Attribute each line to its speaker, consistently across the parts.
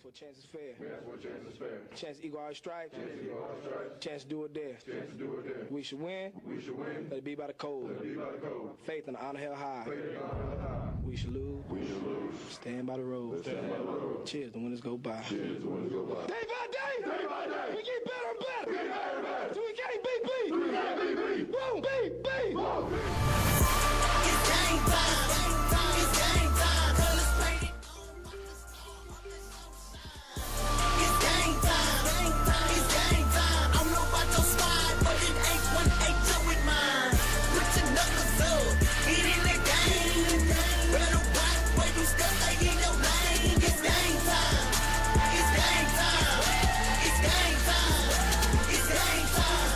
Speaker 1: for a chance is fair.
Speaker 2: We ask for a chance is fair.
Speaker 1: Chance to equal our stripes.
Speaker 2: Chance to equal our stripes.
Speaker 1: Chance to do it there.
Speaker 2: Chance to do it there.
Speaker 1: We should win.
Speaker 2: We should win.
Speaker 1: Let it be by the code.
Speaker 2: Let it be by the code.
Speaker 1: Faith and honor held high.
Speaker 2: Faith and honor held high.
Speaker 1: We should lose.
Speaker 2: We should lose.
Speaker 1: Stand by the road.
Speaker 2: Stand by the road.
Speaker 1: Cheers, the winners go by.
Speaker 2: Cheers, the winners go by.
Speaker 1: Day by day.
Speaker 2: Day by day.
Speaker 1: We get better and better.
Speaker 2: We get better and better.
Speaker 1: So we can't beat beat.
Speaker 2: We can't beat beat.
Speaker 1: Boom, beat, beat.
Speaker 2: Boom, beat.
Speaker 3: It's game time. It's game time. Colors painted. It's game time. It's game time. I don't know about your squad, but it ain't 1-8 Joe with mine. Put your knuckles up. Get in the game. Better watch where you step like in your lane. It's game time. It's game time. It's game time. It's game time.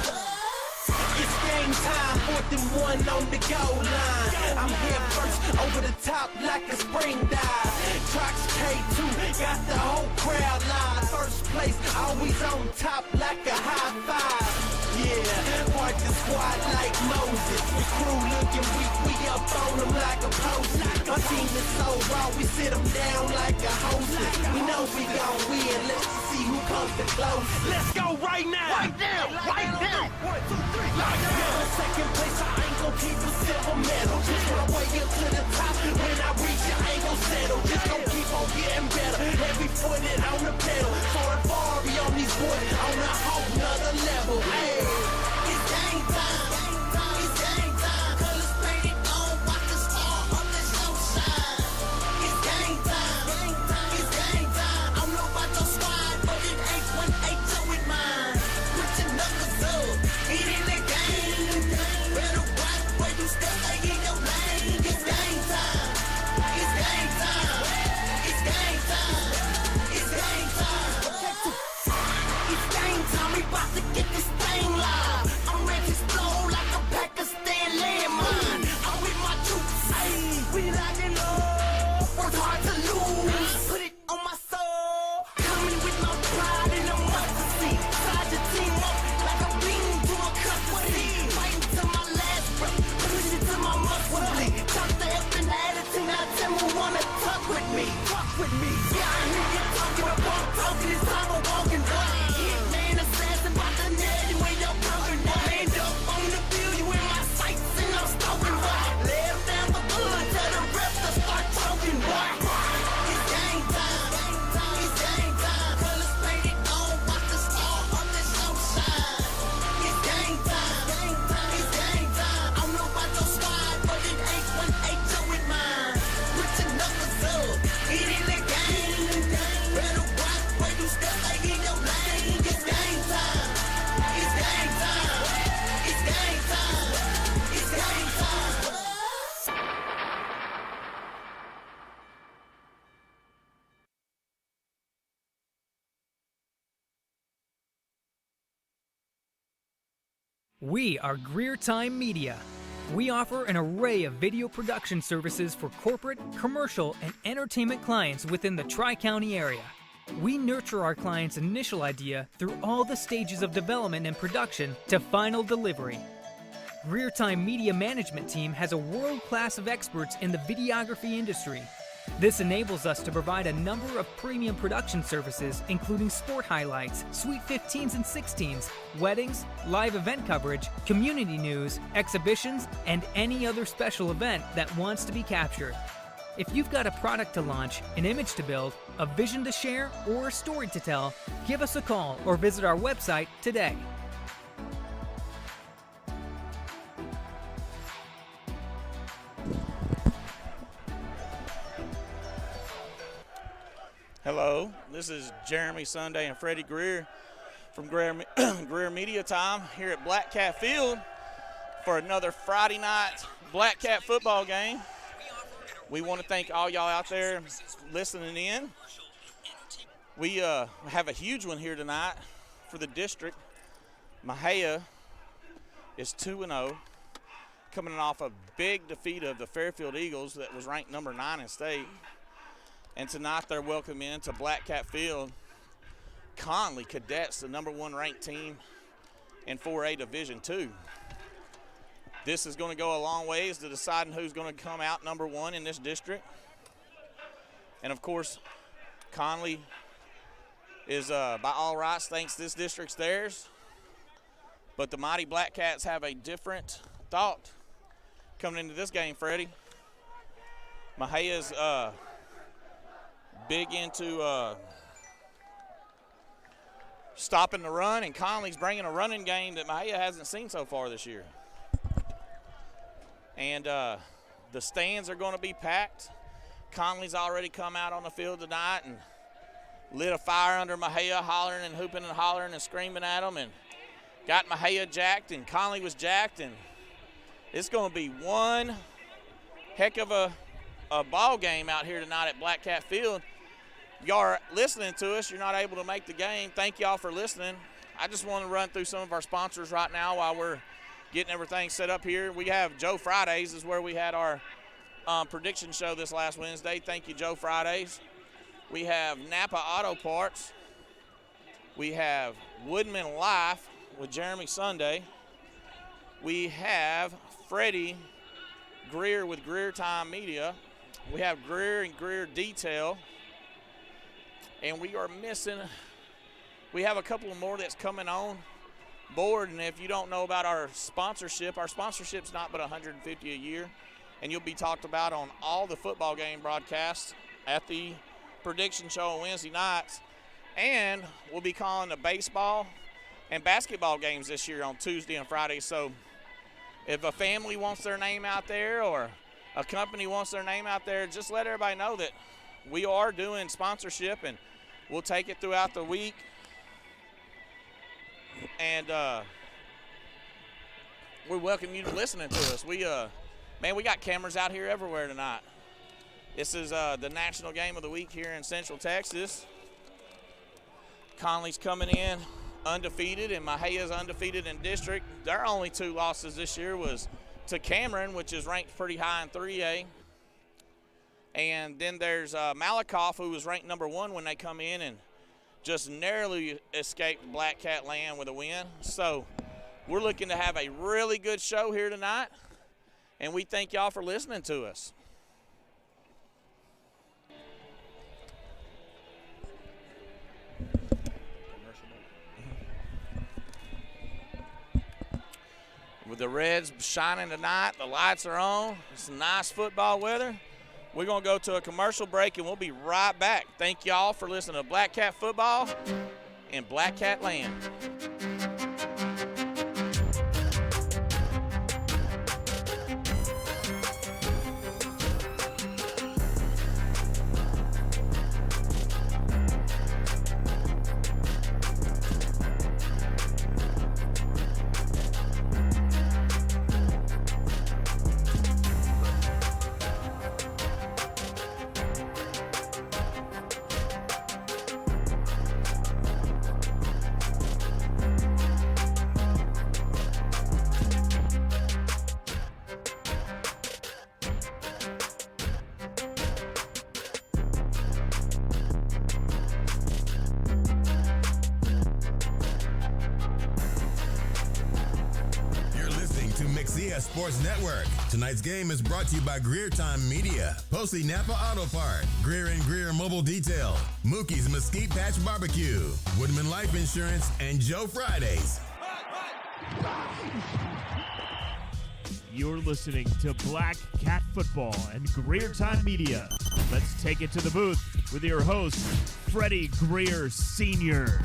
Speaker 3: It's game time. 4th and 1 on the goal line. I'm here first, over the top like a spring dive. Trox K2, got the whole crowd live. First place, always on top like a high five. Yeah, part the squad like Moses. The crew looking weak, we up on them like a post. My team is so raw, we sit them down like a hostess. We know we gon' win, let's see who comes the closest. Let's go right now! Right now! Right now! 1, 2, 3, like that! Second place, I ain't gon' keep a silver medal. Just my way up to the top. When I reach it, I ain't gon' settle. Just gon' keep on getting better. Heavy footed on the pedal. Far Barbie on these boys on a whole nother level. Hey, it's game time. It's game time. Colors painted on, watch the star on the show shine. It's game time. It's game time. I don't know about your squad, but it ain't 1-8 Joe with mine. Put your knuckles up. Get in the game. Better watch where you step like in your lane. It's game time. It's game time. It's game time. It's game time. It's game time. We about to get this thing live. I'm ready to explode like a Pakistan landmine. I'm with my troops. Ayy, we locking up. Work hard to lose. Put it on my soul. Coming with my pride and I'm what to see. Side your team up like a beam to a cup of tea. Fighting to my last breath. Push it to my muscle bleed. Talk the F and attitude. Now tell me who wanna talk with me. Talk with me. Yeah, I hear you talking about talking. It's time for walking. Hitman assassin about the net and when you're broken. Hand up on the field, you in my sights and I'm stalking. Lay him down the blood, tell the ref to start talking. It's game time. It's game time. Colors painted on, watch the star on the show shine. It's game time. It's game time. I don't know about your squad, but it ain't 1-8 Joe with mine. Put your knuckles up. Get in the game. Better watch where you step like in your lane. It's game time. It's game time. It's game time. It's game time.
Speaker 4: We are Greer Time Media. We offer an array of video production services for corporate, commercial, and entertainment clients within the Tri-County area. We nurture our clients' initial idea through all the stages of development and production to final delivery. Greer Time Media Management Team has a world class of experts in the videography industry. This enables us to provide a number of premium production services, including sport highlights, Sweet 15s and 16s, weddings, live event coverage, community news, exhibitions, and any other special event that wants to be captured. If you've got a product to launch, an image to build, a vision to share, or a story to tell, give us a call or visit our website today.
Speaker 5: Hello, this is Jeremy Sunday and Freddie Greer from Greer Media Time here at Blackcat Field for another Friday night Blackcat football game. We want to thank all y'all out there listening in. We have a huge one here tonight for the district. Mexia is 2-0, coming off a big defeat of the Fairfield Eagles that was ranked number 9 in state. And tonight they're welcoming into Blackcat Field Connally Cadets, the number 1 ranked team in 4A Division II. This is going to go a long ways to deciding who's going to come out number 1 in this district. And of course, Connally is by all rights thinks this district's theirs. But the mighty Blackcats have a different thought coming into this game, Freddie. Mejia's big into stopping the run, and Connally's bringing a running game that Mexia hasn't seen so far this year. And the stands are going to be packed. Connally's already come out on the field tonight and lit a fire under Mexia, hollering and hooping and hollering and screaming at them, and got Mexia jacked, and Connally was jacked, and it's going to be one heck of a ball game out here tonight at Blackcat Field. Y'all are listening to us. You're not able to make the game. Thank y'all for listening. I just want to run through some of our sponsors right now while we're getting everything set up here. We have Joe Fridays is where we had our prediction show this last Wednesday. Thank you, Joe Fridays. We have Napa Auto Parts. We have Woodman Life with Jeremy Sunday. We have Freddie Greer with Greer Time Media. We have Greer and Greer Detail. And we are missing, we have a couple more that's coming on board. And if you don't know about our sponsorship's not but $150 a year. And you'll be talked about on all the football game broadcasts at the prediction show on Wednesday nights. And we'll be calling the baseball and basketball games this year on Tuesday and Friday. So if a family wants their name out there or a company wants their name out there, just let everybody know that we are doing sponsorship, and we'll take it throughout the week. And we welcome you to listening to us. We got cameras out here everywhere tonight. This is the national game of the week here in Central Texas. Connally's coming in undefeated, and Mejia's undefeated in district. Their only two losses this year was to Cameron, which is ranked pretty high in 3A. And then there's Malakoff, who was ranked number 1 when they come in and just narrowly escaped Blackcat land with a win. So we're looking to have a really good show here tonight, and we thank y'all for listening to us. With the Reds shining tonight, the lights are on. It's nice football weather. We're going to go to a commercial break, and we'll be right back. Thank y'all for listening to Blackcat Football in Blackcat Land.
Speaker 6: Mexia Sports Network. Tonight's game is brought to you by Greer Time Media, Posey Napa Auto Part, Greer and Greer Mobile Detail, Mookie's Mesquite Patch Barbecue, Woodman Life Insurance, and Joe Fridays.
Speaker 7: You're listening to Black Cat Football and Greer Time Media. Let's take it to the booth with your host, Freddie Greer Sr.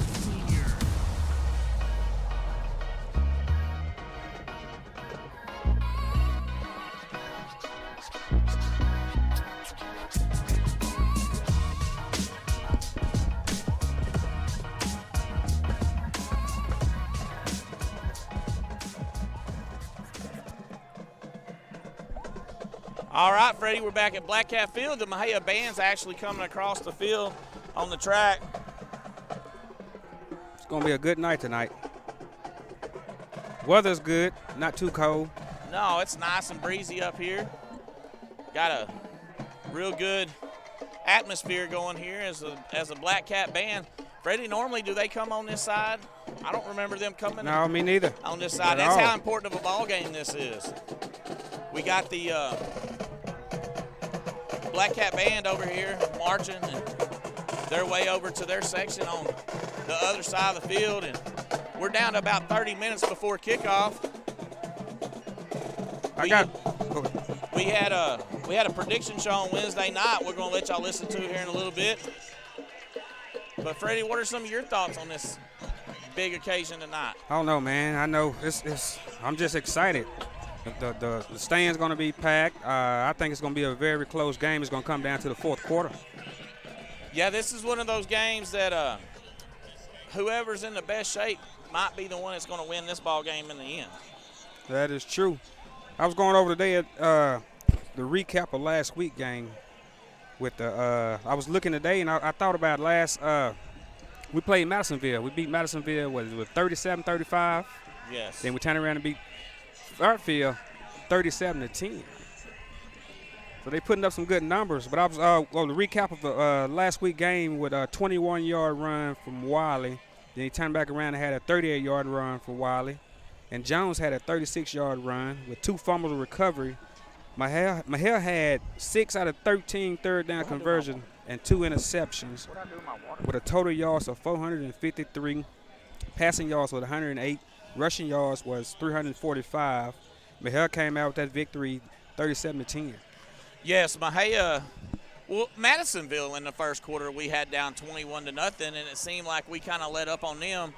Speaker 5: All right, Freddie, we're back at Blackcat Field. The Mexia band's actually coming across the field on the track.
Speaker 8: It's going to be a good night tonight. Weather's good, not too cold.
Speaker 5: No, it's nice and breezy up here. Got a real good atmosphere going here as a Blackcat band. Freddie, normally do they come on this side? I don't remember them coming.
Speaker 8: No, me neither.
Speaker 5: On this side. That's how important of a ball game this is. We got the Blackcat band over here marching and their way over to their section on the other side of the field, and we're down to about 30 minutes before kickoff. We had a prediction show on Wednesday night we're going to let y'all listen to here in a little bit. But Freddie, what are some of your thoughts on this big occasion tonight?
Speaker 8: I don't know, man. I know I'm just excited. The stand's going to be packed. I think it's going to be a very close game. It's going to come down to the fourth quarter.
Speaker 5: Yeah, this is one of those games that whoever's in the best shape might be the one that's going to win this ball game in the end.
Speaker 8: That is true. I was going over today at the recap of last week's game with the I was looking today, and I thought about we played Madisonville. We beat Madisonville with 37-35.
Speaker 5: Yes.
Speaker 8: Then we turned around and beat Fairfield 37-10. So they putting up some good numbers. But I was on the recap of the last week game with a 21-yard run from Wiley. Then he turned back around and had a 38-yard run for Wiley. And Jones had a 36-yard run with 2 fumbles recovery. Mahel had 6 out of 13 third down conversions and 2 interceptions with a total yards of 453. Passing yards was 108. Rushing yards was 345. Mahel came out with that victory 37-10.
Speaker 5: Yes, Mahia. Well, Madisonville in the first quarter we had down 21-0, and it seemed like we kind of let up on them.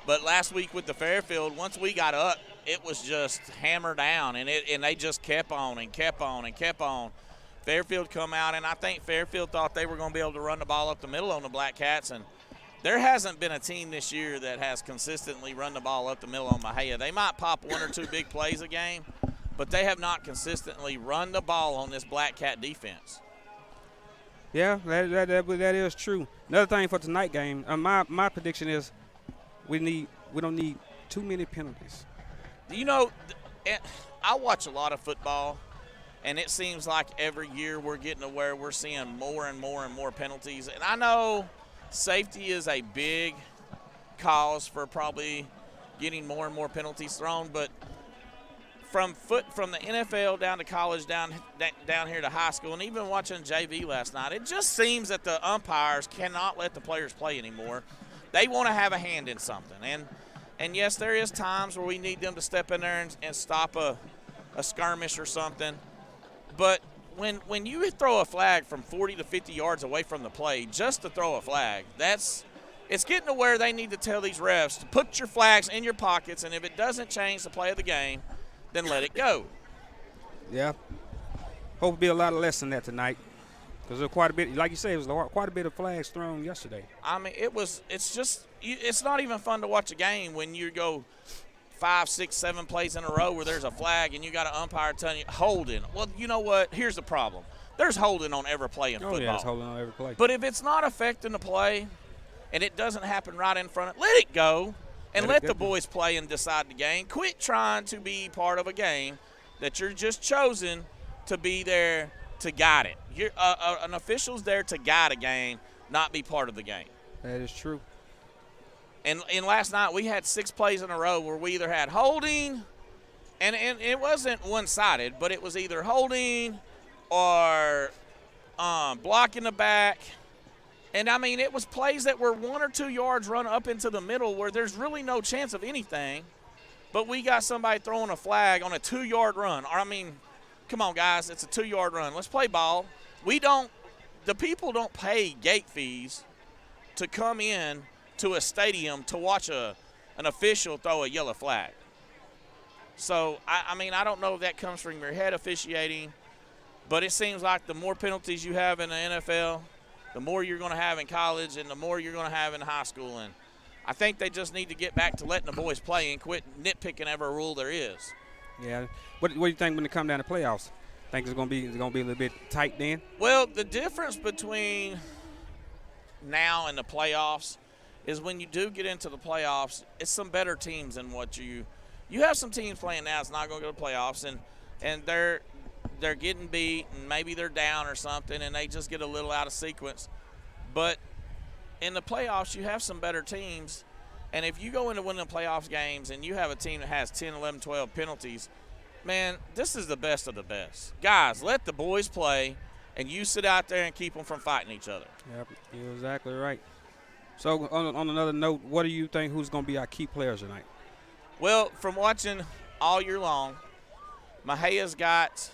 Speaker 5: But last week with the Fairfield, once we got up, it was just hammered down, and they just kept on and kept on and kept on. Fairfield come out, and I think Fairfield thought they were going to be able to run the ball up the middle on the Blackcats, and there hasn't been a team this year that has consistently run the ball up the middle on Mahia. They might pop 1 or 2 big plays a game, but they have not consistently run the ball on this Blackcat defense.
Speaker 8: Yeah, that is true. Another thing for tonight's game, my prediction is we don't need too many penalties.
Speaker 5: You know, I watch a lot of football, and it seems like every year we're getting to where we're seeing more and more and more penalties. And I know safety is a big cause for probably getting more and more penalties thrown, but from the NFL down to college, down here to high school, and even watching JV last night, it just seems that the umpires cannot let the players play anymore. They want to have a hand in something. And yes, there is times where we need them to step in there and stop a skirmish or something. But when you throw a flag from 40 to 50 yards away from the play just to throw a flag, it's getting to where they need to tell these refs to put your flags in your pockets, and if it doesn't change the play of the game, then let it go.
Speaker 8: Yeah. Hope it'll be a lot less than that tonight. Because there's quite a bit, like you say, it was quite a bit of flags thrown yesterday.
Speaker 5: I mean, it's not even fun to watch a game when you go 5, 6, 7 plays in a row where there's a flag and you got an umpire telling you, holding. Well, you know what? Here's the problem. There's holding on every play in football.
Speaker 8: Yeah, it's holding on every play.
Speaker 5: But if it's not affecting the play and it doesn't happen right in front of, let it go and let the boys play and decide the game. Quit trying to be part of a game that you're just chosen to be there to guide it. An official's there to guide a game, not be part of the game.
Speaker 8: That is true.
Speaker 5: And last night we had 6 plays in a row where we either had holding, and it wasn't one-sided, but it was either holding or blocking the back. And, I mean, it was plays that were 1 or 2 yards run up into the middle where there's really no chance of anything, but we got somebody throwing a flag on a 2-yard run. Or, I mean, come on, guys, it's a 2-yard run. Let's play ball. The people don't pay gate fees to come in to a stadium to watch an official throw a yellow flag. So, I mean, I don't know if that comes from your head officiating, but it seems like the more penalties you have in the NFL, the more you're going to have in college and the more you're going to have in high school. And I think they just need to get back to letting the boys play and quit nitpicking every rule there is.
Speaker 8: Yeah. What do you think when it comes down to playoffs? Think it's going to be a little bit tight then?
Speaker 5: Well, the difference between now and the playoffs is when you do get into the playoffs, it's some better teams than what you have some teams playing now that's not going to go to playoffs, and they're getting beat and maybe they're down or something and they just get a little out of sequence. But in the playoffs, you have some better teams, and if you go into winning the playoffs games and you have a team that has 10, 11, 12 penalties, man, this is the best of the best. Guys, let the boys play and you sit out there and keep them from fighting each other.
Speaker 8: Yep, you're exactly right. So on another note, what do you think who's going to be our key players tonight?
Speaker 5: Well, from watching all year long, Mejia's got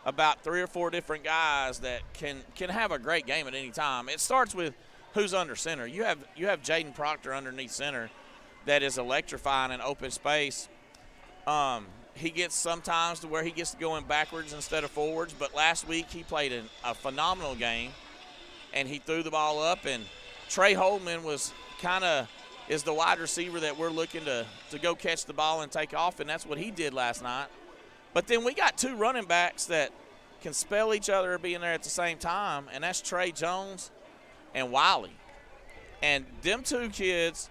Speaker 5: about 3 or 4 different guys that can have a great game at any time. It starts with who's under center. You have Jaden Proctor underneath center that is electrifying in open space. He gets sometimes to where he gets to go in backwards instead of forwards, but last week he played a phenomenal game, and he threw the ball up, and Trey Holman is the wide receiver that we're looking to go catch the ball and take off, and that's what he did last night. But then we got 2 running backs that can spell each other being there at the same time, and that's Trey Jones and Wiley. And them 2 kids,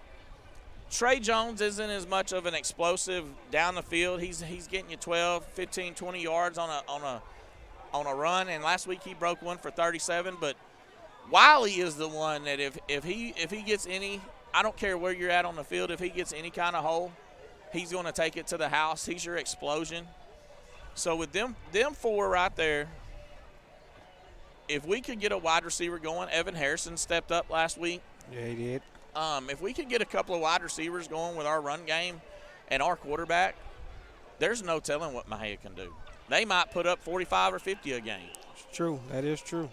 Speaker 5: Trey Jones isn't as much of an explosive down the field. He's getting you 12, 15, 20 yards on a run, and last week he broke one for 37. But Wiley is the one that if he gets any, I don't care where you're at on the field, if he gets any kind of hole, he's going to take it to the house. He's your explosion. So with them 4 right there, if we could get a wide receiver going, Evan Harrison stepped up last week.
Speaker 8: Yeah, he did.
Speaker 5: If we could get a couple of wide receivers going with our run game and our quarterback, there's no telling what Mexia can do. They might put up 45 or 50 a game.
Speaker 8: It's true. That is true.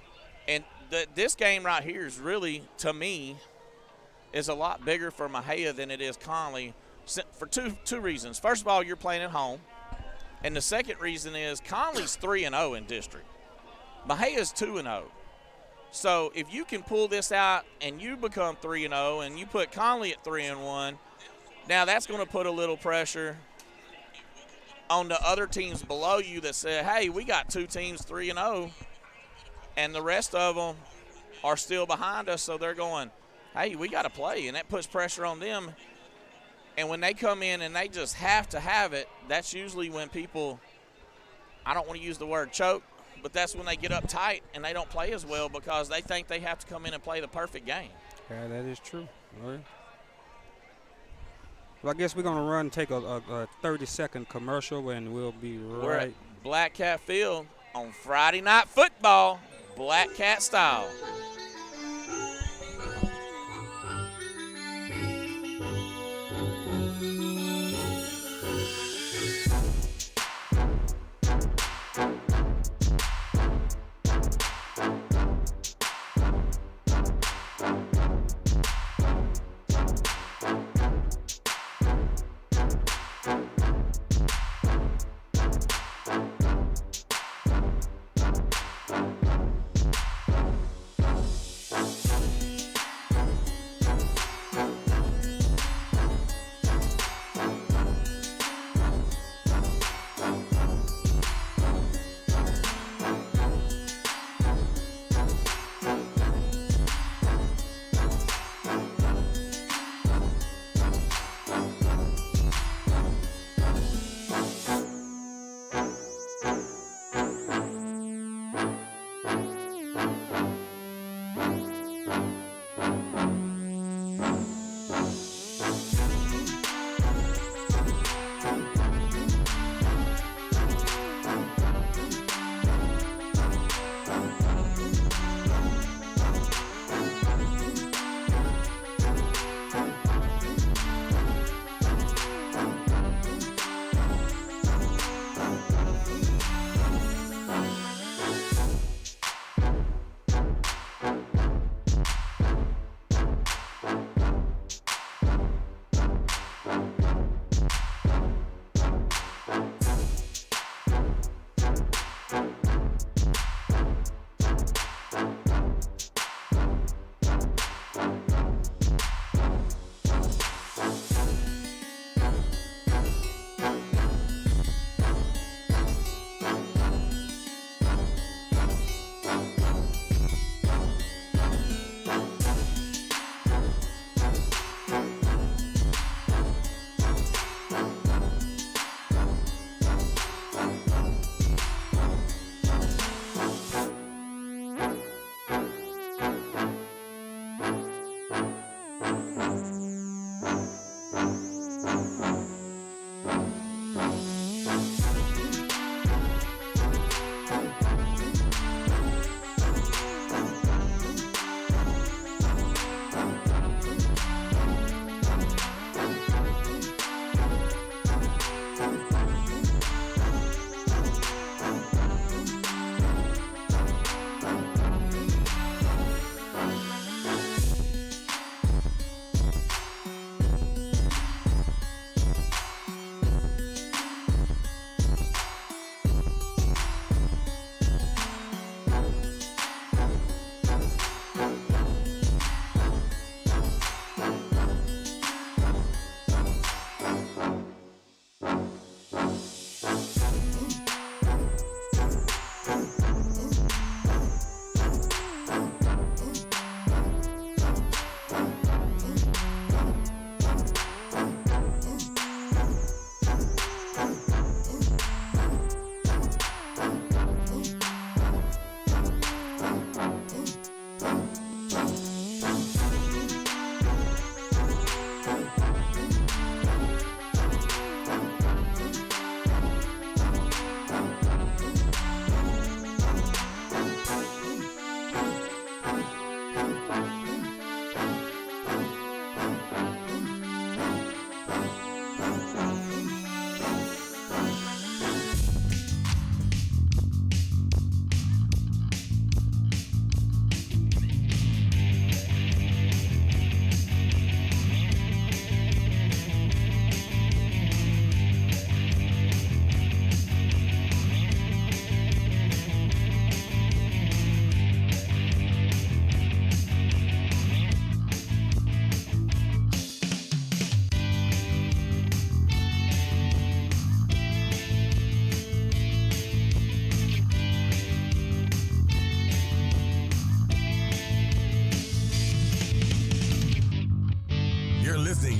Speaker 5: And this game right here is really, to me, is a lot bigger for Mexia than it is Connally for two reasons. First of all, you're playing at home. And the second reason is Connally's 3-0 in district. Mejia's 2-0. So if you can pull this out and you become 3-0 and you put Connally at 3-1, now that's going to put a little pressure on the other teams below you that say, hey, we got 2 teams 3-0, and the rest of them are still behind us, so they're going, hey, we got to play, and that puts pressure on them. And when they come in and they just have to have it, that's usually when people, I don't want to use the word choke, but that's when they get uptight and they don't play as well because they think they have to come in and play the perfect game.
Speaker 8: Yeah, that is true. Well, I guess we're going to take a 30-second commercial, and we'll be right.
Speaker 5: We're at Black Cat Field on Friday Night Football, Black Cat style.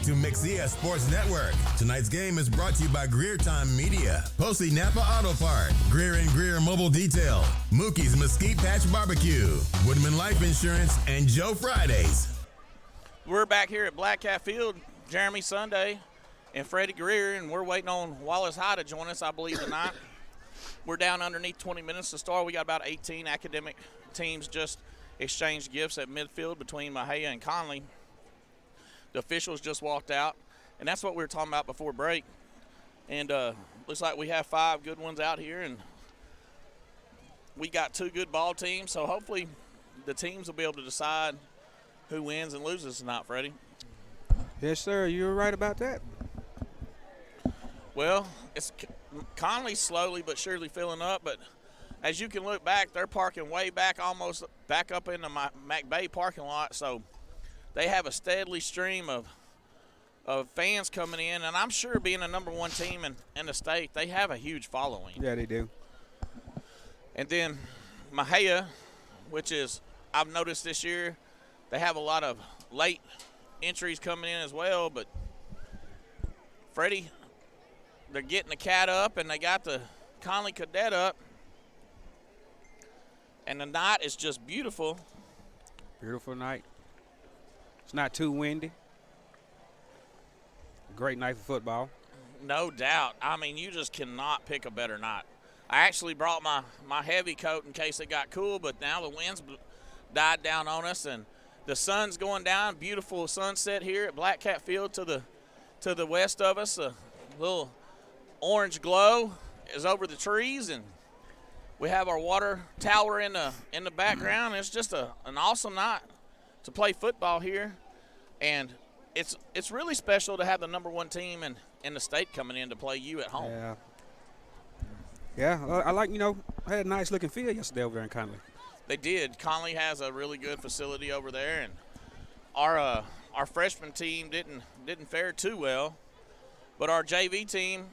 Speaker 6: to Mexia Sports Network. Tonight's game is brought to you by Greer Time Media, Posey Napa Auto Park, Greer and Greer Mobile Detail, Mookie's Mesquite Patch Barbecue, Woodman Life Insurance, and Joe Fridays.
Speaker 5: We're back here at Blackcat Field, Jeremy Sunday and Freddie Greer, and we're waiting on Wallace High to join us, I believe, tonight. We're down underneath 20 minutes to start. We got about 18 academic teams just exchanged gifts at midfield between Mexia and Connally. The officials just walked out, and that's what we were talking about before break. And looks like we have 5 good ones out here, and we got 2 good ball teams, so hopefully the teams will be able to decide who wins and loses tonight, Freddie.
Speaker 8: Yes, sir. You were right about that.
Speaker 5: Well, it's Connally slowly but surely filling up, but as you can look back, they're parking way back, almost back up in the McBay parking lot, so they have a steady stream of fans coming in, and I'm sure being a number 1 team in the state, they have a huge following.
Speaker 8: Yeah, they do.
Speaker 5: And then Mexia, which is, I've noticed this year, they have a lot of late entries coming in as well, but Freddie, they're getting the Cat up, and they got the Connally Cadet up, and the night is just beautiful.
Speaker 8: Beautiful night. It's not too windy. Great night for football.
Speaker 5: No doubt. I mean, you just cannot pick a better night. I actually brought my heavy coat in case it got cool, but now the winds died down on us, and the sun's going down. Beautiful sunset here at Blackcat Field to the west of us. A little orange glow is over the trees, and we have our water tower in the background. It's just an awesome night to play football here, and it's really special to have the number 1 team in the state coming in to play you at home.
Speaker 8: Yeah. Yeah, I like, had a nice looking field yesterday over there in Connally.
Speaker 5: They did. Connally has a really good facility over there, and our freshman team didn't fare too well, but our JV team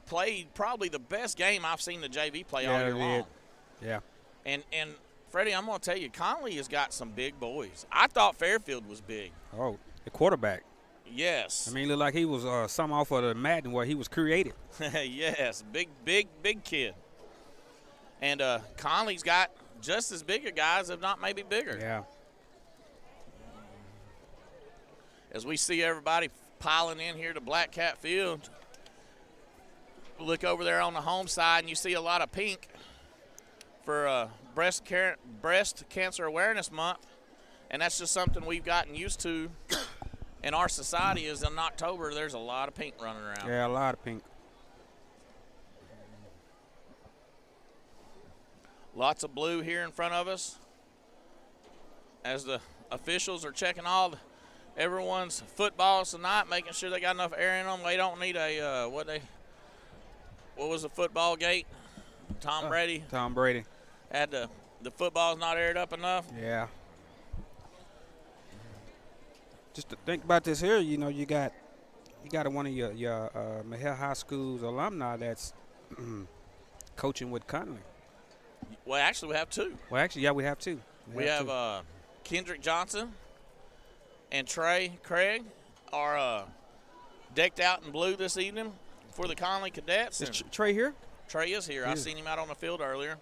Speaker 5: played probably the best game I've seen the JV play all year long.
Speaker 8: Yeah.
Speaker 5: And Freddie, I'm going to tell you, Connally has got some big boys. I thought Fairfield was big.
Speaker 8: Oh, the quarterback.
Speaker 5: Yes.
Speaker 8: I mean, looked like he was some off of the Madden where he was created.
Speaker 5: Yes, big kid. And Connolly's got just as big a guys, if not maybe bigger.
Speaker 8: Yeah.
Speaker 5: As we see everybody piling in here to Blackcat Field, look over there on the home side, and you see a lot of pink for Breast Cancer Awareness Month, and that's just something we've gotten used to in our society. Is in October there's a lot of pink running around.
Speaker 8: Yeah, a lot of pink.
Speaker 5: Lots of blue here in front of us as the officials are checking everyone's footballs tonight, making sure they got enough air in them. They don't need a what was the football gate? Tom Brady.
Speaker 8: Tom Brady.
Speaker 5: Had the football's not aired up enough.
Speaker 8: Yeah. Just to think about this here, you got one of your Mexia High School's alumni that's coaching with Connally.
Speaker 5: Well, actually, we have 2.
Speaker 8: Well, actually, yeah, we have 2.
Speaker 5: We have Kendrick Johnson and Trey Craig are decked out in blue this evening for the Connally Cadets.
Speaker 8: Is Trey here?
Speaker 5: Trey is here. I seen him out on the field earlier.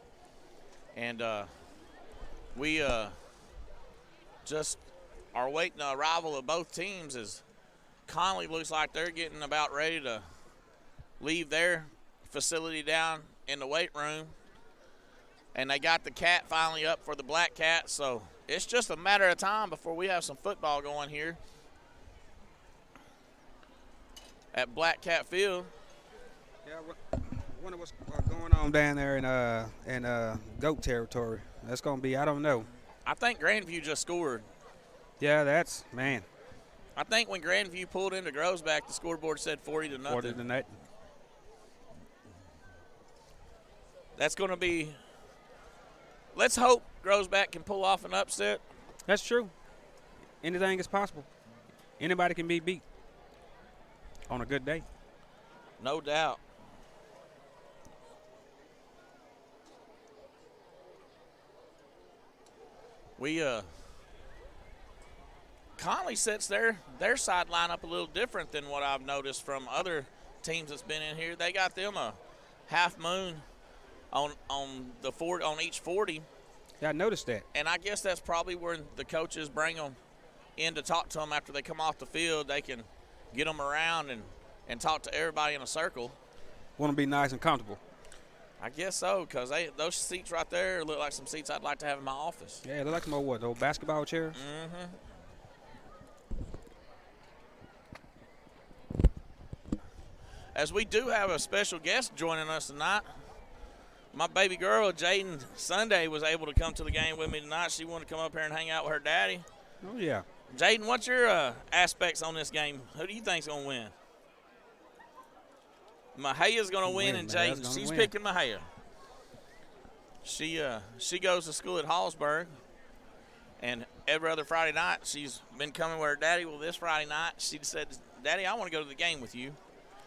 Speaker 5: And we just are waiting the arrival of both teams, as Connally looks like they're getting about ready to leave their facility down in the weight room. And they got the Cat finally up for the Blackcats, so it's just a matter of time before we have some football going here at Blackcat Field.
Speaker 8: Yeah, I wonder what's going on down there in goat territory. That's going to be, I don't know.
Speaker 5: I think Grandview just scored.
Speaker 8: Yeah, that's, man.
Speaker 5: I think when Grandview pulled into Groesback, the scoreboard said 40-0.
Speaker 8: 40-0.
Speaker 5: That's going to be – let's hope Groesback can pull off an upset.
Speaker 8: That's true. Anything is possible. Anybody can be beat on a good day.
Speaker 5: No doubt. Connally sets their sideline up a little different than what I've noticed from other teams that's been in here. They got them a half moon on each 40.
Speaker 8: Yeah, I noticed that.
Speaker 5: And I guess that's probably where the coaches bring them in to talk to them after they come off the field. They can get them around and talk to everybody in a circle.
Speaker 8: Want to be nice and comfortable.
Speaker 5: I guess so, because those seats right there look like some seats I'd like to have in my office.
Speaker 8: Yeah, they look like some old old basketball chairs.
Speaker 5: Mm-hmm. As we do have a special guest joining us tonight, my baby girl, Jaden Sunday, was able to come to the game with me tonight. She wanted to come up here and hang out with her daddy.
Speaker 8: Oh, yeah.
Speaker 5: Jaden, what's your aspects on this game? Who do you think's going to win? Mahaya's going to win, and Jaden, she's picking Mahaya. She goes to school at Hallsburg, and every other Friday night she's been coming with her daddy. Well, this Friday night she said, Daddy, I want to go to the game with you.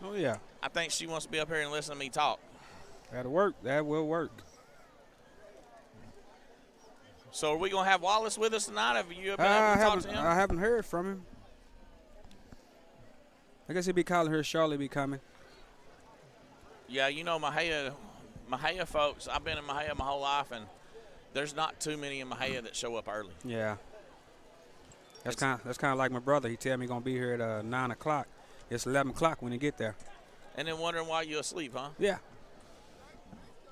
Speaker 8: Oh, yeah.
Speaker 5: I think she wants to be up here and listen to me talk.
Speaker 8: That'll work. That will work.
Speaker 5: So are we going to have Wallace with us tonight? Have you been able to talk to him?
Speaker 8: I haven't heard from him. I guess he'll be calling her. Charlotte be coming.
Speaker 5: Yeah, you know, Mahia folks, I've been in Mahia my whole life, and there's not too many in Mahia that show up early.
Speaker 8: Yeah. That's kind of like my brother. He tell me he's going to be here at 9 o'clock. It's 11 o'clock when he get there.
Speaker 5: And then wondering why you're asleep, huh?
Speaker 8: Yeah.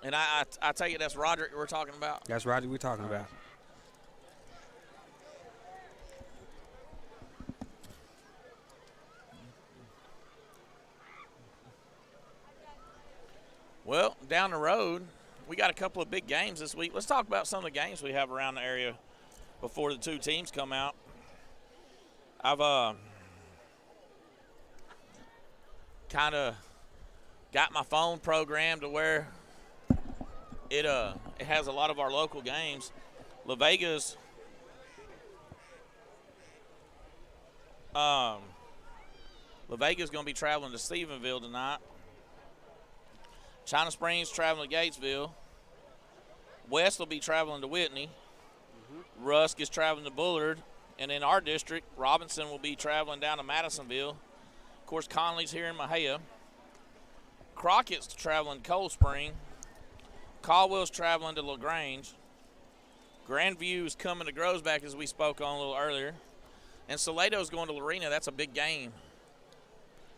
Speaker 5: And I take it that's Roderick we're talking about?
Speaker 8: That's Roderick we're talking about.
Speaker 5: Well, down the road, we got a couple of big games this week. Let's talk about some of the games we have around the area before the two teams come out. I've kind of got my phone programmed to where it has a lot of our local games. La Vega's going to be traveling to Stephenville tonight. China Springs traveling to Gatesville. West will be traveling to Whitney. Rusk is traveling to Bullard. And in our district, Robinson will be traveling down to Madisonville. Of course, Conley's here in Mahia. Crockett's traveling to Cold Spring. Caldwell's traveling to LaGrange. Grandview's coming to Groesbeck, as we spoke on a little earlier. And Salato's going to Lorena. That's a big game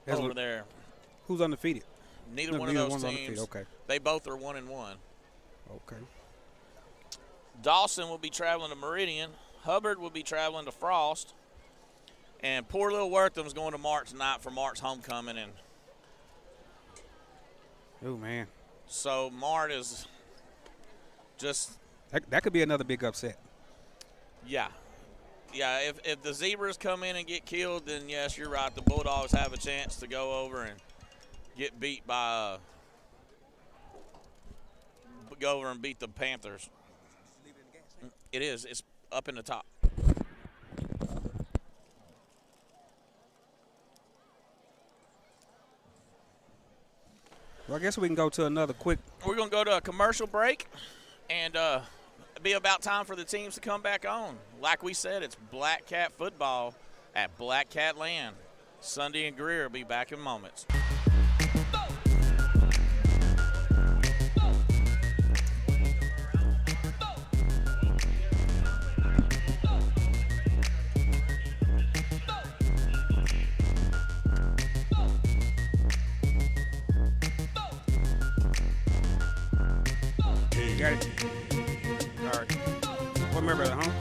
Speaker 5: over there.
Speaker 8: Who's undefeated?
Speaker 5: Neither one of those teams.
Speaker 8: Okay.
Speaker 5: They both are 1-1.
Speaker 8: Okay.
Speaker 5: Dawson will be traveling to Meridian. Hubbard will be traveling to Frost. And poor little Wortham's going to Mart tonight for Mart's homecoming. And
Speaker 8: oh, man.
Speaker 5: so Mart is just
Speaker 8: That could be another big upset.
Speaker 5: yeah. Yeah, if the Zebras come in and get killed, then yes, you're right. The Bulldogs have a chance to go over and get beat by go over and beat the Panthers. It is. It's up in the top.
Speaker 8: Well, I guess we can go to another quick.
Speaker 5: We're going to go to a commercial break, and it'll be about time for the teams to come back on. Like we said, it's Black Cat football at Black Cat Land. Sunday and Greer will be back in moments.
Speaker 8: Got it. All right. What member of the home?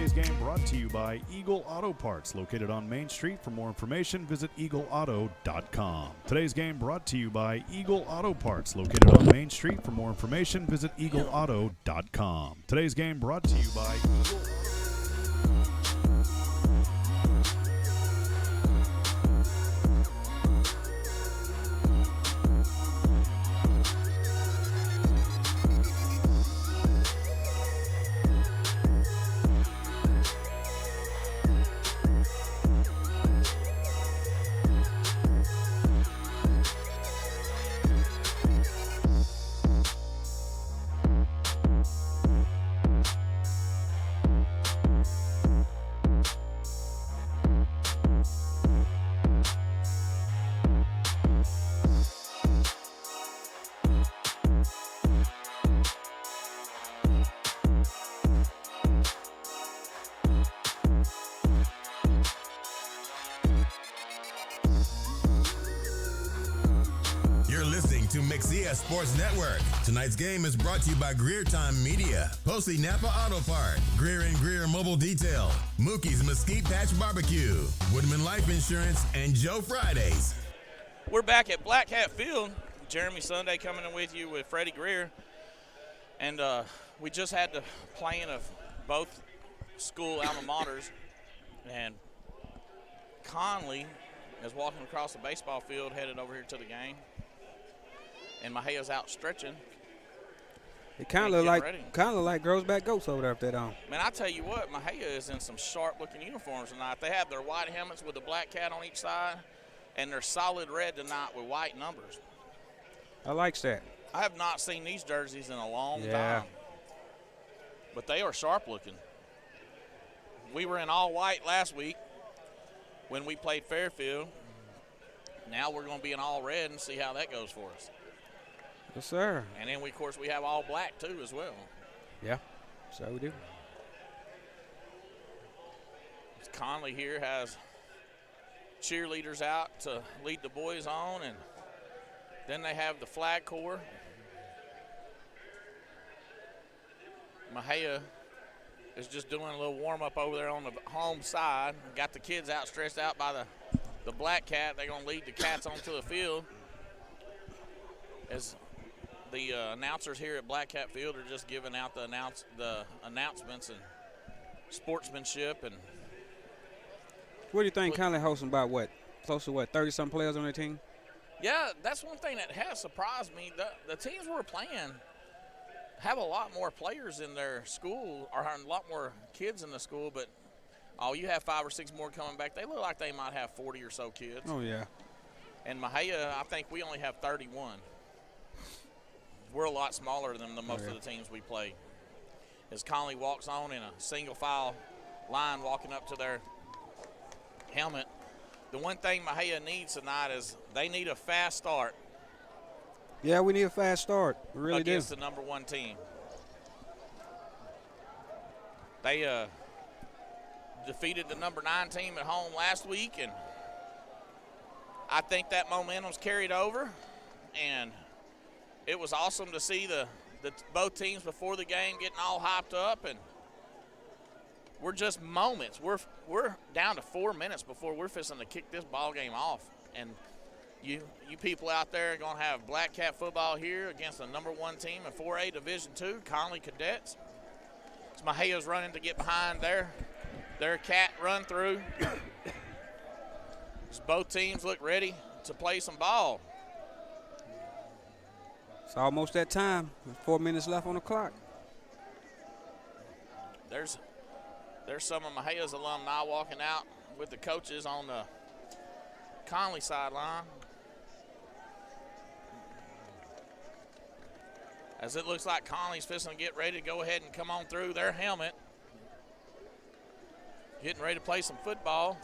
Speaker 9: Today's game brought to you by Eagle Auto Parts, located on Main Street. For more information, visit eagleauto.com. Today's game brought to you by Eagle Auto Parts, located on Main Street. For more information, visit eagleauto.com. Today's game brought to you by Eagle.
Speaker 6: You're listening to Mexia Sports Network. Tonight's game is brought to you by Greer Time Media, Posey Napa Auto Part, Greer and Greer Mobile Detail, Mookie's Mesquite Patch Barbecue, Woodman Life Insurance, and Joe Fridays.
Speaker 5: We're back at Blackcat Field. Jeremy Sunday coming in with you with Freddie Greer. And we just had the playing of both school alma maters. And Connally is walking across the baseball field headed over here to the game. And Mejia's out stretching.
Speaker 8: It kind of like girls back goats over there if they don't.
Speaker 5: Man, I tell you what, Mexia is in some sharp-looking uniforms tonight. They have their white helmets with the black cat on each side, and they're solid red tonight with white numbers.
Speaker 8: I like that.
Speaker 5: I have not seen these jerseys in a long time. But they are sharp-looking. We were in all white last week when we played Fairfield. Now we're going to be in all red and see how that goes for us.
Speaker 8: Yes, sir.
Speaker 5: And then, of course, we have all black, too, as well.
Speaker 8: Yeah, so we do.
Speaker 5: Connally here has cheerleaders out to lead the boys on, and then they have the flag corps. Mexia is just doing a little warm-up over there on the home side. Got the kids out, stretched out by the black cat. They're going to lead the cats onto the field. As the announcers here at Blackcat Field are just giving out the announcements and sportsmanship. And
Speaker 8: what do you think Connally hosting about close to 30-some players on their team?
Speaker 5: Yeah, that's one thing that has surprised me. The teams we're playing have a lot more players in their school, or a lot more kids in the school, but you have 5 or 6 more coming back. They look like they might have 40 or so kids.
Speaker 8: Oh, yeah.
Speaker 5: And Mexia, I think we only have 31. We're a lot smaller than most of the teams we play. As Connally walks on in a single file line walking up to their helmet, the one thing Mexia needs tonight is they need a fast start.
Speaker 8: Yeah, we need a fast start. We really do.
Speaker 5: Against the number 1 team. They defeated the number 9 team at home last week, and I think that momentum's carried over, and it was awesome to see the both teams before the game getting all hyped up, and we're just moments. We're down to 4 minutes before we're fixing to kick this ball game off, and you people out there are going to have Blackcat football here against the number 1 team in 4A Division II, Connally Cadets. So Mejia's running to get behind their cat run through. So both teams look ready to play some ball.
Speaker 8: It's almost that time. 4 minutes left on the clock.
Speaker 5: There's some of Mejia's alumni walking out with the coaches on the Connally sideline. As it looks like Connally's fixing to get ready to go ahead and come on through their helmet. Getting ready to play some football.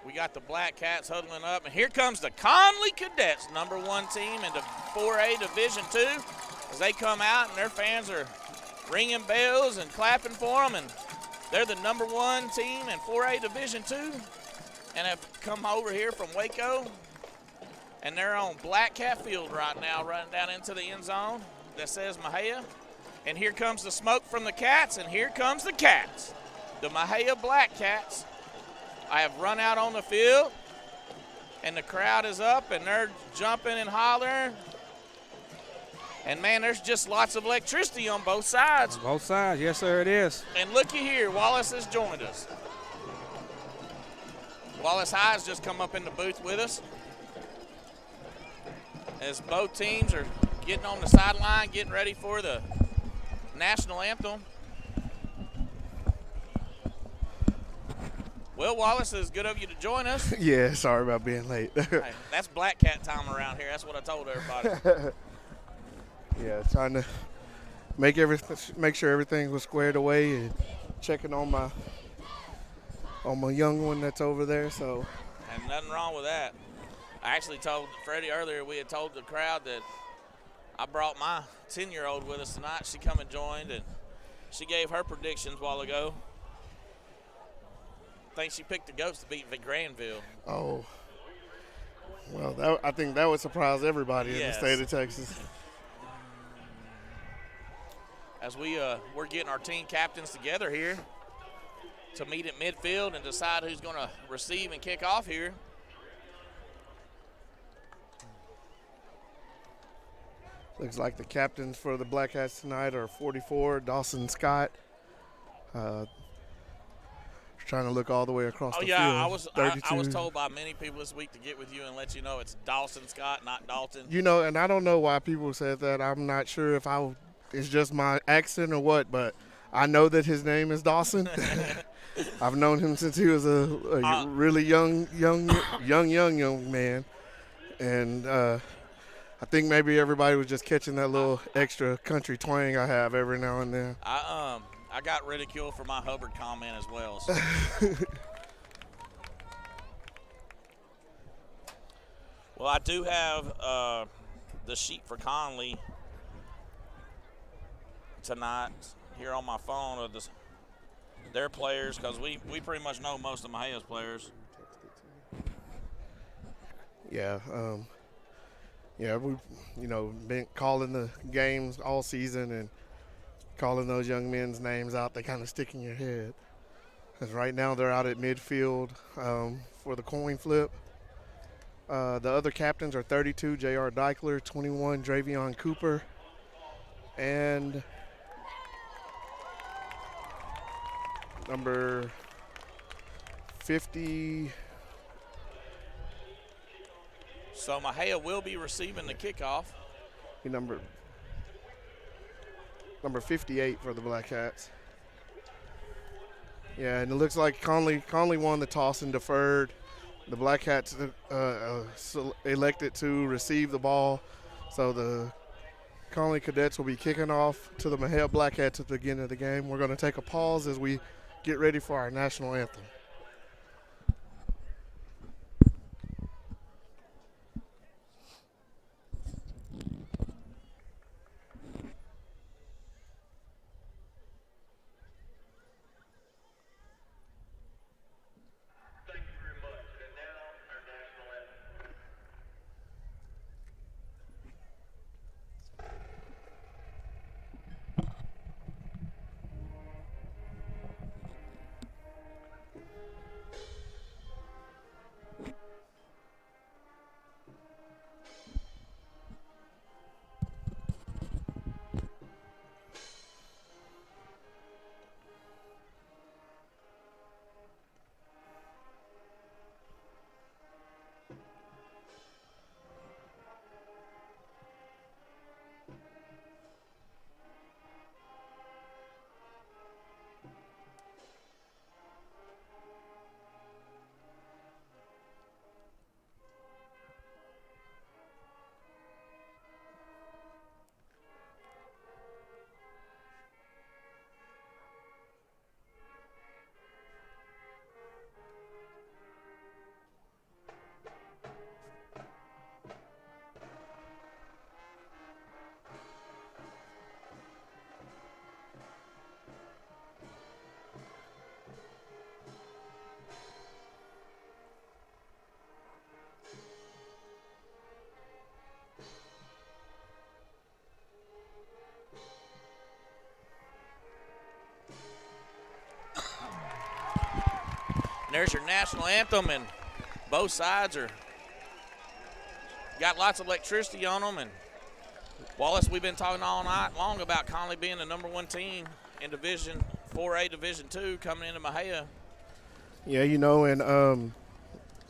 Speaker 5: We got the Blackcats huddling up, and here comes the Connally Cadets, number 1 team in the 4A Division II, as they come out and their fans are ringing bells and clapping for them, and they're the number 1 team in 4A Division II and have come over here from Waco, and they're on Blackcat Field right now, running down into the end zone that says Mexia. And here comes the smoke from the Cats, and here comes the Cats. The Mexia Blackcats. I have run out on the field, and the crowd is up, and they're jumping and hollering. And, man, there's just lots of electricity on both sides.
Speaker 8: Both sides, yes, sir, it is.
Speaker 5: And looky here, Wallace has joined us. Wallace High has just come up in the booth with us as both teams are getting on the sideline, getting ready for the national anthem. Well, Wallace, it's good of you to join us.
Speaker 10: Yeah, sorry about being late.
Speaker 5: Hey, that's Black Cat time around here. That's what I told everybody.
Speaker 10: Yeah, trying to make sure everything was squared away and checking on my young one that's over there. So,
Speaker 5: And nothing wrong with that. I actually told Freddie earlier, we had told the crowd that I brought my 10-year-old with us tonight. She come and joined, and she gave her predictions a while ago. I think she picked the Goats to beat Granville.
Speaker 10: oh, well, I think that would surprise everybody in the
Speaker 5: Yes.
Speaker 10: state of Texas.
Speaker 5: As we're getting our team captains together here to meet at midfield and decide who's going to receive and kick off here.
Speaker 10: Looks like the captains for the Blackcats tonight are 44, Dawson Scott. Trying to look all the way across the field.
Speaker 5: I was
Speaker 10: 32.
Speaker 5: told by many people this week to get with you and let you know it's Dawson Scott, not Dalton.
Speaker 10: You know, and I don't know why people said that. I'm not sure if it's just my accent or what, but I know that his name is Dawson. I've known him since he was a really young man, and I think maybe everybody was just catching that little extra country twang I have every now and then.
Speaker 5: I got ridiculed for my Hubbard comment as well. So. Well, I do have the sheet for Connally tonight here on my phone of their players, because we pretty much know most of Mexia's players.
Speaker 10: Yeah, we've been calling the games all season and calling those young men's names out. They kind of stick in your head. Because right now they're out at midfield for the coin flip. The other captains are 32, J.R. Deichler, 21, Dravion Cooper, and number 50.
Speaker 5: So Mexia will be receiving the kickoff.
Speaker 10: Number 58 for the Blackcats. Yeah, and it looks like Connally won the toss and deferred. The Blackcats elected to receive the ball. So the Connally Cadets will be kicking off to the Mexia Blackcats at the beginning of the game. We're going to take a pause as we get ready for our national anthem.
Speaker 5: there's your national anthem, and both sides got lots of electricity on them. And Wallace, we've been talking all night long about Connally being the #1 team in Division 4A, Division 2, coming into Mexia.
Speaker 10: Yeah, and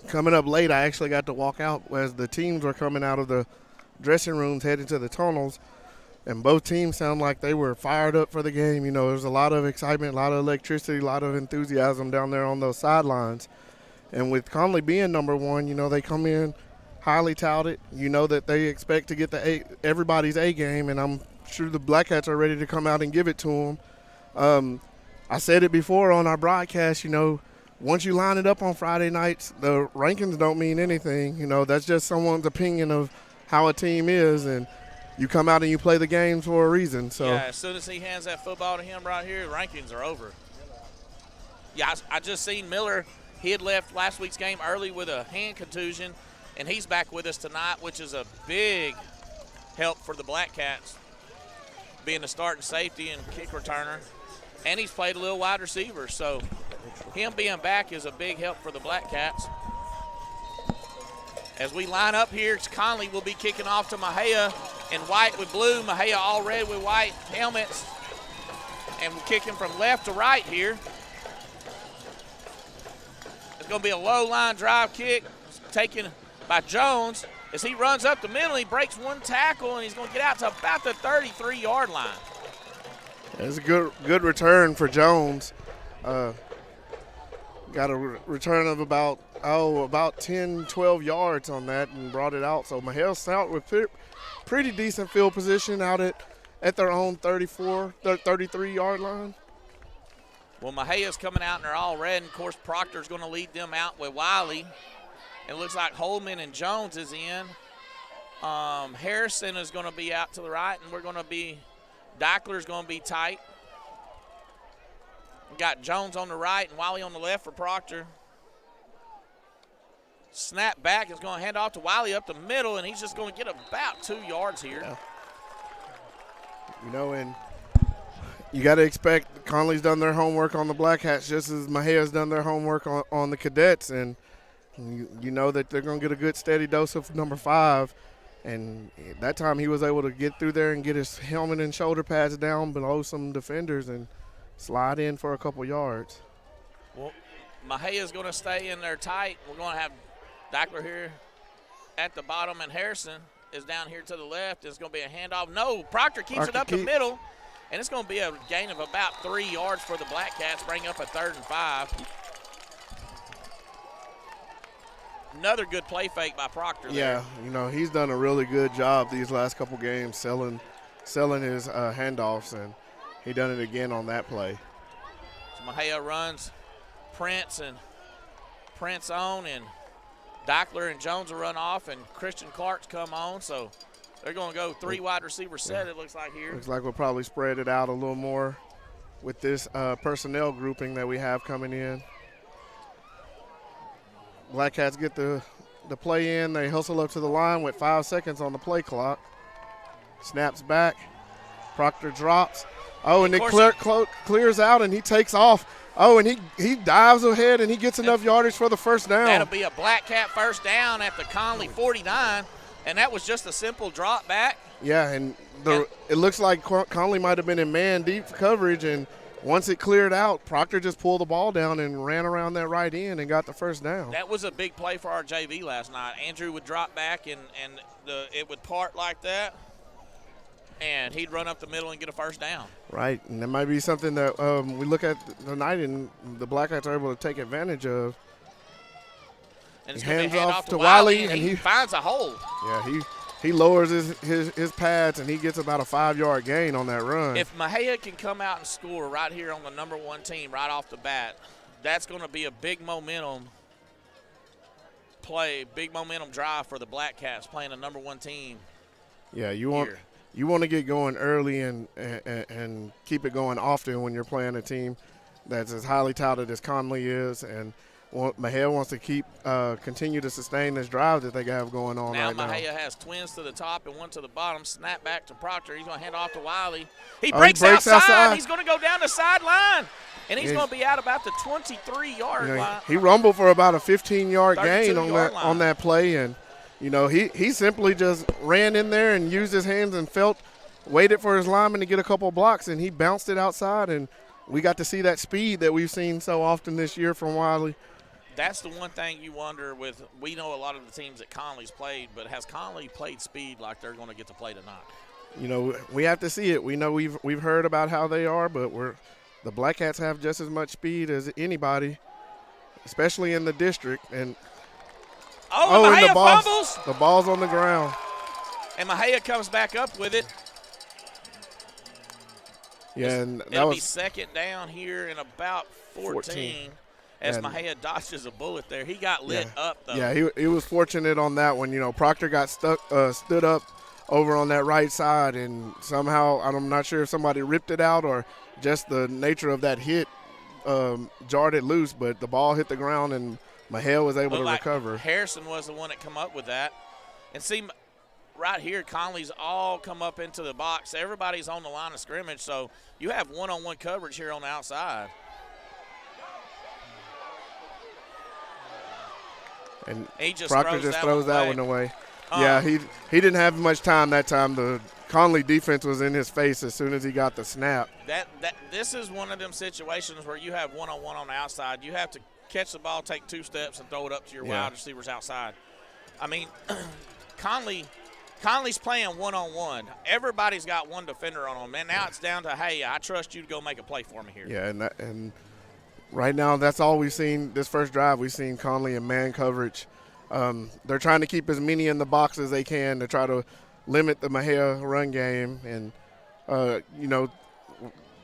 Speaker 10: coming up late, I actually got to walk out as the teams were coming out of the dressing rooms heading to the tunnels, and both teams sound like they were fired up for the game. There was a lot of excitement, a lot of electricity, a lot of enthusiasm down there on those sidelines. And with Connally being #1, they come in highly touted. That they expect to get everybody's A game, and I'm sure the Blackcats are ready to come out and give it to them. I said it before on our broadcast, once you line it up on Friday nights, the rankings don't mean anything. That's just someone's opinion of how a team is, and you come out and you play the games for a reason. So
Speaker 5: yeah, as soon as he hands that football to him right here, the rankings are over. Yeah, I just seen Miller. He had left last week's game early with a hand contusion, and he's back with us tonight, which is a big help for the Blackcats, being the starting safety and kick returner. And he's played a little wide receiver, so him being back is a big help for the Blackcats. As we line up here, Connally will be kicking off to Mexia in white with blue. Mexia all red with white helmets. And we're kicking from left to right here. It's going to be a low line drive kick taken by Jones. As he runs up the middle, he breaks one tackle, and he's going to get out to about the 33-yard line.
Speaker 10: It's a good return for Jones. Got a return of about 10, 12 yards on that and brought it out. So Mahel's out with pretty decent field position out at their own 33-yard line.
Speaker 5: Well, Mejia's coming out and they're all red, and of course Proctor's going to lead them out with Wiley. It looks like Holman and Jones is in. Harrison is going to be out to the right, and Deichler's going to be tight. We got Jones on the right and Wiley on the left for Proctor. Snap back is going to hand off to Wiley up the middle, and he's just going to get about 2 yards here.
Speaker 10: Yeah. And you got to expect Connally's done their homework on the Blackcats just as Mejia's done their homework on the Cadets, and you know that they're going to get a good steady dose of number 5. And that time he was able to get through there and get his helmet and shoulder pads down below some defenders and slide in for a couple yards.
Speaker 5: Well, Mejia's going to stay in there tight. We're going to have Deichler here at the bottom, and Harrison is down here to the left. It's going to be a handoff. No, Proctor keeps it up the middle, and it's going to be a gain of about 3 yards for the Blackcats, bring up a 3rd and 5. Another good play fake by Proctor there.
Speaker 10: Yeah, he's done a really good job these last couple games selling his handoffs, and he done it again on that play.
Speaker 5: So Mexia runs Prince on, and Deichler and Jones will run off, and Christian Clark's come on. So they're going to go 3 wide receiver set, it looks like here.
Speaker 10: Looks like we'll probably spread it out a little more with this personnel grouping that we have coming in. Blackcats get the play in. They hustle up to the line with 5 seconds on the play clock. Snaps back. Proctor drops. Oh, and it clears out, and he takes off. Oh, and he dives ahead, and he gets enough yardage for the first down.
Speaker 5: That'll be a Blackcat first down at the Connally 49, and that was just a simple drop back.
Speaker 10: Yeah, and it looks like Connally might have been in man-deep coverage, and once it cleared out, Proctor just pulled the ball down and ran around that right end and got the first down.
Speaker 5: That was a big play for our JV last night. Andrew would drop back, and it would part like that, and he'd run up the middle and get a first down.
Speaker 10: Right, and that might be something that we look at tonight and the Blackcats are able to take advantage of.
Speaker 5: And it's
Speaker 10: he
Speaker 5: going to
Speaker 10: hands
Speaker 5: hand
Speaker 10: off
Speaker 5: off
Speaker 10: to
Speaker 5: Wiley,
Speaker 10: Wiley,
Speaker 5: and he finds a hole.
Speaker 10: Yeah, he lowers his pads, and he gets about a 5-yard gain on that run.
Speaker 5: If Mexia can come out and score right here on the #1 team right off the bat, that's going to be a big momentum play, big momentum drive for the Blackcats playing a #1 team.
Speaker 10: Yeah, you want to get going early and keep it going often when you're playing a team that's as highly touted as Connally is, and Mexia wants to continue to sustain this drive that they have going on
Speaker 5: now
Speaker 10: right now.
Speaker 5: Mexia has twins to the top and one to the bottom. Snap back to Proctor. He's going to hand off to Wiley. He breaks outside. He's going to go down the sideline. And he's going to be out about the 23-yard line.
Speaker 10: He rumbled for about a 15-yard gain on that play. And, he simply just ran in there and used his hands and waited for his lineman to get a couple blocks, and he bounced it outside. And we got to see that speed that we've seen so often this year from Wiley.
Speaker 5: That's the one thing you wonder with – we know a lot of the teams that Connally's played, but has Connally played speed like they're going to get to play tonight?
Speaker 10: We have to see it. We know we've heard about how they are, but the Blackcats have just as much speed as anybody, especially in the district. And
Speaker 5: Mexia fumbles.
Speaker 10: The ball's on the ground.
Speaker 5: And Mexia comes back up with it.
Speaker 10: Yeah, and
Speaker 5: it'll be second down here in about 14. As Mexia dodges a bullet there. He got lit up, though.
Speaker 10: Yeah, he was fortunate on that one. Proctor got stood up over on that right side, and somehow, I'm not sure if somebody ripped it out or just the nature of that hit jarred it loose, but the ball hit the ground, and Mexia was able to recover.
Speaker 5: Harrison was the one that come up with that. And see, right here, Connally's all come up into the box. Everybody's on the line of scrimmage, so you have one-on-one coverage here on the outside.
Speaker 10: And
Speaker 5: Proctor
Speaker 10: just throws that one away. Yeah, he didn't have much time that time. The Connally defense was in his face as soon as he got the snap.
Speaker 5: This is one of them situations where you have one-on-one on the outside. You have to catch the ball, take 2 steps, and throw it up to your wide receivers outside. I mean, Connally's playing one-on-one. Everybody's got one defender on them. And now it's down to, hey, I trust you to go make a play for me here.
Speaker 10: Yeah, and right now, that's all we've seen this first drive. We've seen Connally in man coverage. They're trying to keep as many in the box as they can to try to limit the Mexia run game. And,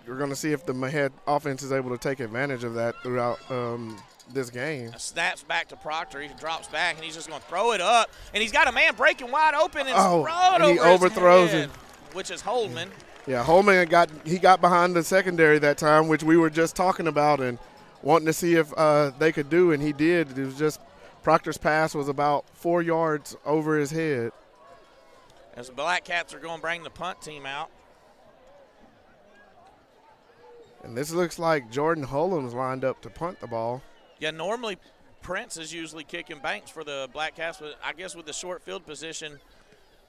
Speaker 10: you're going to see if the Mexia offense is able to take advantage of that throughout this game.
Speaker 5: Snaps back to Proctor. He drops back, and he's just going to throw it up. And he's got a man breaking wide open and
Speaker 10: he overthrows
Speaker 5: his head, which is Holman.
Speaker 10: Yeah, Holman got behind the secondary that time, which we were just talking about and wanting to see if they could do, and he did. It was just Proctor's pass was about 4 yards over his head.
Speaker 5: As the Blackcats are going to bring the punt team out.
Speaker 10: And this looks like Jordan Holman's lined up to punt the ball.
Speaker 5: Yeah, normally Prince is usually kicking banks for the Blackcats, but I guess with the short field position,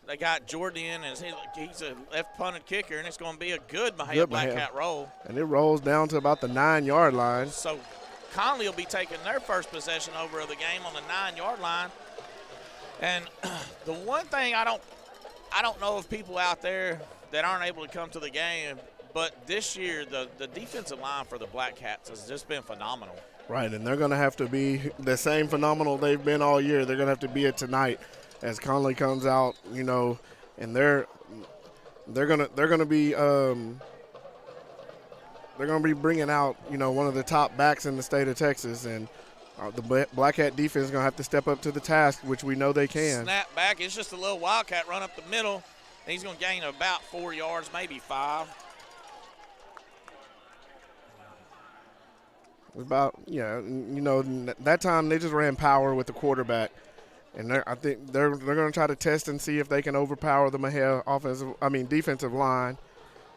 Speaker 5: they got Jordan in, and he's a left-punted kicker, and it's going to be a good Mexia Blackcat roll.
Speaker 10: And it rolls down to about the 9-yard line.
Speaker 5: So Connally will be taking their first possession over of the game on the 9-yard line. And the one thing I don't know of people out there that aren't able to come to the game, but this year the defensive line for the Blackcats has just been phenomenal.
Speaker 10: Right, and they're going to have to be the same phenomenal they've been all year. They're going to have to be it tonight as Connally comes out, and they're going to be bringing out one of the top backs in the state of Texas, and the Blackcat defense is going to have to step up to the task, which we know they can.
Speaker 5: Snap back. It's just a little wildcat run up the middle, and he's going to gain about 4 yards, maybe 5.
Speaker 10: That time they just ran power with the quarterback, and I think they're going to try to test and see if they can overpower the Mexia defensive line.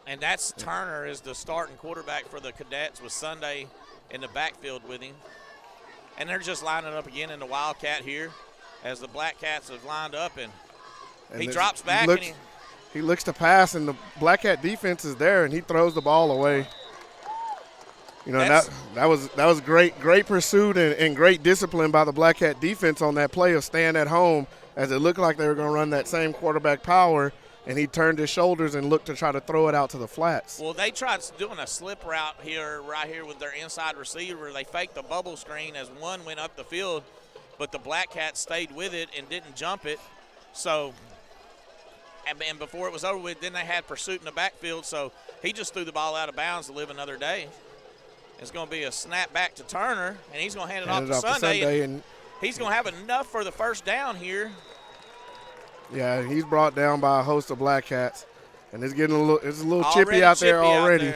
Speaker 5: And that's Turner is the starting quarterback for the Cadets with Sunday in the backfield with him. And they're just lining up again in the Wildcat here as the Blackcats have lined up, and he drops back.
Speaker 10: He looks to pass, and the Blackcat defense is there, and he throws the ball away. That was great pursuit and great discipline by the Blackcat defense on that play of staying at home, as it looked like they were going to run that same quarterback power, and he turned his shoulders and looked to try to throw it out to the flats.
Speaker 5: Well, they tried doing a slip route right here with their inside receiver. They faked the bubble screen as one went up the field, but the Blackcats stayed with it and didn't jump it. So, and before it was over with, then they had pursuit in the backfield, so he just threw the ball out of bounds to live another day. It's going to be a snap back to Turner, and he's going to hand it off to Sunday. And he's going to have enough for the first down here.
Speaker 10: Yeah, he's brought down by a host of Blackcats, and it's a little chippy out there already.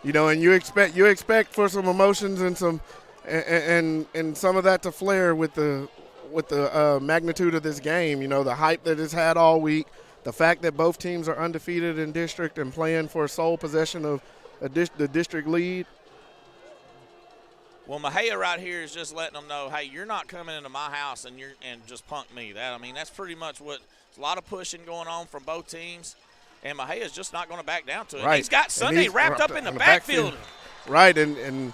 Speaker 10: And you expect for some emotions and some and some of that to flare with the magnitude of this game. You know, the hype that it's had all week, the fact that both teams are undefeated in district and playing for sole possession of the district lead.
Speaker 5: Well, Mexia right here is just letting them know, hey, you're not coming into my house and just punk me. That's pretty much what – a lot of pushing going on from both teams, and Mexia is just not going to back down to it.
Speaker 10: Right.
Speaker 5: He's got Sunday wrapped up in the backfield.
Speaker 10: Right, and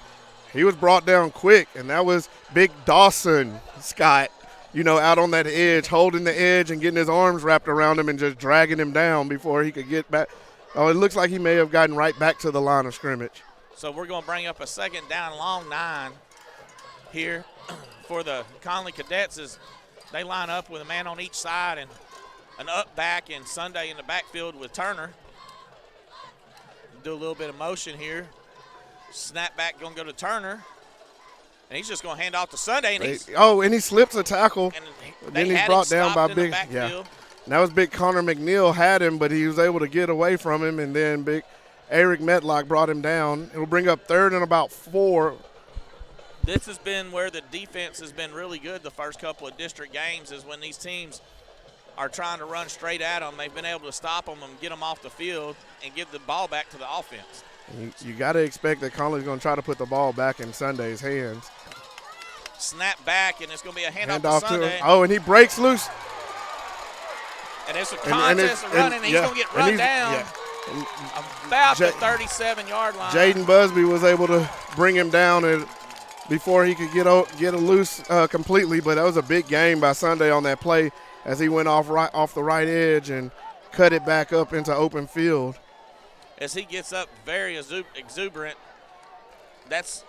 Speaker 10: he was brought down quick, and that was Big Dawson Scott, you know, out on that edge, holding the edge and getting his arms wrapped around him and just dragging him down before he could get back. Oh, it looks like he may have gotten right back to the line of scrimmage.
Speaker 5: So we're going to bring up a second down long 9 here for the Connally Cadets as they line up with a man on each side and an up back and Sunday in the backfield with Turner. Do a little bit of motion here. Snap back going to go to Turner. And he's just going to hand off to Sunday. And
Speaker 10: he slips a tackle.
Speaker 5: And
Speaker 10: then he's brought down by Big. Yeah. And that was Big Connor McNeil had him, but he was able to get away from him. And then Big Eric Metlock brought him down. It'll bring up 3rd and about 4.
Speaker 5: This has been where the defense has been really good the first couple of district games, is when these teams are trying to run straight at them. They've been able to stop them and get them off the field and give the ball back to the offense.
Speaker 10: You got to expect that Connolly's going to try to put the ball back in Sunday's hands.
Speaker 5: Snap back, and it's going to be a handoff to Sunday.
Speaker 10: Oh, and he breaks loose.
Speaker 5: And it's a contest of running, and he's going to get run down. Yeah. About the 37-yard line.
Speaker 10: Jaden Busby was able to bring him down before he could get a loose completely, but that was a big gain by Sunday on that play as he went off the right edge and cut it back up into open field.
Speaker 5: As he gets up very exuberant, that's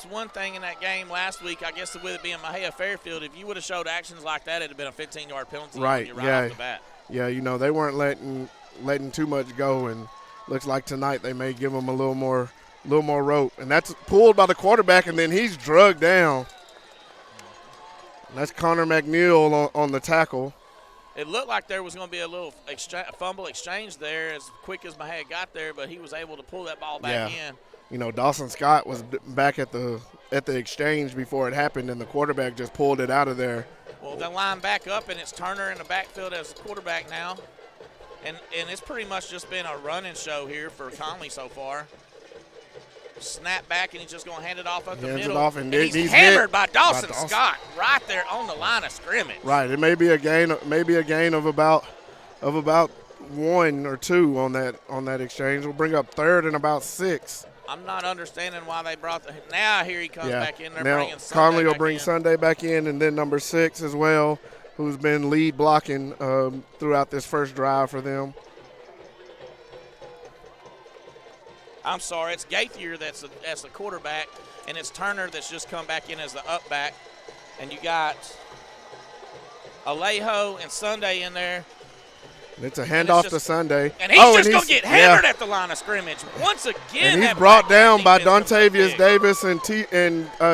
Speaker 5: one thing in that game last week. I guess with it being Mexia Fairfield, if you would have showed actions like that, it would have been a 15-yard penalty
Speaker 10: right
Speaker 5: off the bat.
Speaker 10: Yeah, you know, they weren't letting too much go, and looks like tonight they may give him a little more rope. And that's pulled by the quarterback, and then he's drugged down. And that's Connor McNeil on the tackle.
Speaker 5: It looked like there was going to be a little fumble exchange there as quick as Mexia got there, but he was able to pull that ball back in.
Speaker 10: You know, Dawson Scott was back at the exchange before it happened, and the quarterback just pulled it out of there.
Speaker 5: Well, they line back up, and it's Turner in the backfield as the quarterback now. And it's pretty much just been a running show here for Connally so far. Snap back, and he's just going to hand it off at the middle.
Speaker 10: And
Speaker 5: he's hammered by Dawson Scott right there on the line of scrimmage.
Speaker 10: Right. It may be a gain of about 1 or 2 on that exchange. We'll bring up 3rd and about 6.
Speaker 5: I'm not understanding why they brought now here he comes back in. They're
Speaker 10: now
Speaker 5: bringing Sunday
Speaker 10: Connally will bring Sunday back in, and then number 6 as well, who's been lead blocking throughout this first drive for them.
Speaker 5: I'm sorry, it's Gaithier that's the quarterback, and it's Turner that's just come back in as the up back. And you got Alejo and Sunday in there.
Speaker 10: It's a handoff to Sunday.
Speaker 5: And he's just going to get hammered at the line of scrimmage once again.
Speaker 10: And he's brought down by Dontavius Davis and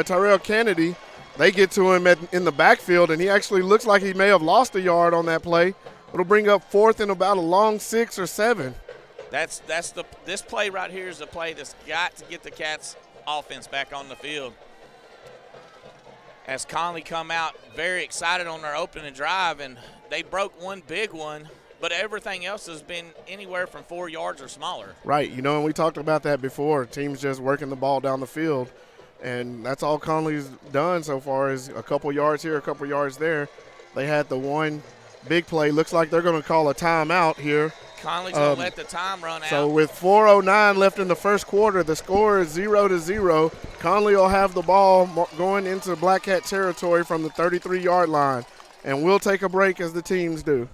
Speaker 10: Tyrell Kennedy. They get to him in the backfield, and he actually looks like he may have lost a yard on that play. It'll bring up 4th and about a long 6 or 7.
Speaker 5: This play right here is the play that's got to get the Cats offense back on the field. As Connally come out very excited on their opening drive, and they broke one big one, but everything else has been anywhere from 4 yards or smaller.
Speaker 10: Right, you know, and we talked about that before. Teams just working the ball down the field, and that's all Connally's done so far is a couple yards here, a couple yards there. They had the one big play. Looks like they're going to call a timeout here.
Speaker 5: Connally's going to let the time run out.
Speaker 10: So with 4:09 left in the first quarter, the score is 0-0. Connally will have the ball going into Black Cat territory from the 33-yard line. And we'll take a break as the teams do.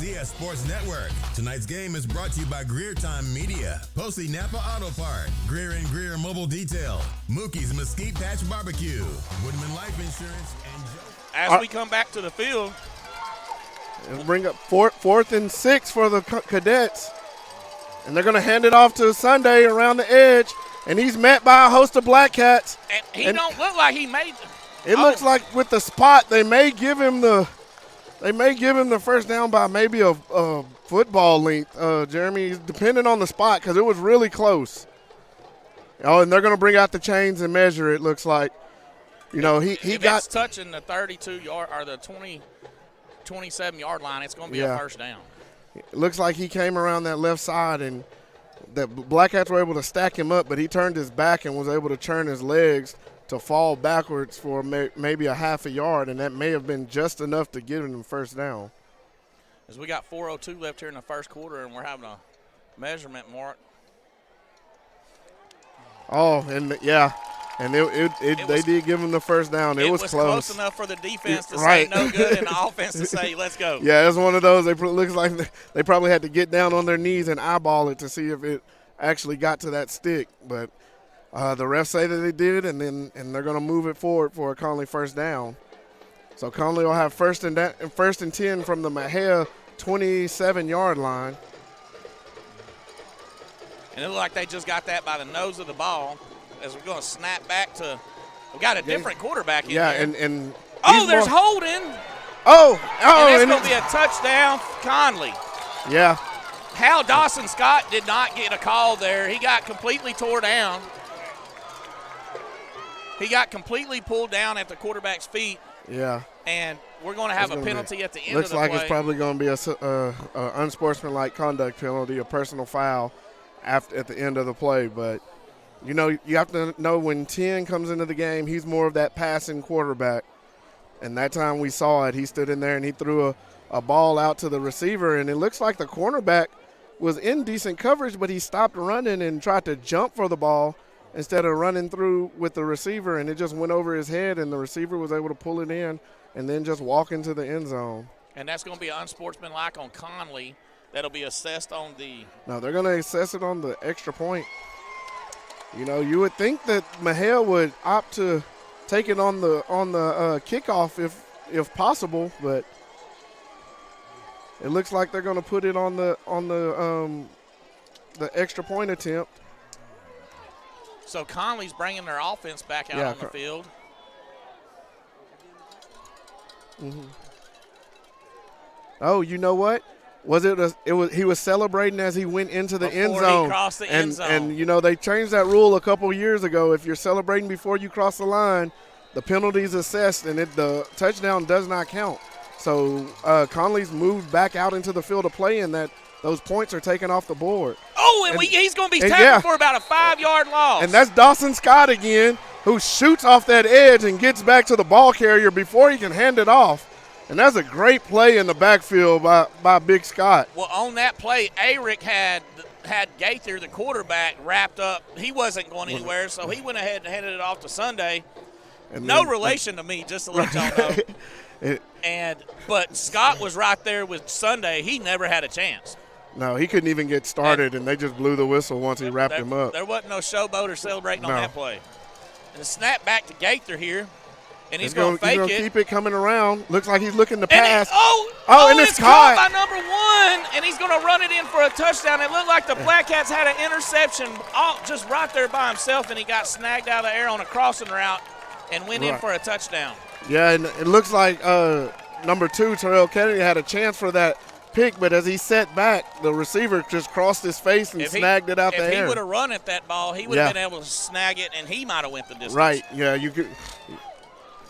Speaker 6: Mexia Sports Network. Tonight's game is brought to you by Greer Time Media, Posey Napa Auto Part, Greer and Greer Mobile Detail, Mookie's Mesquite Patch Barbecue, Woodman Life Insurance, and Joe.
Speaker 5: As we come back to the field,
Speaker 10: and bring up fourth and 6 for the Cadets. And they're going to hand it off to Sunday around the edge. And he's met by a host of Blackcats.
Speaker 5: and he don't look like he made
Speaker 10: It looks like with the spot, they may give him the first down by maybe a football length, Jeremy, depending on the spot, because it was really close. Oh, and they're going to bring out the chains and measure it, looks like. You know, he
Speaker 5: if
Speaker 10: got
Speaker 5: it's touching the 32-yard or the 27-yard line, it's going to be a first down.
Speaker 10: It looks like he came around that left side, and the Blackcats were able to stack him up, but he turned his back and was able to turn his legs to fall backwards for maybe a half a yard, and that may have been just enough to give him first down.
Speaker 5: As we got 4:02 left here in the first quarter, and we're having a measurement mark.
Speaker 10: Oh, and yeah. And they did give him the first down. It was
Speaker 5: close enough for the defense to
Speaker 10: right.
Speaker 5: say no good and the offense to say let's go.
Speaker 10: Yeah, it's one of those. It looks like they probably had to get down on their knees and eyeball it to see if it actually got to that stick. But the refs say that they did, and they're going to move it forward for a Connally first down. So Connally will have first and 10 from the Mexia 27-yard line.
Speaker 5: And it looked like they just got that by the nose of the ball. As we're going to snap back to, we got a different quarterback in there.
Speaker 10: and
Speaker 5: there's holding.
Speaker 10: And
Speaker 5: it's going to be a touchdown for Connally.
Speaker 10: Yeah.
Speaker 5: Hal Dawson Scott did not get a call there. He got completely tore down. He got completely pulled down at the quarterback's feet.
Speaker 10: Yeah.
Speaker 5: And we're going to have a penalty at the end of the
Speaker 10: play. Looks like it's probably going to be a unsportsmanlike conduct penalty, a personal foul at the end of the play. But, you know, you have to know when 10 comes into the game, he's more of that passing quarterback. And that time we saw it, he stood in there and he threw a ball out to the receiver, and it looks like the cornerback was in decent coverage, but he stopped running and tried to jump for the ball instead of running through with the receiver, and it just went over his head, and the receiver was able to pull it in and then just walk into the end zone.
Speaker 5: And that's going to be unsportsmanlike on Connally. That'll be assessed on the –
Speaker 10: No, they're going to assess it on the extra point. You know, you would think that Mexia would opt to take it on the kickoff if possible, but it looks like they're going to put it on the extra point attempt.
Speaker 5: So Connolly's bringing their offense back out on the field.
Speaker 10: Mm-hmm. Oh, you know what? He was celebrating as he went into the end zone.
Speaker 5: He crossed the end zone.
Speaker 10: And you know, they changed that rule a couple years ago. If you're celebrating before you cross the line, the penalty is assessed and the touchdown does not count. So Connolly's moved back out into the field of play, and those points are taken off the board.
Speaker 5: Oh, and he's going to be tackled for about a 5-yard loss.
Speaker 10: And that's Dawson Scott again, who shoots off that edge and gets back to the ball carrier before he can hand it off. And that's a great play in the backfield by Big Scott.
Speaker 5: Well, on that play, Arick had Gaither, the quarterback, wrapped up. He wasn't going anywhere, so he went ahead and handed it off to Sunday. And no relation to me, just to let y'all know. But Scott was right there with Sunday. He never had a chance.
Speaker 10: No, he couldn't even get started, and they just blew the whistle once he wrapped him up.
Speaker 5: There wasn't no showboat or celebrating on that play. And the snap back to Gaither here, and he's going to fake it.
Speaker 10: He's going to keep it coming around. Looks like he's looking to pass.
Speaker 5: And it's caught by number 1, and he's going to run it in for a touchdown. It looked like the Blackcats had an interception just right there by himself, and he got snagged out of the air on a crossing route and went in for a touchdown.
Speaker 10: Yeah, and it looks like number 2, Terrell Kennedy, had a chance for that pick, but as he set back, the receiver just crossed his face and snagged it out the air.
Speaker 5: If he would have run at that ball, he would have been able to snag it, and he might have went the distance.
Speaker 10: Right, yeah, you could.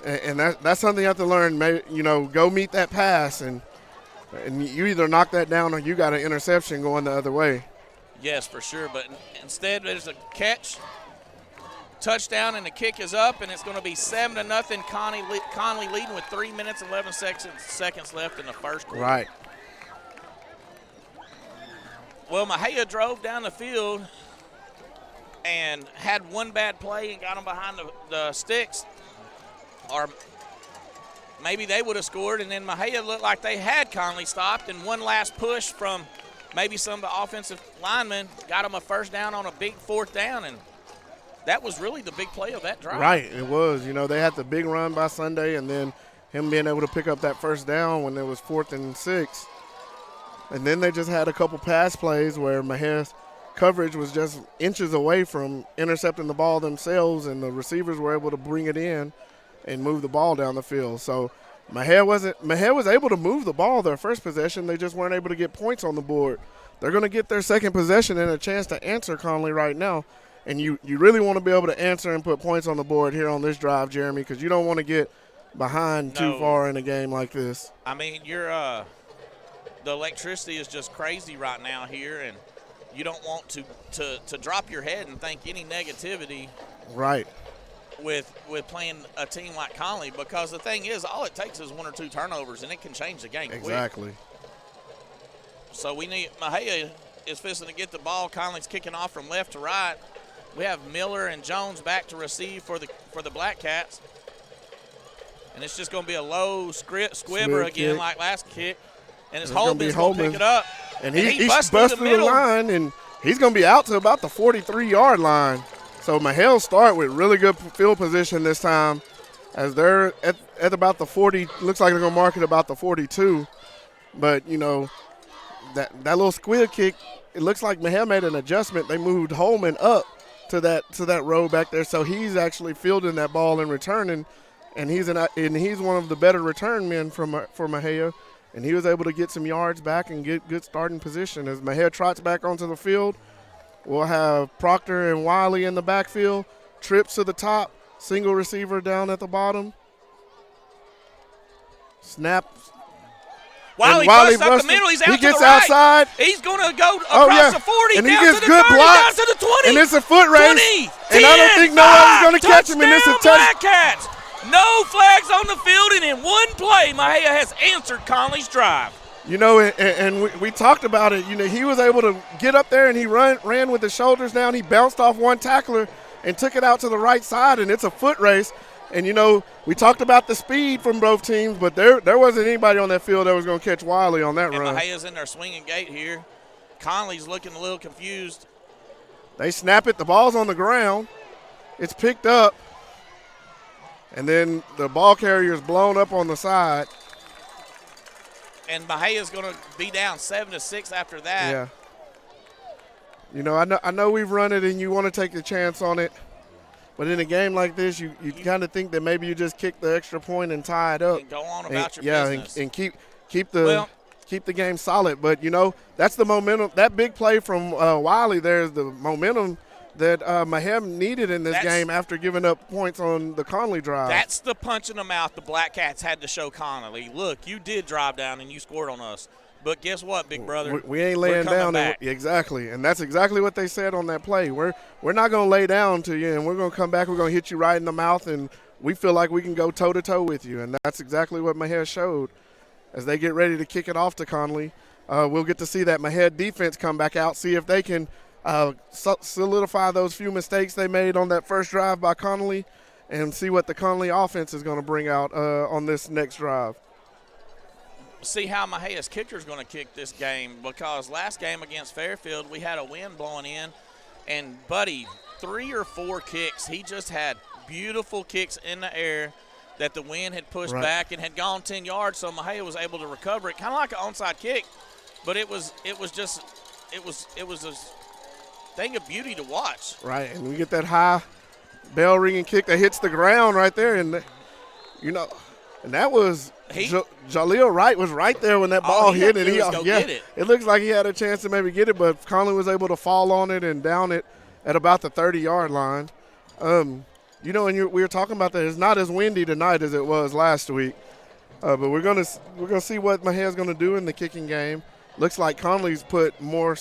Speaker 10: And that's something you have to learn. Maybe, you know, go meet that pass, and you either knock that down or you got an interception going the other way.
Speaker 5: Yes, for sure. But instead, there's a catch, touchdown, and the kick is up, and it's going to be 7-0. Connally leading with 3 minutes and 11 seconds left in the first quarter.
Speaker 10: Right.
Speaker 5: Well, Mexia drove down the field and had one bad play and got them behind the sticks. Or maybe they would have scored, and then Mexia looked like they had Connally stopped, and one last push from maybe some of the offensive linemen got them a first down on a big fourth down, and that was really the big play of that drive.
Speaker 10: Right, it was. You know, they had the big run by Sunday, and then him being able to pick up that first down when it was 4th and 6. And then they just had a couple pass plays where Mexia's coverage was just inches away from intercepting the ball themselves, and the receivers were able to bring it in and move the ball down the field. So Mexia was able to move the ball their first possession. They just weren't able to get points on the board. They're going to get their second possession and a chance to answer Connally right now. And you really want to be able to answer and put points on the board here on this drive, Jeremy, because you don't want to get behind too far in a game like this.
Speaker 5: I mean, the electricity is just crazy right now here, and you don't want to drop your head and think any negativity.
Speaker 10: Right.
Speaker 5: With playing a team like Connally, because the thing is, all it takes is 1 or 2 turnovers, and it can change the game
Speaker 10: Exactly.
Speaker 5: quick. So Mexia is fixing to get the ball. Conley's kicking off from left to right. We have Miller and Jones back to receive for the Blackcats. And it's just going to be a low squibber again like last kick. And it's Holman's going to pick it up.
Speaker 10: And he busted the line, and he's going to be out to about the 43-yard line. So Mexia start with really good field position this time as they're at about the 40. Looks like they're going to mark it about the 42. But, you know, that little squib kick, it looks like Mexia made an adjustment. They moved Holman up to that row back there, so he's actually fielding that ball and returning, and he's one of the better return men for Mexia, and he was able to get some yards back and get good starting position. As Mexia trots back onto the field, we'll have Proctor and Wiley in the backfield, trips to the top, single receiver down at the bottom, snap.
Speaker 5: Wiley busts up the middle. He's out to the right.
Speaker 10: He gets outside.
Speaker 5: He's going to go across the 40,
Speaker 10: and
Speaker 5: down
Speaker 10: he gets
Speaker 5: to the
Speaker 10: good
Speaker 5: 30,
Speaker 10: blocks,
Speaker 5: down to the 20.
Speaker 10: and it's a foot race.
Speaker 5: 20,
Speaker 10: and
Speaker 5: 10,
Speaker 10: I don't think no one's going to catch him. And it's a touchdown.
Speaker 5: Blackcats. No flags on the field, and in one play, Mexia has answered Connally's drive.
Speaker 10: You know, and we talked about it. You know, he was able to get up there, and he ran with his shoulders down. He bounced off one tackler and took it out to the right side, and it's a foot race. And, you know, we talked about the speed from both teams, but there wasn't anybody on that field that was going to catch Wiley on that run.
Speaker 5: And Mexia's in their swinging gate here. Connally's looking a little confused.
Speaker 10: They snap it. The ball's on the ground. It's picked up. And then the ball carrier is blown up on the side.
Speaker 5: And Mexia's going to be down 7-6 after that.
Speaker 10: Yeah. You know, I know we've run it, and you want to take a chance on it. But in a game like this, you kind of think that maybe you just kick the extra point and tie it up.
Speaker 5: And go on about your business.
Speaker 10: And keep the game solid. But, you know, that's the momentum. That big play from Wiley there is the momentum that Mexia needed in this game after giving up points on the Connally drive.
Speaker 5: That's the punch in the mouth the Blackcats had to show Connally. Look, you did drive down and you scored on us. But guess what, big brother?
Speaker 10: We ain't laying down. Exactly. And that's exactly what they said on that play. We're not going to lay down to you, and we're going to come back. We're going to hit you right in the mouth, and we feel like we can go toe-to-toe with you. And that's exactly what Mexia showed as they get ready to kick it off to Connally. We'll get to see that Mexia defense come back out, see if they can solidify those few mistakes they made on that first drive by Connally, and see what the Connally offense is going to bring out on this next drive.
Speaker 5: See how Mexia's kicker is going to kick this game, because last game against Fairfield we had a wind blowing in, and Buddy, 3 or 4 kicks, he just had beautiful kicks in the air that the wind had pushed back and had gone 10 yards, so Mexia was able to recover it, kind of like an onside kick, but it was a thing of beauty to watch.
Speaker 10: Right, and we get that high bell ringing kick that hits the ground right there, and you know, and that was. Jaleel Wright was right there when that ball hit, and it looks like he had a chance to maybe get it, but Connally was able to fall on it and down it at about the 30-yard line. You know, and we were talking about that. It's not as windy tonight as it was last week, but we're gonna see what Mexia's gonna do in the kicking game. Looks like Connally's put more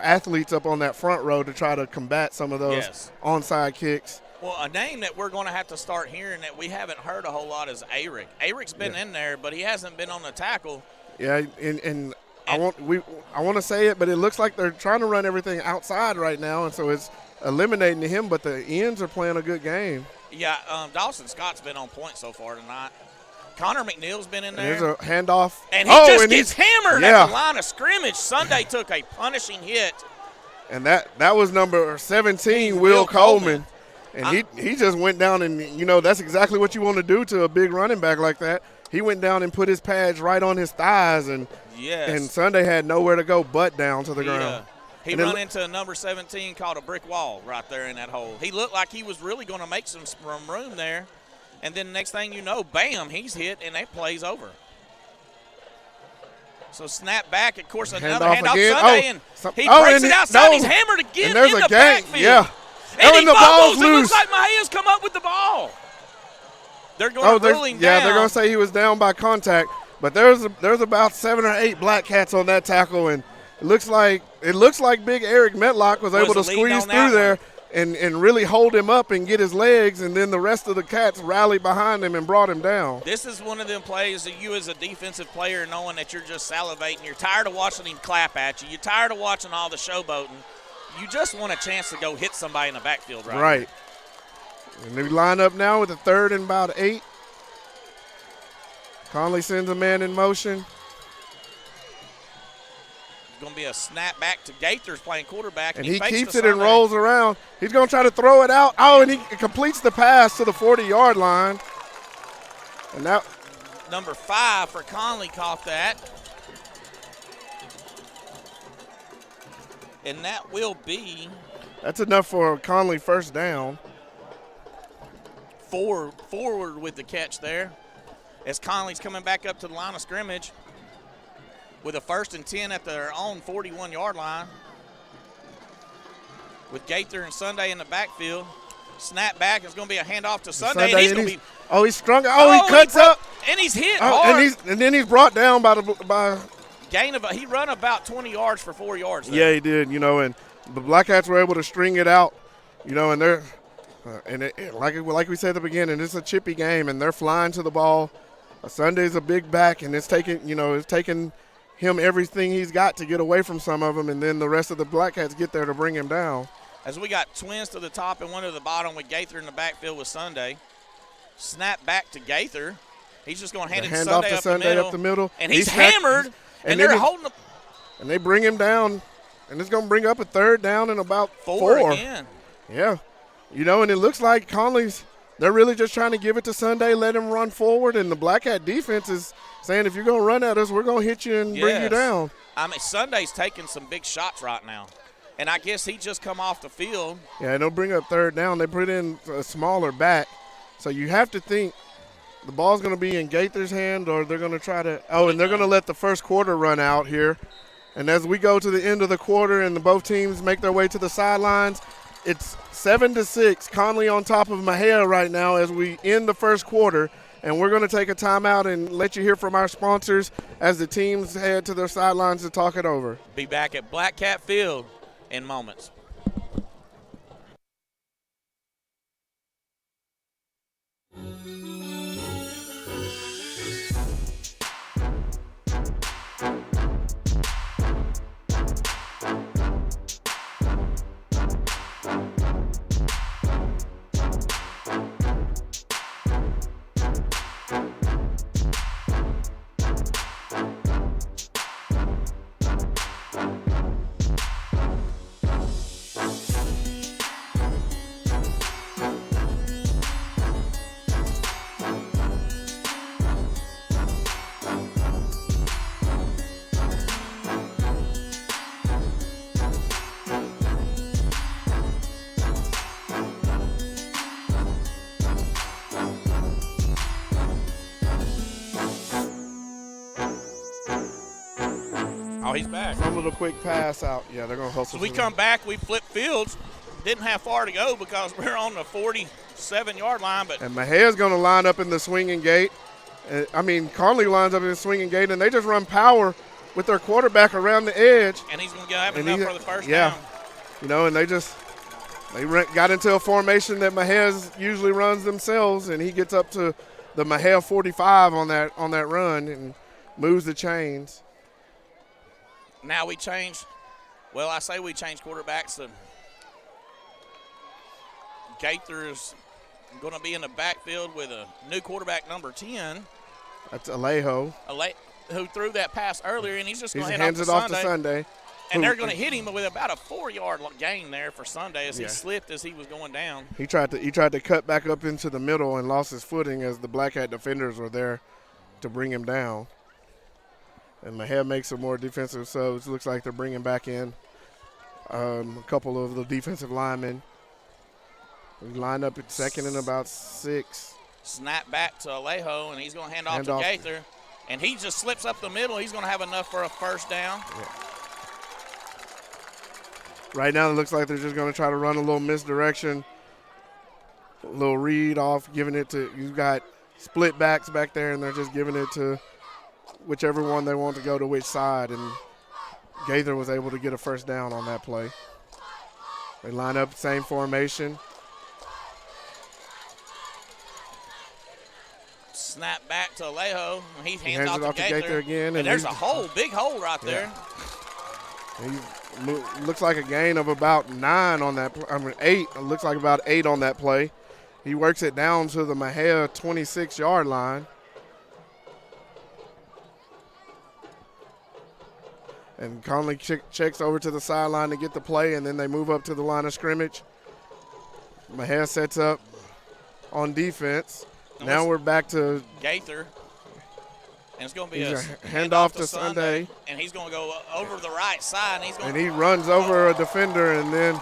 Speaker 10: athletes up on that front row to try to combat some of those onside kicks.
Speaker 5: Well, a name that we're going to have to start hearing that we haven't heard a whole lot is Arick. Arick's been in there, but he hasn't been on the tackle.
Speaker 10: Yeah, and I want to say it, but it looks like they're trying to run everything outside right now, and so it's eliminating him. But the ends are playing a good game.
Speaker 5: Yeah, Dawson Scott's been on point so far tonight. Connor McNeil's been in there.
Speaker 10: There's a handoff.
Speaker 5: And he just gets hammered
Speaker 10: yeah.
Speaker 5: at the line of scrimmage. Sunday took a punishing hit.
Speaker 10: And that was number 17, Will Coleman. And he just went down, and, you know, that's exactly what you want to do to a big running back like that. He went down and put his pads right on his thighs, and Sunday had nowhere to go but down to the ground.
Speaker 5: He run into a number 17 called a brick wall right there in that hole. He looked like he was really going to make some room there. And then next thing you know, bam, he's hit, and that play's over. So snap back, of course, another handoff Sunday, and he breaks it outside. He's hammered again in the backfield.
Speaker 10: Yeah.
Speaker 5: And he
Speaker 10: the ball's
Speaker 5: fumbles. It
Speaker 10: loose.
Speaker 5: looks like Mejia's come up with the ball. They're going to rule him down.
Speaker 10: Yeah, they're going to say he was down by contact. But there's about 7 or 8 Blackcats on that tackle, and it looks like Big Eric Metlock was able to squeeze through there and really hold him up and get his legs, and then the rest of the Cats rallied behind him and brought him down.
Speaker 5: This is one of them plays that you as a defensive player knowing that you're just salivating. You're tired of watching him clap at you. You're tired of watching all the showboating. You just want a chance to go hit somebody in the backfield
Speaker 10: right. And they line up now with a 3rd and about 8. Connally sends a man in motion.
Speaker 5: It's going to be a snap back to Gaithers playing quarterback.
Speaker 10: And he keeps it and rolls around. He's going to try to throw it out. Oh, and he completes the pass to the 40-yard line. And now
Speaker 5: number 5 for Connally caught that. And that will be.
Speaker 10: That's enough for Connally first down.
Speaker 5: Forward with the catch there. As Connally's coming back up to the line of scrimmage with a 1st and 10 at their own 41-yard line. With Gaither and Sunday in the backfield. Snap back. It's going to be a handoff to Sunday. And he's going to be.
Speaker 10: Oh, he's strung. Oh, he cuts up.
Speaker 5: And he's hit hard.
Speaker 10: And then he's brought down by
Speaker 5: gain of he run about 20 yards for 4 yards there.
Speaker 10: Yeah, he did, you know, and the Blackcats were able to string it out, you know, and they're like we said at the beginning, it's a chippy game, and they're flying to the ball. Sunday's a big back, and it's taking him everything he's got to get away from some of them, and then the rest of the Blackcats get there to bring him down.
Speaker 5: As we got twins to the top and one to the bottom with Gaither in the backfield with Sunday. Snap back to Gaither. He's just going to hand it to Sunday up the middle. And he's hammered. And they're holding him.
Speaker 10: And they bring him down, and it's going to bring up a 3rd down and about 4
Speaker 5: again.
Speaker 10: Yeah. You know, and it looks like Connally's, they're really just trying to give it to Sunday, let him run forward, and the Blackcat defense is saying, if you're going to run at us, we're going to hit you and bring you down.
Speaker 5: I mean, Sunday's taking some big shots right now. And I guess he just come off the field.
Speaker 10: Yeah, and they'll bring up 3rd down. They put in a smaller back. So you have to think the ball's going to be in Gaither's hand, or they're going to try to – and they're going to let the first quarter run out here. And as we go to the end of the quarter and both teams make their way to the sidelines, it's 7-6. Connally on top of Mexia right now as we end the first quarter. And we're going to take a timeout and let you hear from our sponsors as the teams head to their sidelines to talk it over.
Speaker 5: Be back at Blackcat Field in moments. Oh, he's back.
Speaker 10: Some little quick pass out. Yeah, they're going to hustle.
Speaker 5: So we come back, we flip fields. Didn't have far to go because we're on the 47-yard line.
Speaker 10: And Mejia's going to line up in the swinging gate. Connally lines up in the swinging gate, and they just run power with their quarterback around the edge.
Speaker 5: And he's going to have enough for the first down.
Speaker 10: You know, and they got into a formation that Mejia usually runs themselves, and he gets up to the Mexia 45 on that run and moves the chains.
Speaker 5: Now we change. Well, I say we change quarterbacks. So Gaither is going to be in the backfield with a new quarterback, number 10,
Speaker 10: That's Alejo.
Speaker 5: Who threw that pass earlier, and he's just
Speaker 10: He
Speaker 5: going to
Speaker 10: hands it off to Sunday.
Speaker 5: And they're going to hit him with about a 4-yard gain there for Sunday as he slipped as he was going down.
Speaker 10: He tried to cut back up into the middle and lost his footing as the Blackcat defenders were there to bring him down. And Mexia makes some more defensive subs. Looks like they're bringing back in a couple of the defensive linemen. We lined up at second and about 6.
Speaker 5: Snap back to Alejo, and he's going to hand off to Gaither. And he just slips up the middle. He's going to have enough for a first down.
Speaker 10: Yeah. Right now it looks like they're just going to try to run a little misdirection, a little read off, giving it to – you've got split backs back there, and they're just giving it to whichever one they want to go to which side. And Gaither was able to get a first down on that play. They line up, same formation.
Speaker 5: Snap back to Alejo. He hands
Speaker 10: it off to Gaither again.
Speaker 5: And there's a hole, big hole right there.
Speaker 10: He looks like a gain of about 9 on that. 8. It looks like about 8 on that play. He works it down to the Mexia 26-yard line. And Connally checks over to the sideline to get the play, and then they move up to the line of scrimmage. Mexia sets up on defense. Now we're back to
Speaker 5: Gaither. And it's going to be a
Speaker 10: handoff to Sunday.
Speaker 5: And he's going to go over the right side.
Speaker 10: And he runs over a defender and then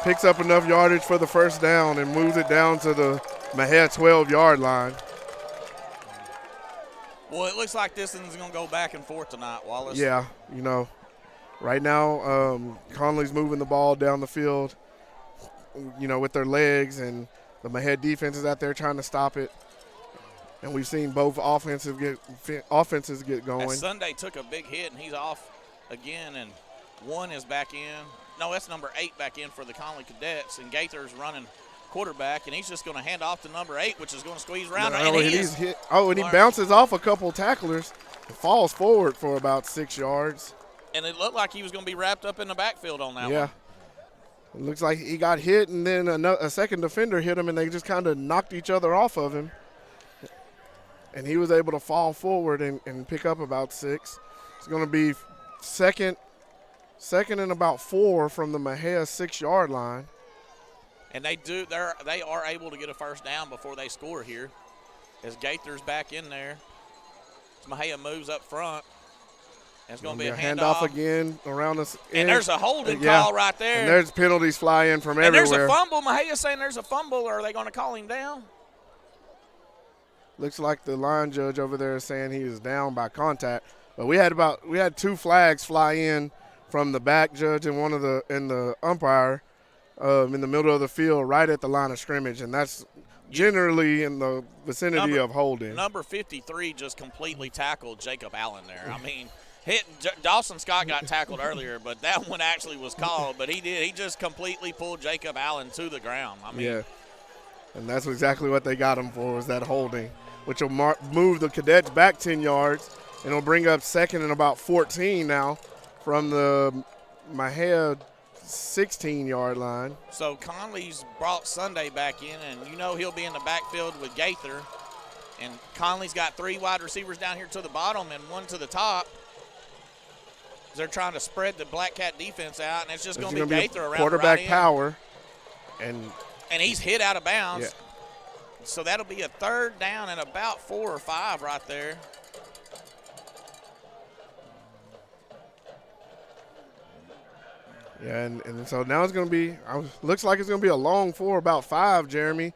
Speaker 10: picks up enough yardage for the first down and moves it down to the Mexia 12-yard line.
Speaker 5: Well, it looks like this is going to go back and forth tonight, Wallace.
Speaker 10: Yeah, right now Connally's moving the ball down the field, with their legs, and the Mexia defense is out there trying to stop it. And we've seen both offenses get going.
Speaker 5: And Sunday took a big hit, and he's off again, and 1 is back in. No, that's number 8 back in for the Connally Cadets, and Gaither's running quarterback, and he's just going to hand off to number 8, which is going to squeeze around.
Speaker 10: And he bounces off a couple tacklers and falls forward for about 6 yards.
Speaker 5: And it looked like he was going to be wrapped up in the backfield on that one.
Speaker 10: It looks like he got hit, and then a second defender hit him, and they just kind of knocked each other off of him. And he was able to fall forward and pick up about 6. It's going to be second and about 4 from the Mexia 6-yard line.
Speaker 5: And they are able to get a first down before they score here. As Gaither's back in there. Mexia moves up front. And it's going to be a handoff
Speaker 10: again around us.
Speaker 5: And there's a holding call right there.
Speaker 10: And there's penalties flying from
Speaker 5: and
Speaker 10: everywhere.
Speaker 5: There's a fumble. Mahia's saying there's a fumble. Are they going to call him down?
Speaker 10: Looks like the line judge over there is saying he is down by contact. But we had 2 flags fly in from the back judge and the umpire in the middle of the field right at the line of scrimmage, and that's generally in the vicinity of holding.
Speaker 5: Number 53 just completely tackled Jacob Allen there. I mean, Dawson Scott got tackled earlier, but that one actually was called. But he did. He just completely pulled Jacob Allen to the ground. I mean,
Speaker 10: and that's exactly what they got him for, was that holding, which will move the Cadets back 10 yards, and it'll bring up second and about 14 now from the Mexia 16-yard line.
Speaker 5: So Conley's brought Sunday back in, and he'll be in the backfield with Gaither. And Conley's got 3 wide receivers down here to the bottom and 1 to the top. They're trying to spread the Blackcat defense out, and it's just going to be Gaither around
Speaker 10: quarterback
Speaker 5: the right
Speaker 10: power.
Speaker 5: And he's hit out of bounds. Yeah. So that'll be a third down and about 4 or 5 right there.
Speaker 10: Yeah, and so now it's going to be looks like it's going to be a long 4, about 5, Jeremy.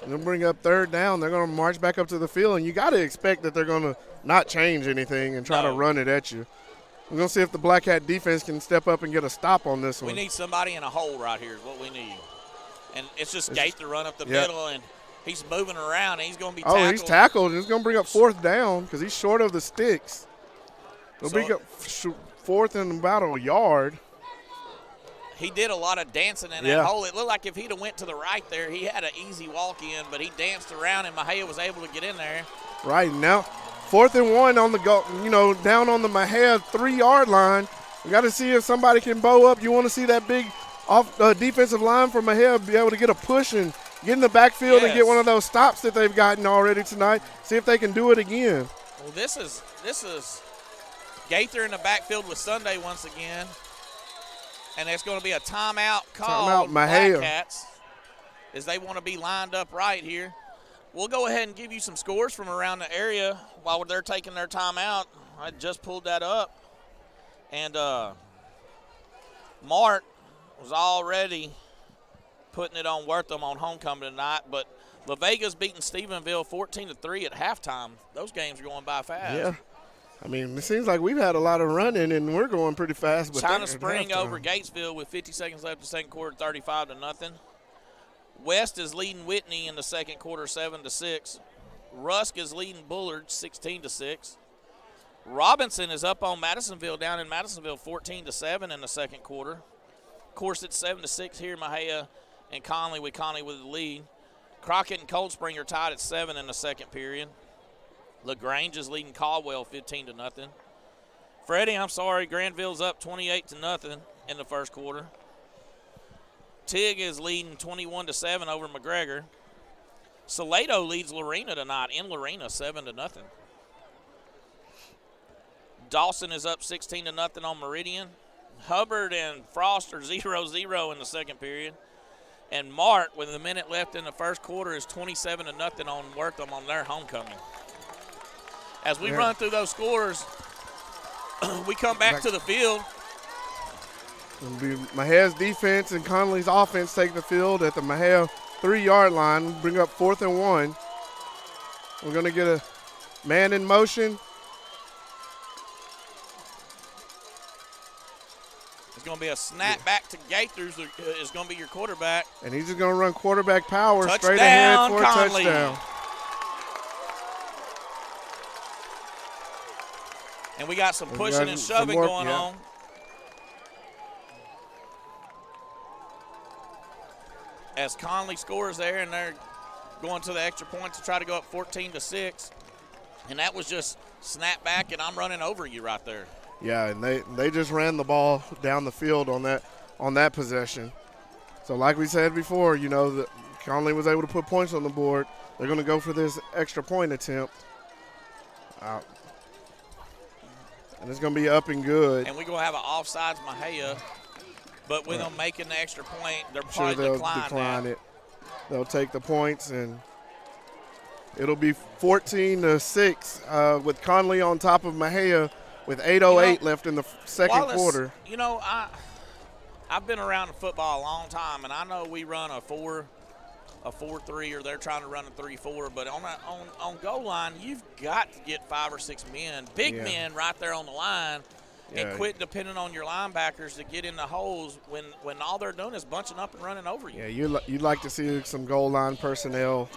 Speaker 10: And they'll bring up third down. They're going to march back up to the field, and you got to expect that they're going to not change anything and try to run it at you. We're going to see if the Blackcat defense can step up and get a stop on this one.
Speaker 5: We need somebody in a hole right here is what we need. And it's just Gaither run up the middle, and he's moving around, and he's going to be tackled.
Speaker 10: Oh, he's tackled. It's going to bring up 4th down because he's short of the sticks. It'll bring up 4th and about a yard.
Speaker 5: He did a lot of dancing in that hole. It looked like if he'd have went to the right there, he had an easy walk in, but he danced around, and Mexia was able to get in there.
Speaker 10: Right, now 4th and 1 on the go, down on the Mexia 3-yard line. We got to see if somebody can bow up. You want to see that big defensive line from Mexia be able to get a push and get in the backfield and get one of those stops that they've gotten already tonight. See if they can do it again.
Speaker 5: Well, this is Gaither in the backfield with Sunday once again. And it's going to be a timeout call.
Speaker 10: Timeout, Mexia.
Speaker 5: Blackcats, as they want to be lined up right here. We'll go ahead and give you some scores from around the area while they're taking their timeout. I just pulled that up. And Mart was already putting it on Wortham on homecoming tonight, but La Vega's beating Stephenville 14-3 at halftime. Those games are going by fast.
Speaker 10: Yeah. I mean, it seems like we've had a lot of running, and we're going pretty fast. But
Speaker 5: China Spring over Gatesville with 50 seconds left in the second quarter, 35-0. West is leading Whitney in the second quarter, 7-6. Rusk is leading Bullard, 16-6. Robinson is up on Madisonville, down in Madisonville, 14-7 in the second quarter. Of course, it's 7-6 here, Mexia and Connally with the lead. Crockett and Cold Spring are tied at 7 in the second period. LaGrange is leading Caldwell 15-0. Freddie, I'm sorry, Granville's up 28-0 in the first quarter. Tig is leading 21-7 over McGregor. Salado leads Lorena tonight in Lorena 7-0. Dawson is up 16-0 on Meridian. Hubbard and Frost are 0-0 in the second period. And Mart, with a minute left in the first quarter, is 27-0 on Wortham on their homecoming. As we run through those scores, we come back to the field.
Speaker 10: It'll be Mexia's defense and Connally's offense take the field at the Mexia 3-yard line, bring up 4th and 1. We're going to get a man in motion.
Speaker 5: It's going to be a snap back to Gaither is going to be your quarterback.
Speaker 10: And he's just going to run quarterback power
Speaker 5: Touchdown,
Speaker 10: straight ahead for a
Speaker 5: Connally.
Speaker 10: touchdown.
Speaker 5: And we got some pushing and shoving going on. As Connally scores there, and they're going to the extra point to try to go up 14-6. And that was just snap back, and I'm running over you right there.
Speaker 10: Yeah, and they just ran the ball down the field on that possession. So like we said before, you know, that Connally was able to put points on the board. They're going to go for this extra point attempt. And it's going to be up and good.
Speaker 5: And we're going to have an offsides Mexia. But with them making the extra point, they're
Speaker 10: Sure,
Speaker 5: probably
Speaker 10: they'll decline it. They'll take the points, and it'll be 14-6 with Connally on top of Mexia with 8:08 left in the second quarter.
Speaker 5: You know, I've been around football a long time, and I know we run a 4-3, or they're trying to run a 3-4. But on goal line, you've got to get 5 or 6 men, big men, right there on the line. And quit depending on your linebackers to get in the holes when all they're doing is bunching up and running over you.
Speaker 10: Yeah, you'd like to see some goal line personnel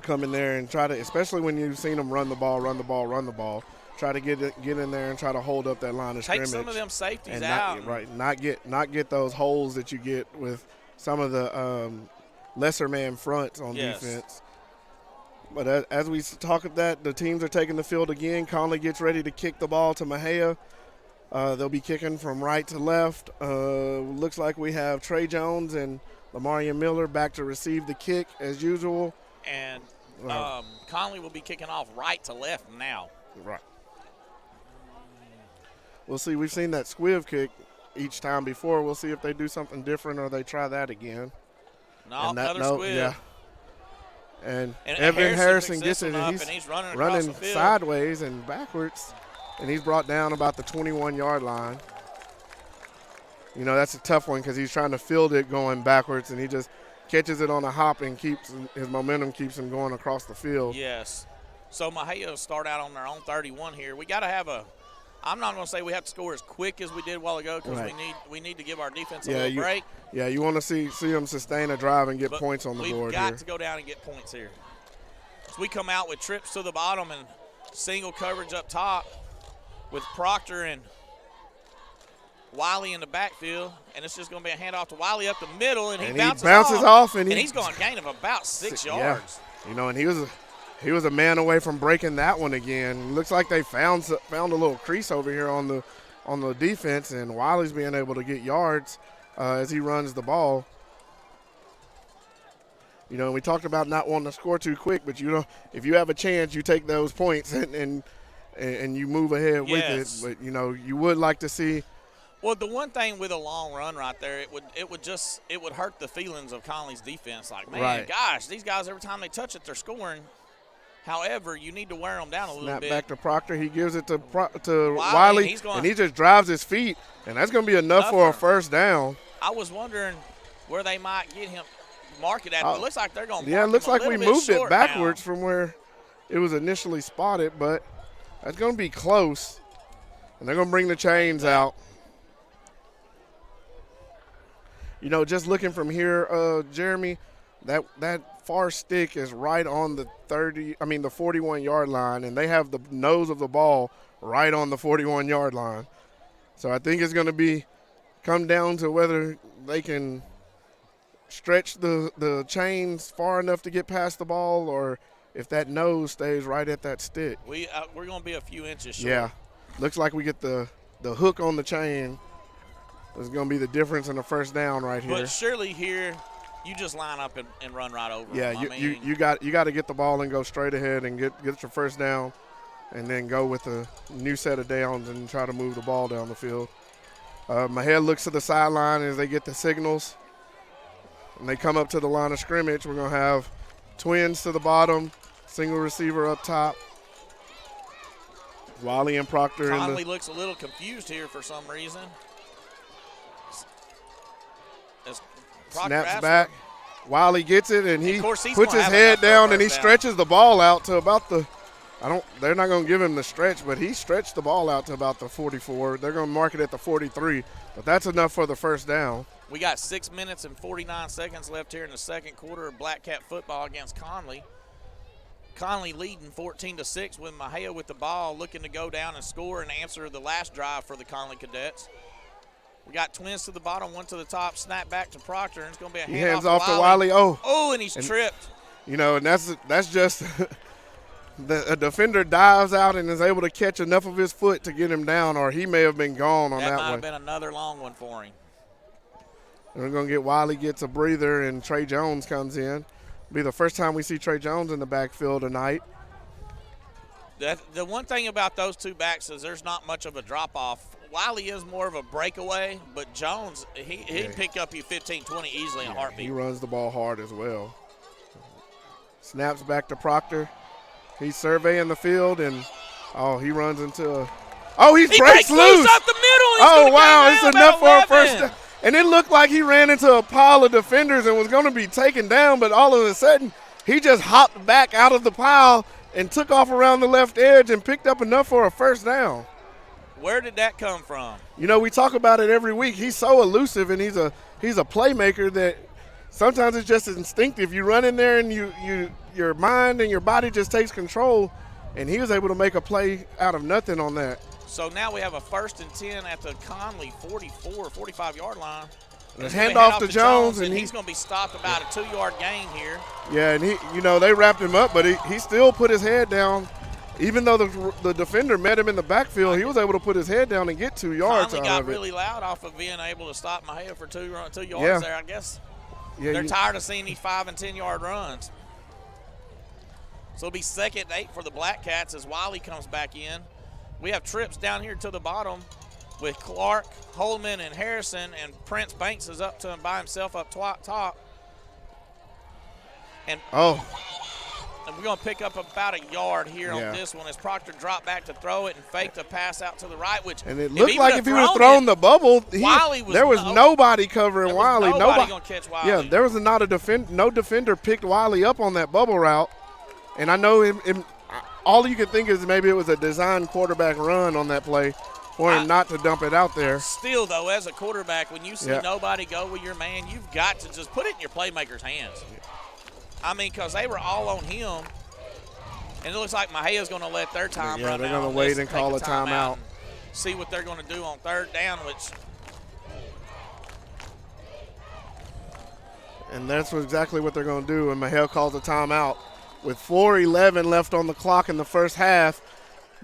Speaker 10: come in there and try to, especially when you've seen them run the ball, try to get in there and try to hold up that line of scrimmage.
Speaker 5: Take some of them safeties
Speaker 10: and
Speaker 5: out.
Speaker 10: Not get those holes that you get with some of the lesser man fronts on defense. But as we talk of that, the teams are taking the field again. Connally gets ready to kick the ball to Mexia. They'll be kicking from right to left. Looks like we have Trey Jones and Lamarian Miller back to receive the kick as usual.
Speaker 5: And Connally will be kicking off right to left now.
Speaker 10: Right. We'll see. We've seen that squiv kick each time before. We'll see if they do something different or they try that again.
Speaker 5: No, another squiv.
Speaker 10: Yeah. And Evan Harrison gets it, and he's running sideways and backwards. And he's brought down about the 21-yard line. You know, that's a tough one because he's trying to field it going backwards, and he just catches it on a hop and his momentum keeps him going across the field.
Speaker 5: Yes. So Mexia will start out on their own 31 here. We got to have I'm not going to say we have to score as quick as we did a while ago because we need to give our defense a little break.
Speaker 10: Yeah, you want to see them sustain a drive and get points on the board here.
Speaker 5: We've got to go down and get points here. So we come out with trips to the bottom and single coverage up top with Proctor and Wiley in the backfield, and it's just going to be a handoff to Wiley up the middle, and he bounces
Speaker 10: off,
Speaker 5: and he's going to gain of about 6 yards.
Speaker 10: You know, and he was a man away from breaking that one again. Looks like they found a little crease over here on the defense, and Wiley's being able to get yards as he runs the ball. You know, we talked about not wanting to score too quick, but you know, if you have a chance, you take those points and and you move ahead with it. But, you know, you would like to see.
Speaker 5: Well, the one thing with a long run right there, it would hurt the feelings of Connally's defense. Like, man, gosh, these guys, every time they touch it, they're scoring. However, you need to wear them down a little bit.
Speaker 10: Snap back to Proctor. He gives it to Wiley, and he just drives his feet, and that's going to be enough for a first down.
Speaker 5: I was wondering where they might get him market at. It looks like they're going to
Speaker 10: it looks like we moved it backwards from where it was initially spotted, but that's going to be close, and they're going to bring the chains out. You know, just looking from here, Jeremy, that far stick is right on the 41-yard line, and they have the nose of the ball right on the 41-yard line. So I think it's going to come down to whether they can stretch the chains far enough to get past the ball, or if that nose stays right at that stick.
Speaker 5: We're going to be a few inches short.
Speaker 10: Yeah, looks like we get the hook on the chain. Is going to be the difference in the first down right here.
Speaker 5: But surely here, you just line up and run right over
Speaker 10: them.
Speaker 5: Yeah,
Speaker 10: you got to get the ball and go straight ahead and get your first down, and then go with a new set of downs and try to move the ball down the field. Mexia looks to the sideline as they get the signals, and they come up to the line of scrimmage. We're going to have twins to the bottom, single receiver up top. Wiley and Proctor.
Speaker 5: Connally looks a little confused here for some reason.
Speaker 10: Snaps back. Wiley gets it, and he puts his head down, and he stretches the ball out to about the – they're not going to give him the stretch, but he stretched the ball out to about the 44. They're going to mark it at the 43, but that's enough for the first down.
Speaker 5: We got 6 minutes and 49 seconds left here in the second quarter of Blackcat football against Connally. Connally leading 14-6 with Mexia with the ball, looking to go down and score and answer the last drive for the Connally Cadets. We got twins to the bottom, one to the top, snap back to Proctor, and it's going to be a handoff.
Speaker 10: He hands off to Wiley.
Speaker 5: And he's tripped.
Speaker 10: You know, and that's just a defender dives out and is able to catch enough of his foot to get him down, or he may have been gone on that one.
Speaker 5: That might have been another long one for him.
Speaker 10: And we're going to get Wiley gets a breather, and Trey Jones comes in. It'll be the first time we see Trey Jones in the backfield tonight.
Speaker 5: The one thing about those two backs is there's not much of a drop-off. Wiley is more of a breakaway, but Jones, he'd pick up you 15, 20 easily in a heartbeat.
Speaker 10: He runs the ball hard as well. Snaps back to Proctor. He's surveying the field, and, he runs into he breaks loose.
Speaker 5: Up the middle.
Speaker 10: Oh, wow, it's enough for a first down. And it looked like he ran into a pile of defenders and was going to be taken down, but all of a sudden he just hopped back out of the pile and took off around the left edge and picked up enough for a first down.
Speaker 5: Where did that come from?
Speaker 10: You know, we talk about it every week. He's so elusive, and he's a playmaker that sometimes it's just instinctive. You run in there, and your mind and your body just takes control, and he was able to make a play out of nothing on that.
Speaker 5: So now we have a 1st and 10 at the Connally 45-yard line.
Speaker 10: Hand off to Jones,
Speaker 5: and he's going to be stopped about a 2-yard gain here.
Speaker 10: Yeah, and they wrapped him up, but he still put his head down. Even though the defender met him in the backfield, he was able to put his head down and get 2 yards out of it.
Speaker 5: Got really loud off of being able to stop Mexia for 2 yards there, I guess. Yeah, they're tired of seeing these 5- and 10-yard runs. So it'll be 2nd and 8 for the Blackcats as Wiley comes back in. We have trips down here to the bottom with Clark, Holman, and Harrison, and Prince Banks is up to him by himself up top. And we're going to pick up about a yard here on this one as Proctor dropped back to throw it and faked a pass out to the right,
Speaker 10: and it looked like if he would have thrown the bubble, there was nobody covering Wiley.
Speaker 5: Nobody going to catch Wiley.
Speaker 10: Yeah, there was no defender picked Wiley up on that bubble route. And I know all you could think is maybe it was a design quarterback run on that play for him not to dump it out there.
Speaker 5: Still, though, as a quarterback, when you see nobody go with your man, you've got to just put it in your playmaker's hands. I mean, because they were all on him, and it looks like Mexia's going to let their time run out.
Speaker 10: Yeah, they're going to wait and call a timeout.
Speaker 5: See what they're going to do on 3rd down,
Speaker 10: and that's exactly what they're going to do, and Mexia calls a timeout. With 4:11 left on the clock in the first half,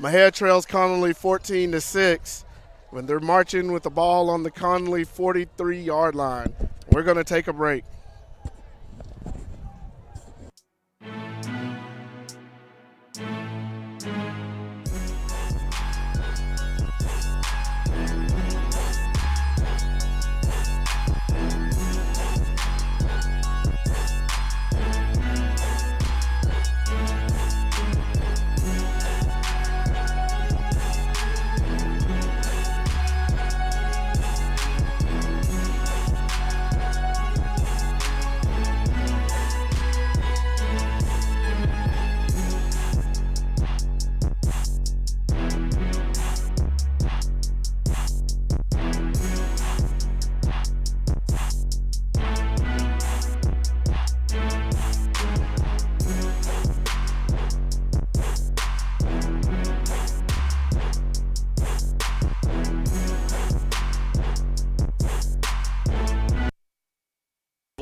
Speaker 10: Mexia trails Connally 14-6 when they're marching with the ball on the Connally 43-yard line. We're going to take a break.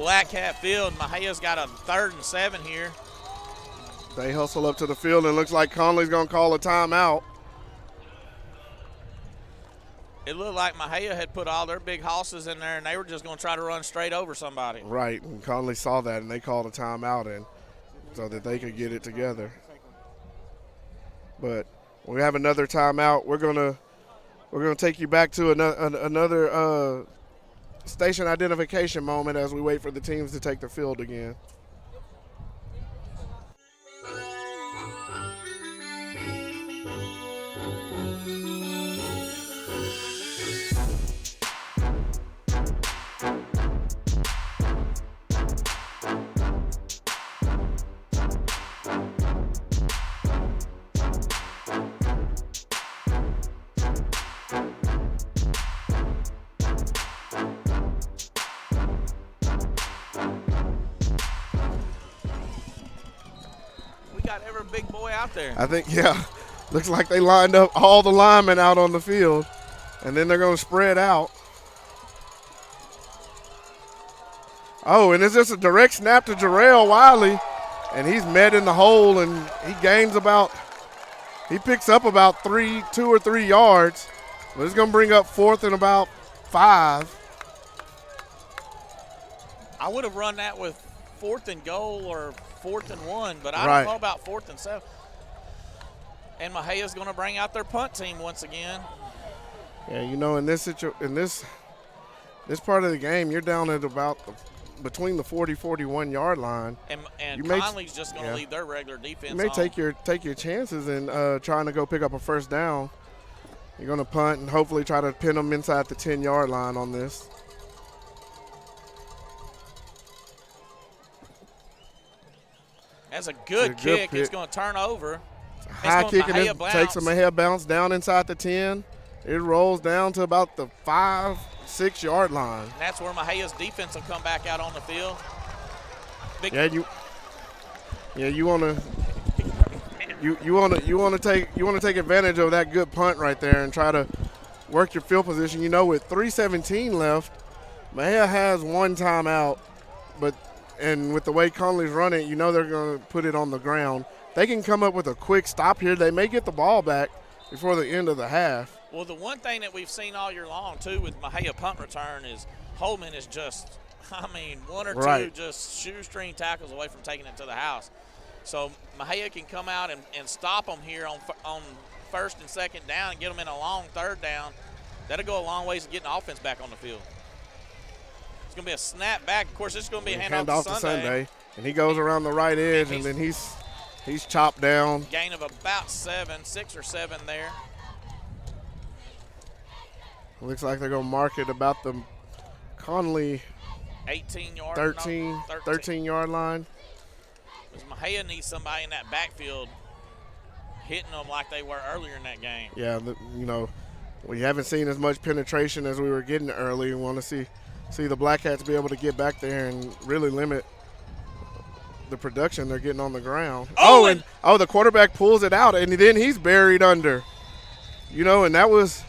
Speaker 5: Black Cat Field. Mejia's got a 3rd and 7 here.
Speaker 10: They hustle up to the field, and it looks like Connally's going to call a timeout.
Speaker 5: It looked like Mejia had put all their big hosses in there, and they were just going to try to run straight over somebody.
Speaker 10: Right, and Connally saw that, and they called a timeout in so that they could get it together. But we have another timeout. We're gonna take you back to another station identification moment as we wait for the teams to take the field again.
Speaker 5: Every big boy out there.
Speaker 10: I think, yeah. Looks like they lined up all the linemen out on the field, and then they're going to spread out. Oh, and it's just a direct snap to Jarrell Wiley, and he's met in the hole, and he picks up about 2 or 3 yards, but it's going to bring up 4th and about 5.
Speaker 5: I would have run that with 4th and goal or 4th and 1, but I don't know about 4th and 7. And Mejia's going to bring out their punt team once again.
Speaker 10: Yeah, you know, in this part of the game, you're down at about between the 40-41 yard line.
Speaker 5: And Conley's just going to leave their regular defense.
Speaker 10: You may take your chances in trying to go pick up a first down. You're going to punt and hopefully try to pin them inside the 10-yard line on this.
Speaker 5: That's a good kick. It's going to turn over.
Speaker 10: High kick, and it takes a Mejia bounce down inside the 10. It rolls down to about the 5-6 yard line.
Speaker 5: And that's where Mejia's defense will come back out on the field.
Speaker 10: You want to take advantage of that good punt right there and try to work your field position. You know, with 3:17 left, Mejia has 1 timeout, and with the way Connally's running, you know they're going to put it on the ground. They can come up with a quick stop here. They may get the ball back before the end of the half.
Speaker 5: Well, the one thing that we've seen all year long, too, with Mejia punt return is Holman is just, 1 or 2 just shoestring tackles away from taking it to the house. So Mejia can come out and stop them here on 1st and 2nd down and get them in a long 3rd down. That'll go a long ways to getting the offense back on the field. It's going to be a snap back. Of course, it's going to be a handoff to Sunday.
Speaker 10: And he goes around the right edge, and then he's chopped down.
Speaker 5: Gain of about 6 or 7 there.
Speaker 10: Looks like they're going to mark it about the Connally 13-yard line.
Speaker 5: Because Mejia needs somebody in that backfield hitting them like they were earlier in that game.
Speaker 10: Yeah, we haven't seen as much penetration as we were getting early. We want to see the Blackcats be able to get back there and really limit the production they're getting on the ground. The quarterback pulls it out, and then he's buried under. And that was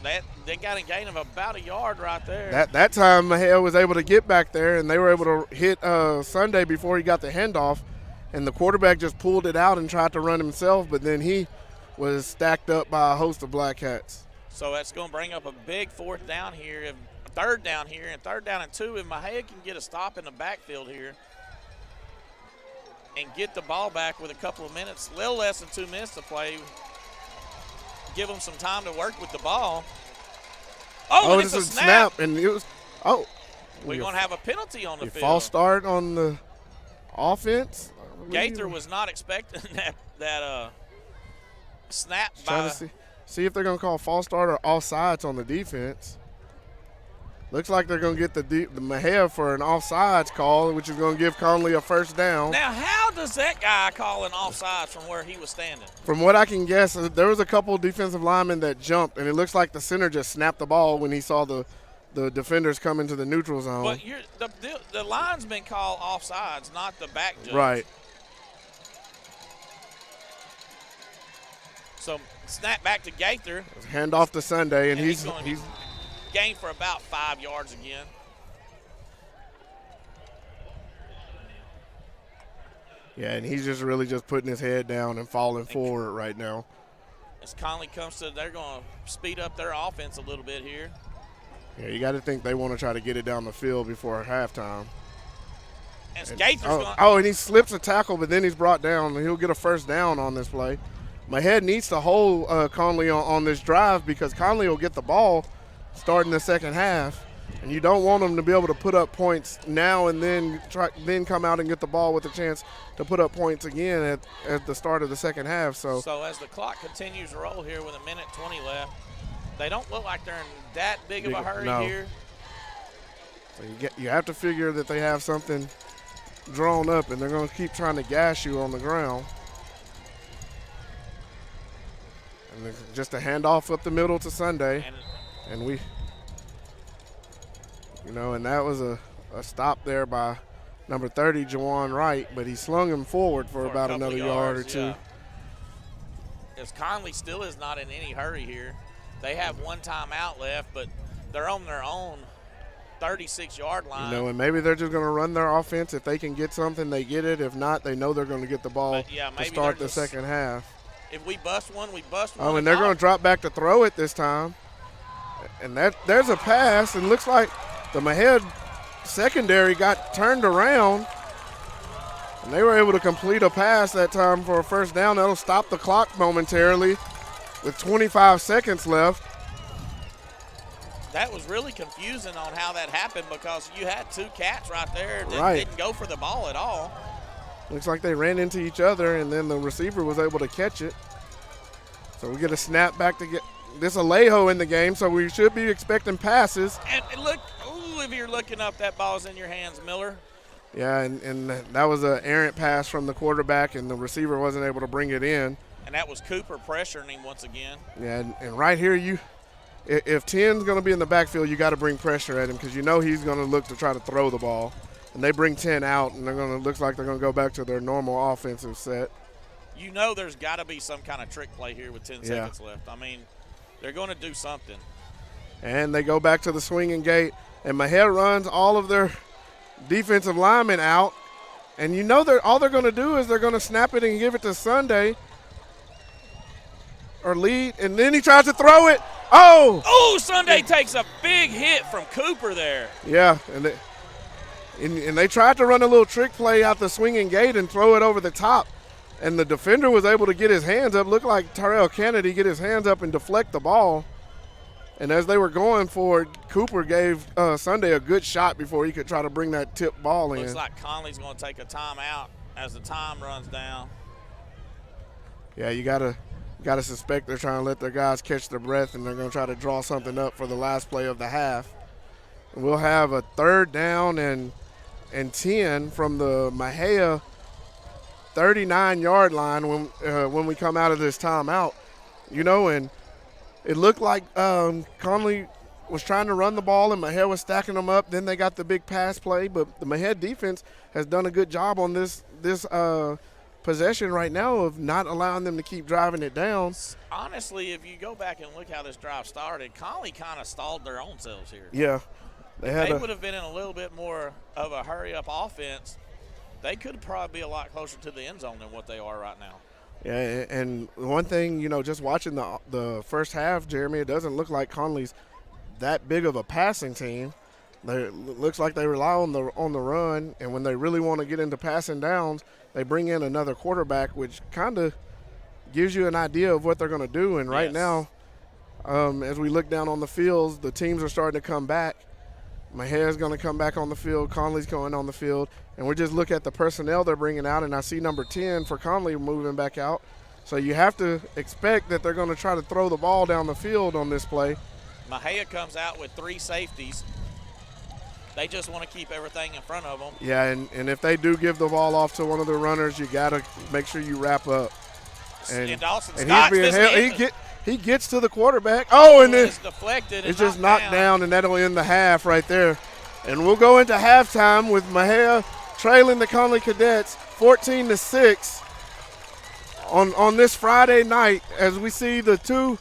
Speaker 5: they got a gain of about 1 yard right there.
Speaker 10: That time Mejia was able to get back there, and they were able to hit Sunday before he got the handoff, and the quarterback just pulled it out and tried to run himself, but then he was stacked up by a host of Blackcats.
Speaker 5: So that's going to bring up a big 4th down here, 3rd down here, and 3rd down and 2. If Mejia can get a stop in the backfield here and get the ball back with a couple of minutes, a little less than 2 minutes to play, give them some time to work with the ball. Oh, it's a snap.
Speaker 10: And it was,
Speaker 5: we're going to have a penalty on the field.
Speaker 10: False start on the offense.
Speaker 5: Gaither was not expecting that snap.
Speaker 10: Trying to see if they're going to call false start or offsides on the defense. Looks like they're going to get the Mejia for an offsides call, which is going to give Connally a first down.
Speaker 5: Now, how does that guy call an offsides from where he was standing?
Speaker 10: From what I can guess, there was a couple defensive linemen that jumped, and it looks like the center just snapped the ball when he saw the defenders come into the neutral zone.
Speaker 5: But the linesman called offsides, not the back judge.
Speaker 10: Right.
Speaker 5: So snap back to Gaither.
Speaker 10: Hand off to Sunday, and he's
Speaker 5: gained for about 5 yards again.
Speaker 10: Yeah, and he's just really just putting his head down and falling forward right now.
Speaker 5: As Connally comes to, they're going to speed up their offense a little bit here.
Speaker 10: Yeah, you got to think they want to try to get it down the field before halftime.
Speaker 5: And Gaither's going.
Speaker 10: Oh, and he slips a tackle, but then he's brought down, and he'll get a first down on this play. Mahead needs to hold Connally on this drive because Connally will get the ball starting the second half, and you don't want them to be able to put up points now and then come out and get the ball with a chance to put up points again at the start of the second half. So
Speaker 5: as the clock continues to roll here with 1:20 left, they don't look like they're in that big of a hurry here.
Speaker 10: So you have to figure that they have something drawn up, and they're going to keep trying to gash you on the ground. And just a handoff up the middle to Sunday, and and that was a stop there by number 30, Jawan Wright, but he slung him forward for about another yard or two.
Speaker 5: Yeah. As Connally still is not in any hurry here. They have one timeout left, but they're on their own 36-yard line.
Speaker 10: And maybe they're just going to run their offense. If they can get something, they get it. If not, they know they're going to get the ball to start the second half.
Speaker 5: If we bust one, we bust one.
Speaker 10: Oh, and they're going to drop back to throw it this time. And there's a pass, and looks like the Mahead secondary got turned around, and they were able to complete a pass that time for a first down. That'll stop the clock momentarily with 25 seconds left.
Speaker 5: That was really confusing on how that happened because you had two cats right there that didn't go for the ball at all.
Speaker 10: Looks like they ran into each other, and then the receiver was able to catch it. So we get a snap back to get this Alejo in the game, so we should be expecting passes.
Speaker 5: And look, if you're looking up, that ball's in your hands, Miller.
Speaker 10: Yeah, and that was an errant pass from the quarterback, and the receiver wasn't able to bring it in.
Speaker 5: And that was Cooper pressuring him once again.
Speaker 10: Yeah, and right here, if 10's going to be in the backfield, you got to bring pressure at him because you know he's going to look to try to throw the ball. And they bring 10 out, and looks like they're going to go back to their normal offensive set.
Speaker 5: You know there's got to be some kind of trick play here with 10 seconds left. I mean, they're going to do something.
Speaker 10: And they go back to the swinging gate, and Mahead runs all of their defensive linemen out. And you know all they're going to do is they're going to snap it and give it to Sunday or lead, and then he tries to throw it.
Speaker 5: Oh, Sunday takes a big hit from Cooper there.
Speaker 10: Yeah, and they tried to run a little trick play out the swinging gate and throw it over the top, and the defender was able to get his hands up. Looked like Terrell Kennedy get his hands up and deflect the ball. And as they were going for it, Cooper gave Sunday a good shot before he could try to bring that tip ball in.
Speaker 5: Looks like Conley's going to take a timeout as the time runs down.
Speaker 10: Yeah, you gotta suspect they're trying to let their guys catch their breath, and they're going to try to draw something up for the last play of the half. And we'll have a third down and 10 from the Mexia 39-yard line when we come out of this timeout. And it looked like Connally was trying to run the ball and Mexia was stacking them up. Then they got the big pass play, but the Mexia defense has done a good job on this possession right now of not allowing them to keep driving it down.
Speaker 5: Honestly, if you go back and look how this drive started, Connally kind of stalled their own selves here.
Speaker 10: Yeah.
Speaker 5: They would have been in a little bit more of a hurry-up offense. They could probably be a lot closer to the end zone than what they are right now.
Speaker 10: Yeah, and one thing, just watching the first half, Jeremy, it doesn't look like Connolly's that big of a passing team. It looks like they rely on the run, and when they really want to get into passing downs, they bring in another quarterback, which kind of gives you an idea of what they're going to do. And right now, as we look down on the fields, the teams are starting to come back. Mahead's going to come back on the field. Connolly's going on the field. And we just look at the personnel they're bringing out, and I see number 10 for Connally moving back out. So you have to expect that they're going to try to throw the ball down the field on this play.
Speaker 5: Mexia comes out with 3 safeties. They just want to keep everything in front of them.
Speaker 10: Yeah, and if they do give the ball off to one of the runners, you got to make sure you wrap up.
Speaker 5: And Dawson Scott,
Speaker 10: he gets to the quarterback. Oh, and then
Speaker 5: it's deflected.
Speaker 10: It's just knocked down, and that'll end the half right there. And we'll go into halftime with Mexia trailing the Connally Cadets 14-6 on this Friday night as we see the two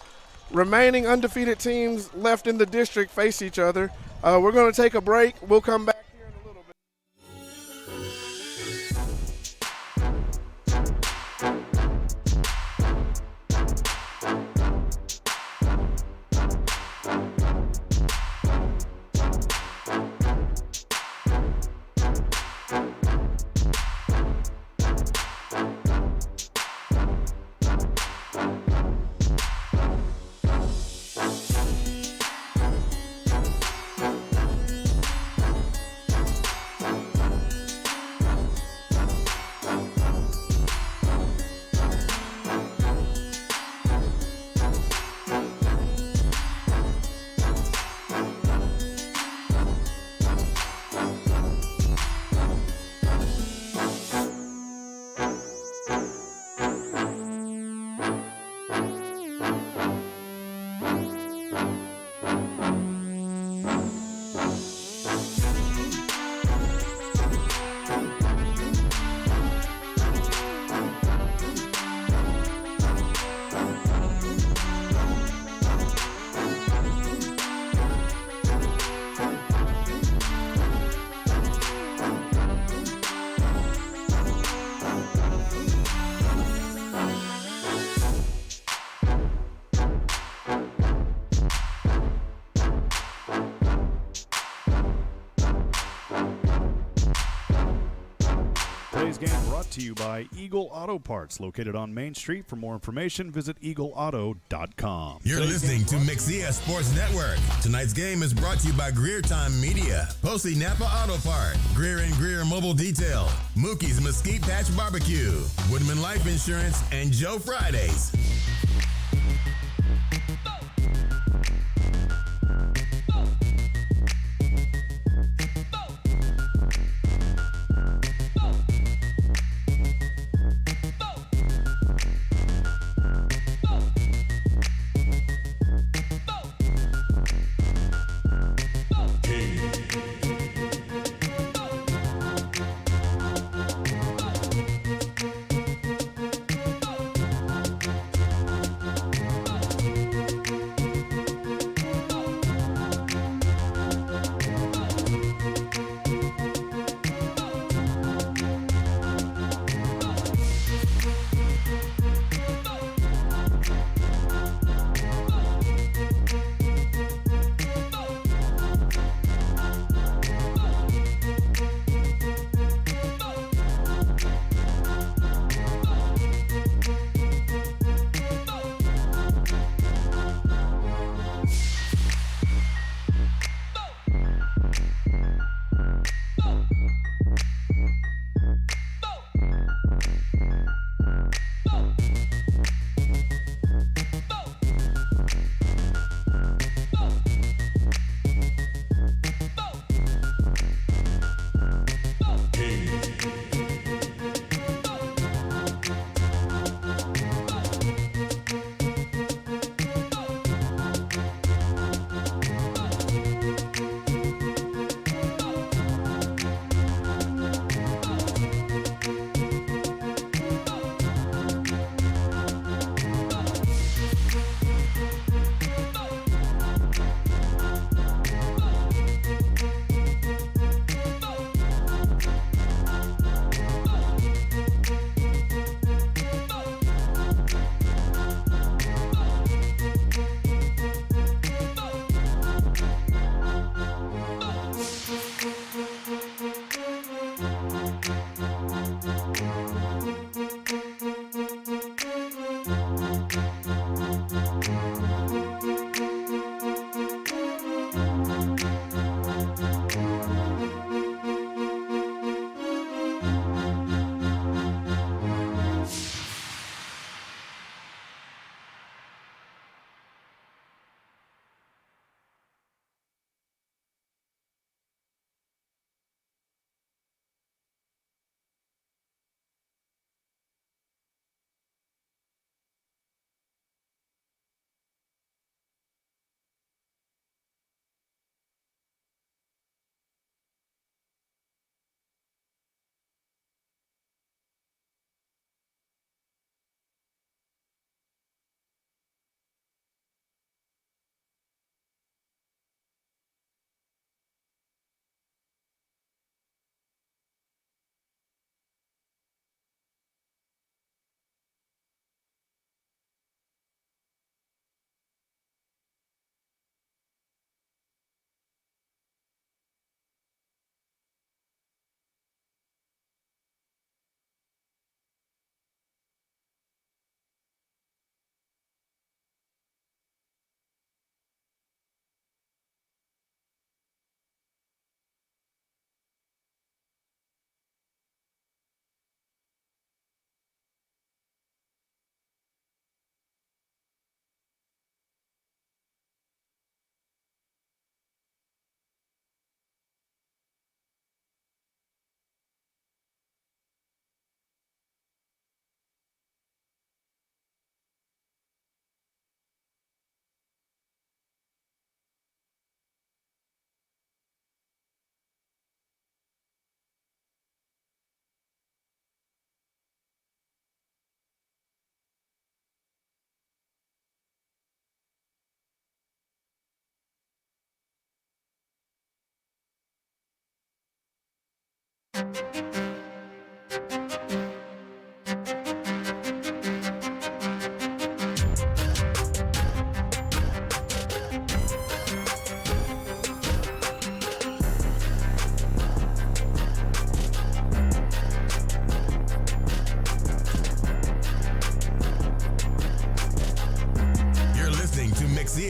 Speaker 10: remaining undefeated teams left in the district face each other. We're going to take a break. We'll come back here in a little bit.
Speaker 9: Today's game brought to you by Eagle Auto Parts, located on Main Street. For more information, visit eagleauto.com.
Speaker 6: You're listening to Mexia Sports Network. Tonight's game is brought to you by Greer Time Media, Posey Napa Auto Part, Greer and Greer Mobile Detail, Mookie's Mesquite Patch Barbecue, Woodman Life Insurance, and Joe Fridays.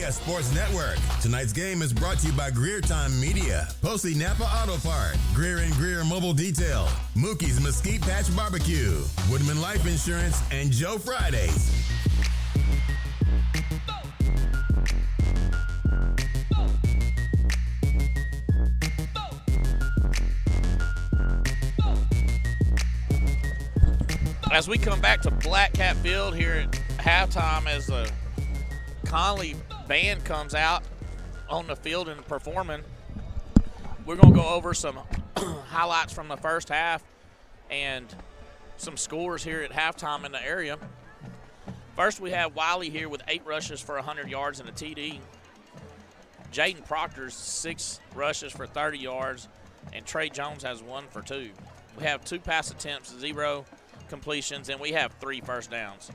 Speaker 6: Mexia Sports Network. Tonight's game is brought to you by Greer Time Media, Posey Napa Auto Part, Greer and Greer Mobile Detail, Mookie's Mesquite Patch Barbecue, Woodman Life Insurance, and Joe Fridays.
Speaker 5: As we come back to Blackcat Field here at halftime, as the Connally band comes out on the field and performing, we're going to go over some highlights from the first half and some scores here at halftime in the area. First, we have Wiley here with 8 rushes for 100 yards and a TD. Jaden Proctor's 6 rushes for 30 yards, and Trey Jones has 1 for 2. We have 2 pass attempts, 0 completions, and we have 3 first downs.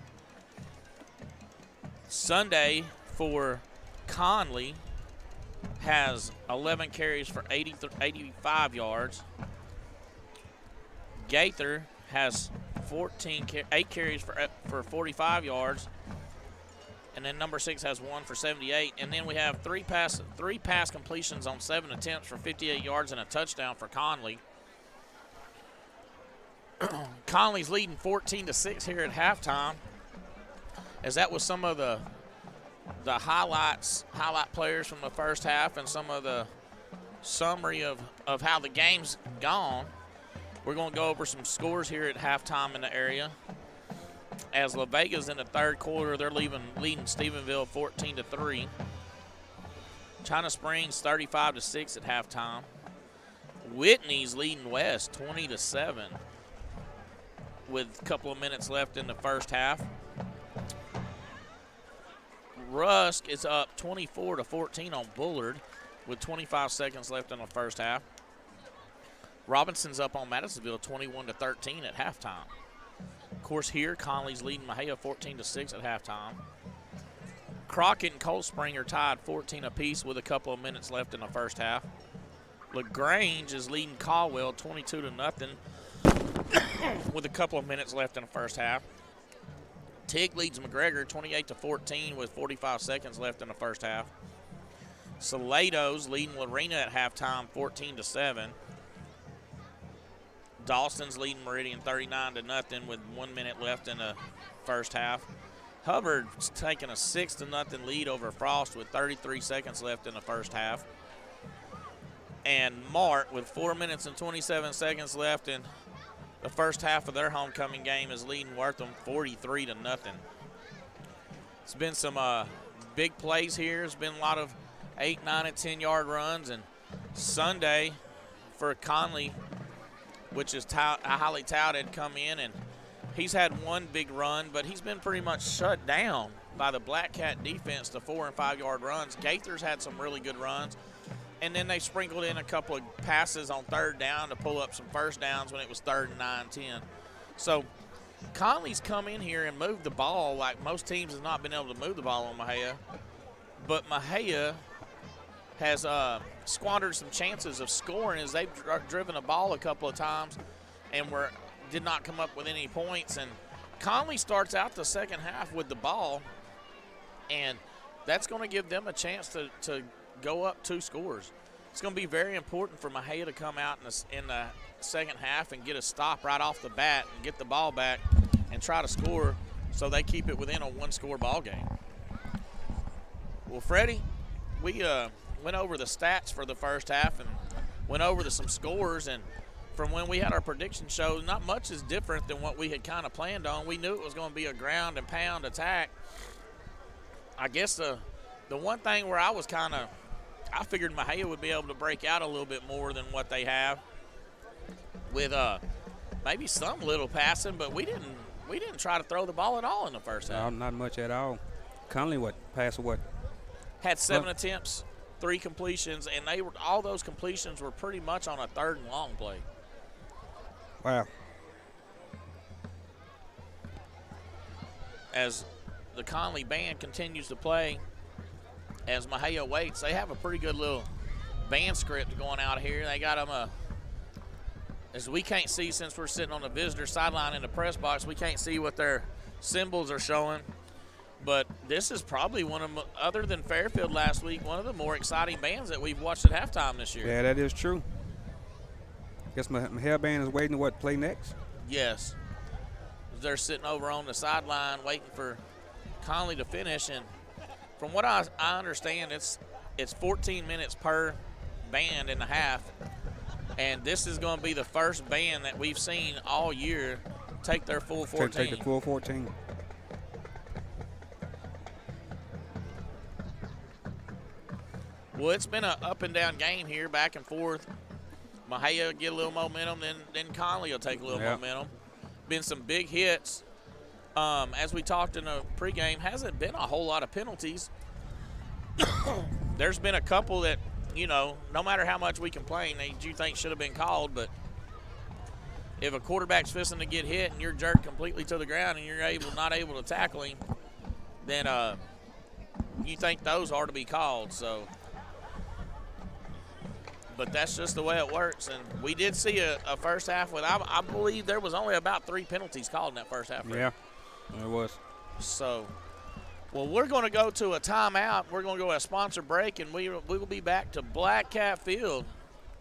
Speaker 5: Sunday for Connally has 11 carries for 85 yards. Gaither has 8 carries for 45 yards. And then number 6 has 1 for 78. And then we have 3 pass completions on 7 attempts for 58 yards and a touchdown for Connally. Conley's leading 14-6 here at halftime, as that was some of the highlight players from the first half and some of the summary of how the game's gone. We're going to go over some scores here at halftime in the area. As La Vega's in the third quarter, they're leading Stephenville 14-3. China Springs 35-6 at halftime. Whitney's leading West 20-7. with a couple of minutes left in the first half. Rusk is up 24-14 on Bullard with 25 seconds left in the first half. Robinson's up on Madisonville 21-13 at halftime. Of course, here Connolly's leading Mexia 14-6 at halftime. Crockett and Cold Spring are tied 14 apiece with a couple of minutes left in the first half. LaGrange is leading Caldwell 22-0 with a couple of minutes left in the first half. Tig leads McGregor 28-14 with 45 seconds left in the first half. Salato's leading Lorena at halftime 14-7. Dawson's leading Meridian 39-0 with 1 minute left in the first half. Hubbard's taking a 6-0 lead over Frost with 33 seconds left in the first half. And Mart, with 4 minutes and 27 seconds left in the first half of their homecoming game, is leading Wortham 43-0. It's been some big plays here. It's been a lot of 8, 9, and 10-yard runs. And Sunday for Connally, which is highly touted, come in, and he's had one big run, but he's been pretty much shut down by the Blackcat defense to 4- and 5-yard runs. Gaither's had some really good runs, and then they sprinkled in a couple of passes on third down to pull up some first downs when it was 3rd and 9, 10. So Conley's come in here and moved the ball like most teams have not been able to move the ball on Mexia, but Mexia has squandered some chances of scoring as they've driven the ball a couple of times and did not come up with any points. And Connally starts out the second half with the ball, and that's going to give them a chance to go up 2 scores. It's going to be very important for Mexia to come out in the second half and get a stop right off the bat and get the ball back and try to score so they keep it within a 1-score ball game. Well, Freddie, we went over the stats for the first half and went over some scores, and from when we had our prediction show, not much is different than what we had kind of planned on. We knew it was going to be a ground and pound attack. I guess the one thing where I figured Mexia would be able to break out a little bit more than what they have with maybe some little passing, but we didn't try to throw the ball at all in the first half.
Speaker 8: No, not much at all. Connally
Speaker 5: Had 7 attempts, 3 completions, and all those completions were pretty much on a 3rd and long play.
Speaker 8: Wow.
Speaker 5: As the Connally band continues to play, as Mexia waits, they have a pretty good little band script going out here. They got them as we can't see since we're sitting on the visitor sideline in the press box, we can't see what their symbols are showing. But this is probably one of, other than Fairfield last week, one of the more exciting bands that we've watched at halftime this year.
Speaker 8: Yeah, that is true. Guess my hair band is waiting to play next?
Speaker 5: Yes. They're sitting over on the sideline waiting for Connally to finish. And from what I understand, it's 14 minutes per band in the half. And this is going to be the first band that we've seen all year take their full 14.
Speaker 8: Take the full 14.
Speaker 5: Well, it's been an up and down game here, back and forth. Mexia will get a little momentum, then Connally will take a little momentum. Been some big hits. As we talked in the pregame, hasn't been a whole lot of penalties. There's been a couple that, you know, no matter how much we complain, you think should have been called, but if a quarterback's fixing to get hit and you're jerked completely to the ground and you're not able to tackle him, then you think those are to be called. So, but that's just the way it works. And we did see a first half with, I believe there was only about 3 penalties called in that first half.
Speaker 8: Yeah, it was.
Speaker 5: So, well, we're going to go to a timeout. We're going to go to a sponsor break, and we will be back to Blackcat Field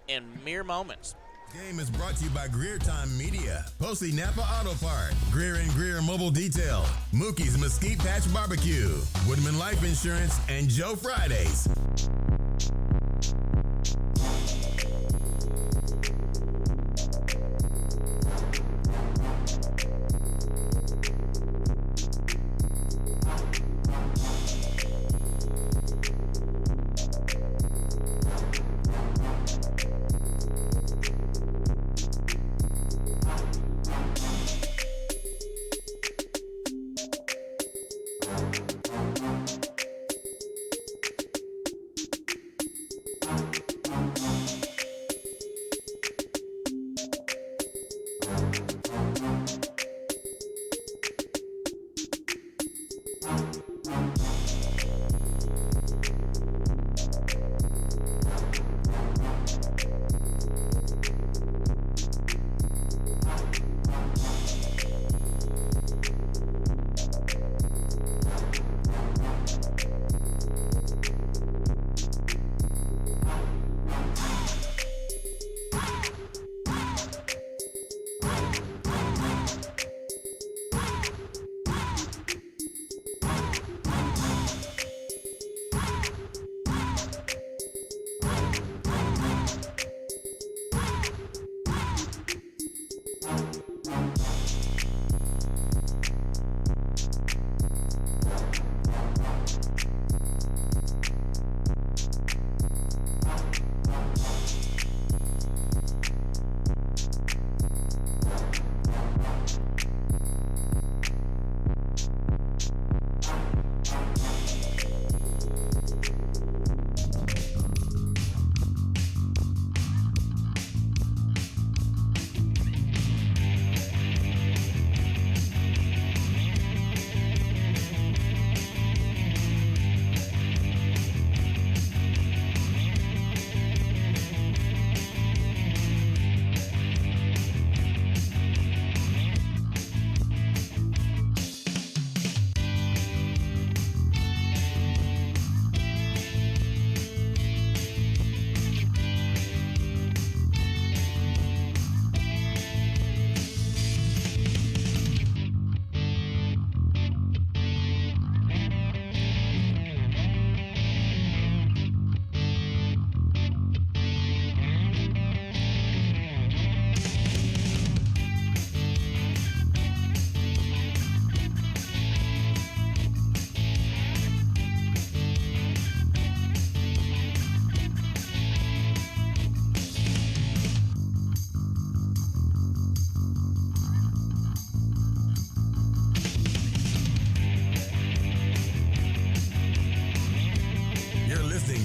Speaker 5: in mere moments.
Speaker 6: Game is brought to you by Greer Time Media, Posey Napa Auto Part, Greer and Greer Mobile Detail, Mookie's Mesquite Patch Barbecue, Woodman Life Insurance, and Joe Fridays.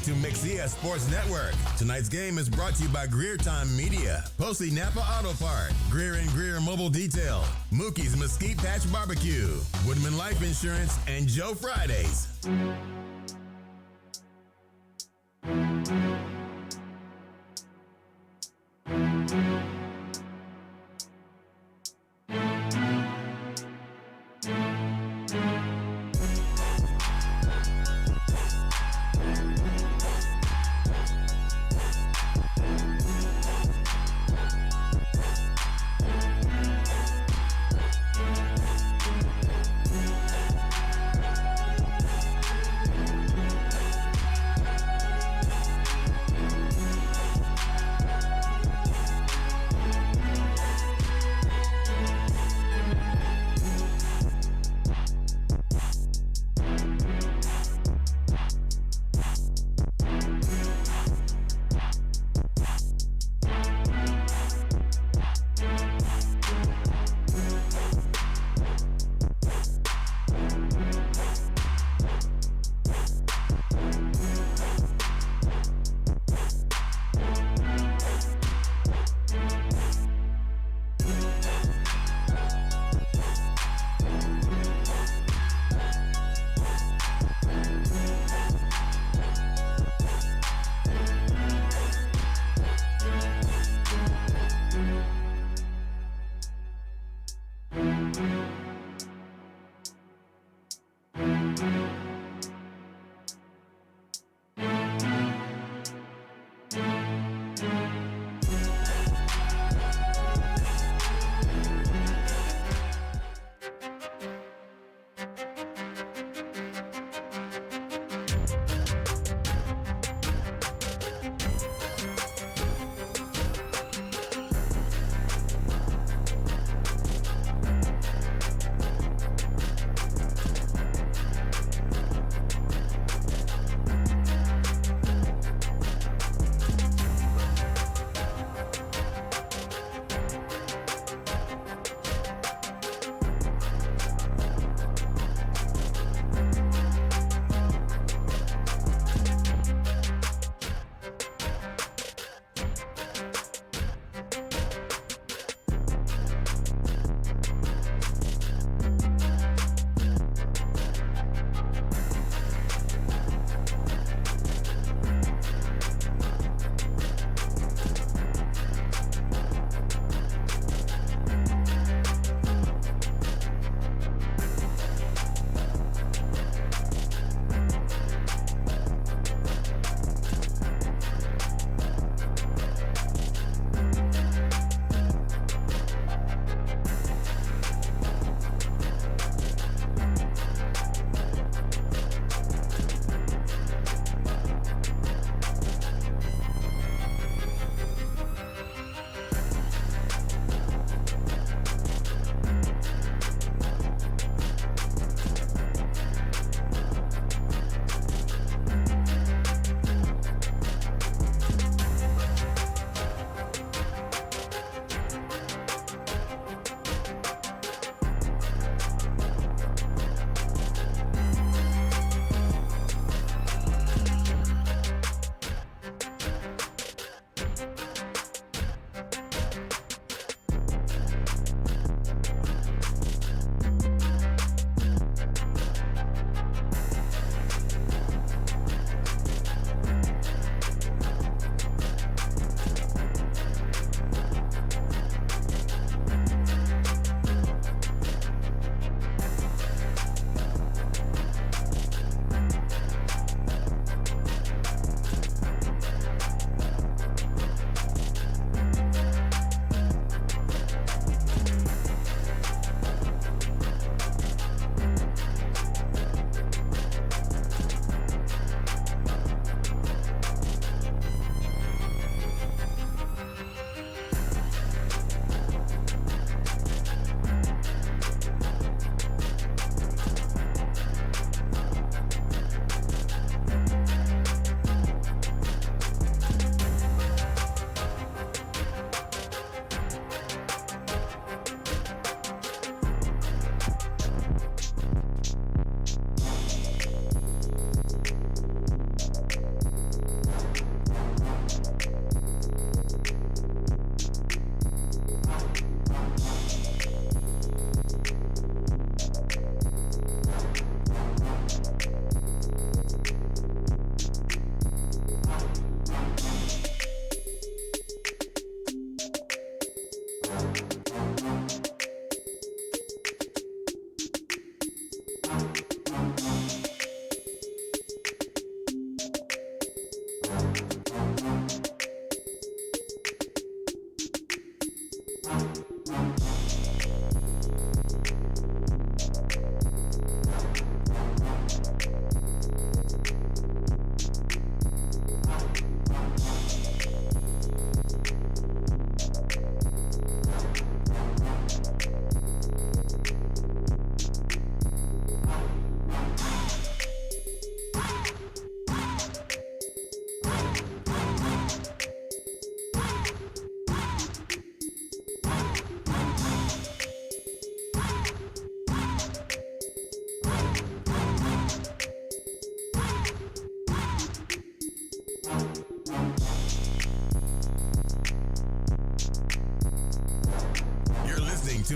Speaker 6: To Mexia Sports Network. Tonight's game is brought to you by Greer Time Media, Posey Napa Auto Part, Greer and Greer Mobile Detail, Mookie's Mesquite Patch Barbecue, Woodman Life Insurance, and Joe Fridays.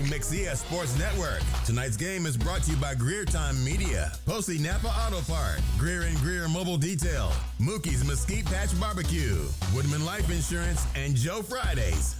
Speaker 6: Mexia Sports Network. Tonight's game is brought to you by Greer Time Media, Posey Napa Auto Part, Greer and Greer Mobile Detail, Mookie's Mesquite Patch Barbecue, Woodman Life Insurance, and Joe Fridays.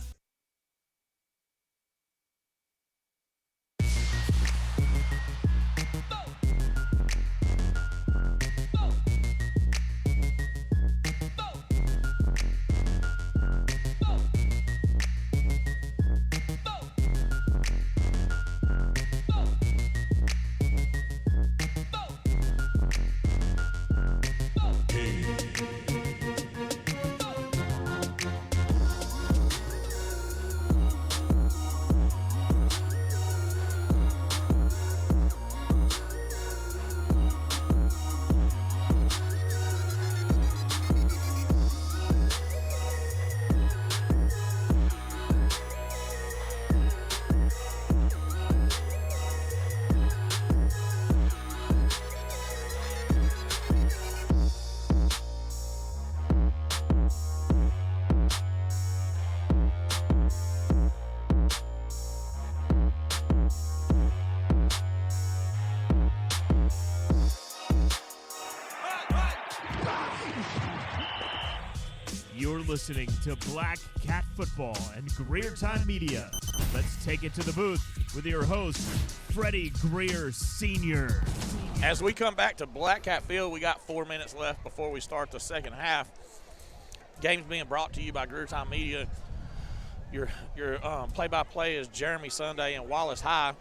Speaker 7: You're listening to Black Cat Football and Greer Time Media. Let's take it to the booth with your host, Freddie Greer Sr.
Speaker 5: As we come back to Black Cat Field, we got 4 minutes left before we start the second half. Game's being brought to you by Greer Time Media. Your play-by-play is Jeremy Sunday and Wallace High.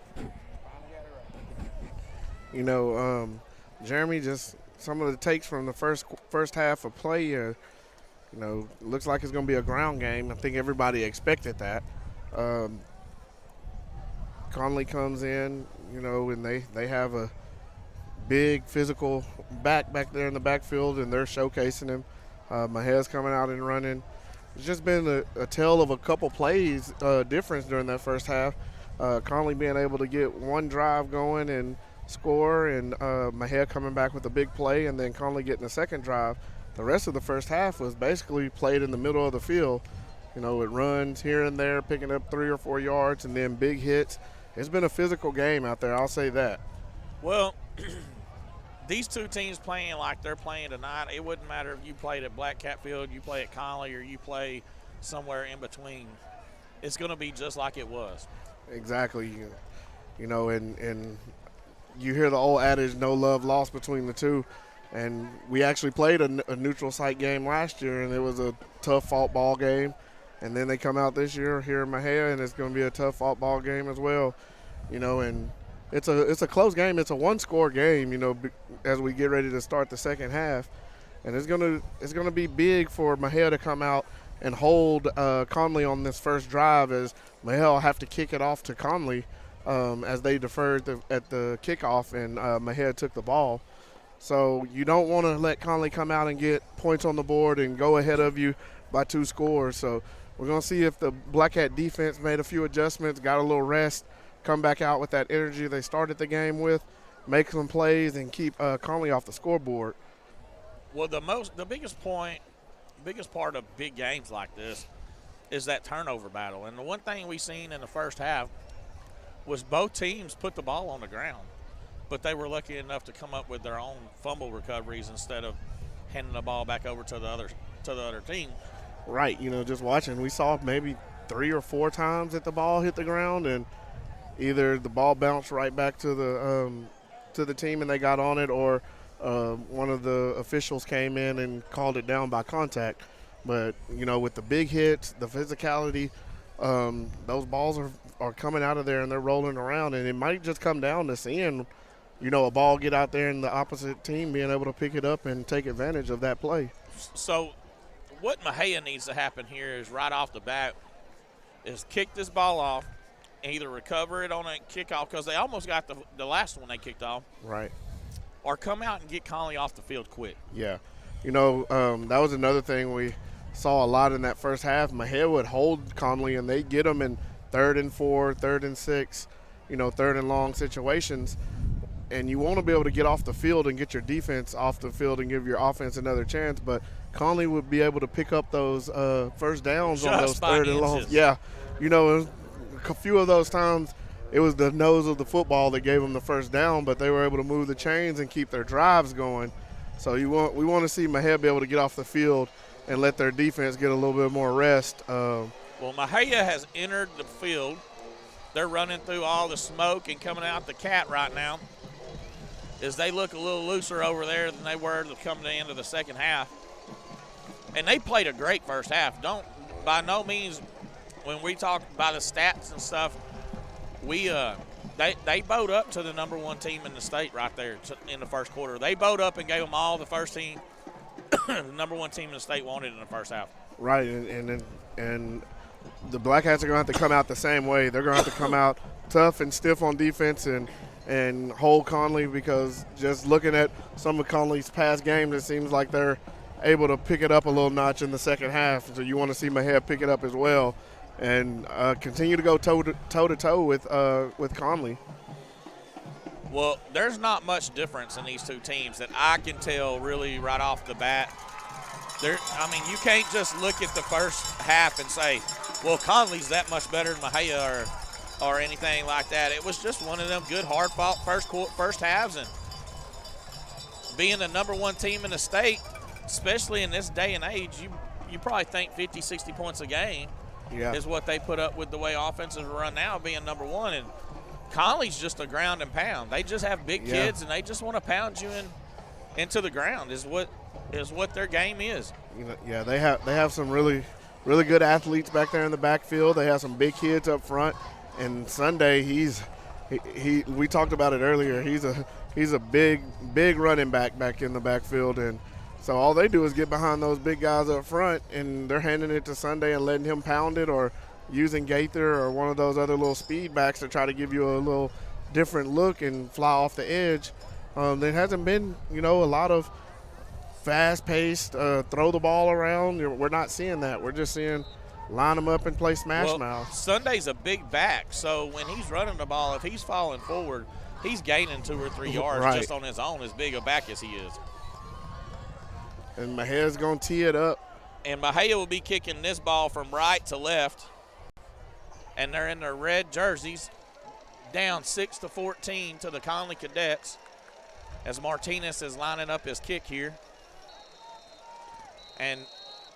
Speaker 10: You know, Jeremy, just some of the takes from the first half of play. You know, looks like it's going to be a ground game. I think everybody expected that. Connally comes in, you know, and they have a big physical back there in the backfield, and they're showcasing him. Mejia's coming out and running. It's just been a tale of a couple plays difference during that first half. Connally being able to get one drive going and score, and Mejia coming back with a big play, and then Connally getting a second drive. The rest of the first half was basically played in the middle of the field. You know, it runs here and there, picking up 3 or 4 yards, and then big hits. It's been a physical game out there, I'll say that.
Speaker 5: Well, these two teams playing like they're playing tonight, it wouldn't matter if you played at Black Cat Field, you play at Connally, or you play somewhere in between. It's going to be just like it was.
Speaker 10: Exactly. You know, and you hear the old adage, no love lost between the two. And we actually played a neutral site game last year, and it was a tough fought ball game. And then they come out this year here in Mejia, and it's going to be a tough fought ball game as well. You know, and it's a close game. It's a one-score game, you know, as we get ready to start the second half. And it's gonna be big for Mejia to come out and hold Connally on this first drive, as Mejia will have to kick it off to Connally as they deferred at the kickoff, and Mejia took the ball. So you don't want to let Connally come out and get points on the board and go ahead of you by 2 scores. So we're going to see if the Black Cat defense made a few adjustments, got a little rest, come back out with that energy they started the game with, make some plays, and keep Connally off the scoreboard.
Speaker 5: Well, the biggest part of big games like this is that turnover battle. And the one thing we seen in the first half was both teams put the ball on the ground, but they were lucky enough to come up with their own fumble recoveries instead of handing the ball back over to the other team.
Speaker 10: Right, you know, just watching, we saw maybe 3 or 4 times that the ball hit the ground, and either the ball bounced right back to the team and they got on it, or one of the officials came in and called it down by contact. But, you know, with the big hits, the physicality, those balls are coming out of there and they're rolling around, and it might just come down to seeing, you know, a ball get out there and the opposite team being able to pick it up and take advantage of that play.
Speaker 5: So what Mejia needs to happen here is right off the bat is kick this ball off, either recover it on a kickoff, because they almost got the last one they kicked off.
Speaker 10: Right.
Speaker 5: Or come out and get Connally off the field quick.
Speaker 10: Yeah. You know, that was another thing we saw a lot in that first half. Mejia would hold Connally, and they get them in 3rd and 4, 3rd and 6, you know, 3rd and long situations. And you want to be able to get off the field and get your defense off the field and give your offense another chance. But Connally would be able to pick up those first downs on those 3rd and long. Yeah. You know, a few of those times it was the nose of the football that gave them the first down, but they were able to move the chains and keep their drives going. So we want to see Mexia be able to get off the field and let their defense get a little bit more rest.
Speaker 5: Well, Mexia has entered the field. They're running through all the smoke and coming out the cat right now, as they look a little looser over there than they were to come to the end of the second half. And they played a great first half. By no means, when we talk about the stats and stuff, they bowed up to the number one team in the state right there in the first quarter. They bowed up and gave them all the first team, the number one team in the state wanted in the first half.
Speaker 10: Right, and the Blackcats are going to have to come out the same way. They're going to have to come out tough and stiff on defense and hold Connally, because just looking at some of Connally's past games, it seems like they're able to pick it up a little notch in the second half. So you want to see Mexia pick it up as well and continue to go toe-to-toe with Connally.
Speaker 5: Well, there's not much difference in these two teams that I can tell really right off the bat. You can't just look at the first half and say, well, Connally's that much better than Mexia or anything like that. It was just one of them good, hard-fought first halves. And being the number one team in the state, especially in this day and age, you probably think 50, 60 points a game is what they put up with the way offenses run now, being number one. And Connally's just a ground and pound. They just have big kids, and they just want to pound you into the ground is what their game is.
Speaker 10: They have some really, really good athletes back there in the backfield. They have some big kids up front. And Sunday, we talked about it earlier. He's a big running back in the backfield, and so all they do is get behind those big guys up front, and they're handing it to Sunday and letting him pound it, or using Gaither or one of those other little speed backs to try to give you a little different look and fly off the edge. There hasn't been, a lot of fast-paced, throw the ball around. We're not seeing that. We're just seeing line them up and play smash mouth.
Speaker 5: Sunday's a big back, so when he's running the ball, if he's falling forward, he's gaining 2 or 3 yards just on his own, as big a back as he is.
Speaker 10: And Mexia's going to tee it up.
Speaker 5: And Mexia will be kicking this ball from right to left. And they're in their red jerseys, down 6-14 to the Connally Cadets, as Martinez is lining up his kick here. And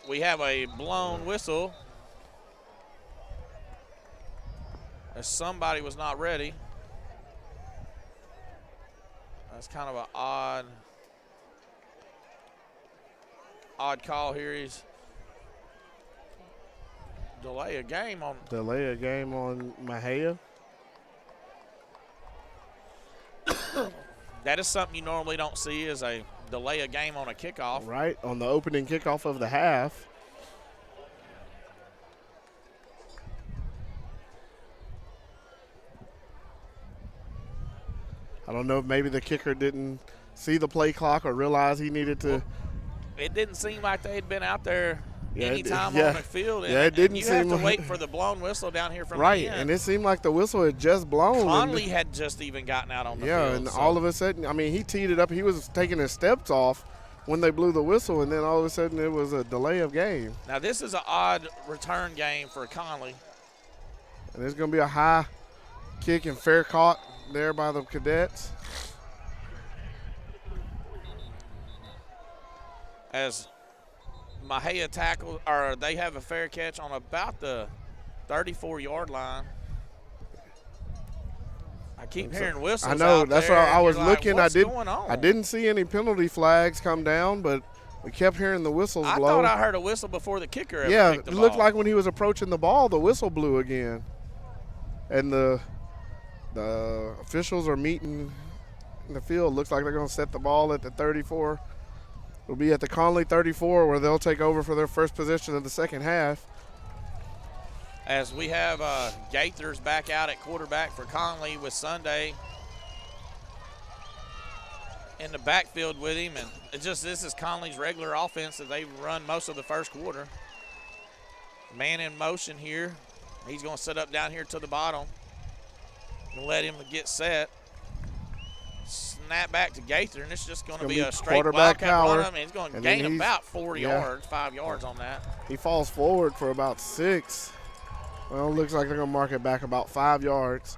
Speaker 5: we have a blown whistle, as somebody was not ready. That's kind of an odd call here. He's delay a game on
Speaker 10: Mexia.
Speaker 5: That is something you normally don't see, is a delay a game on a kickoff.
Speaker 10: Right, on the opening kickoff of the half. I don't know if maybe the kicker didn't see the play clock or realize he needed to.
Speaker 5: Well, it didn't seem like they had been out there any time
Speaker 10: on
Speaker 5: the field. And,
Speaker 10: it didn't
Speaker 5: you
Speaker 10: seem
Speaker 5: have to wait for the blown whistle down here from
Speaker 10: right,
Speaker 5: the end.
Speaker 10: and it seemed like the whistle had just blown.
Speaker 5: Connally had just even gotten out on the field.
Speaker 10: Yeah, and all of a sudden, he teed it up. He was taking his steps off when they blew the whistle, and then all of a sudden it was a delay of game.
Speaker 5: Now this is an odd return game for Connally.
Speaker 10: And there's going to be a high kick and fair caught there by the Cadets.
Speaker 5: As Mexia tackle, or they have a fair catch on about the 34-yard line. I keep hearing whistles.
Speaker 10: I know,
Speaker 5: out
Speaker 10: that's
Speaker 5: there,
Speaker 10: why I was
Speaker 5: like,
Speaker 10: looking.
Speaker 5: What's going on?
Speaker 10: I didn't see any penalty flags come down, but we kept hearing the whistles blow.
Speaker 5: I thought I heard a whistle before the kicker ever kicked the
Speaker 10: it
Speaker 5: ball.
Speaker 10: looked like when he was approaching the ball, the whistle blew again. And the officials are meeting in the field. Looks like they're going to set the ball at the 34. It'll be at the Connally 34, where they'll take over for their first possession of the second half.
Speaker 5: As we have Gaithers back out at quarterback for Connally, with Sunday in the backfield with him. And this is Conley's regular offense that they've run most of the first quarter. Man in motion here. He's going to set up down here to the bottom and let him get set. Snap back to Gaither, and it's just going to be a straight Wildcat run. He's going to gain about 4 yards, 5 yards on that.
Speaker 10: He falls forward for about 6. Well, looks like they're going to mark it back about 5 yards.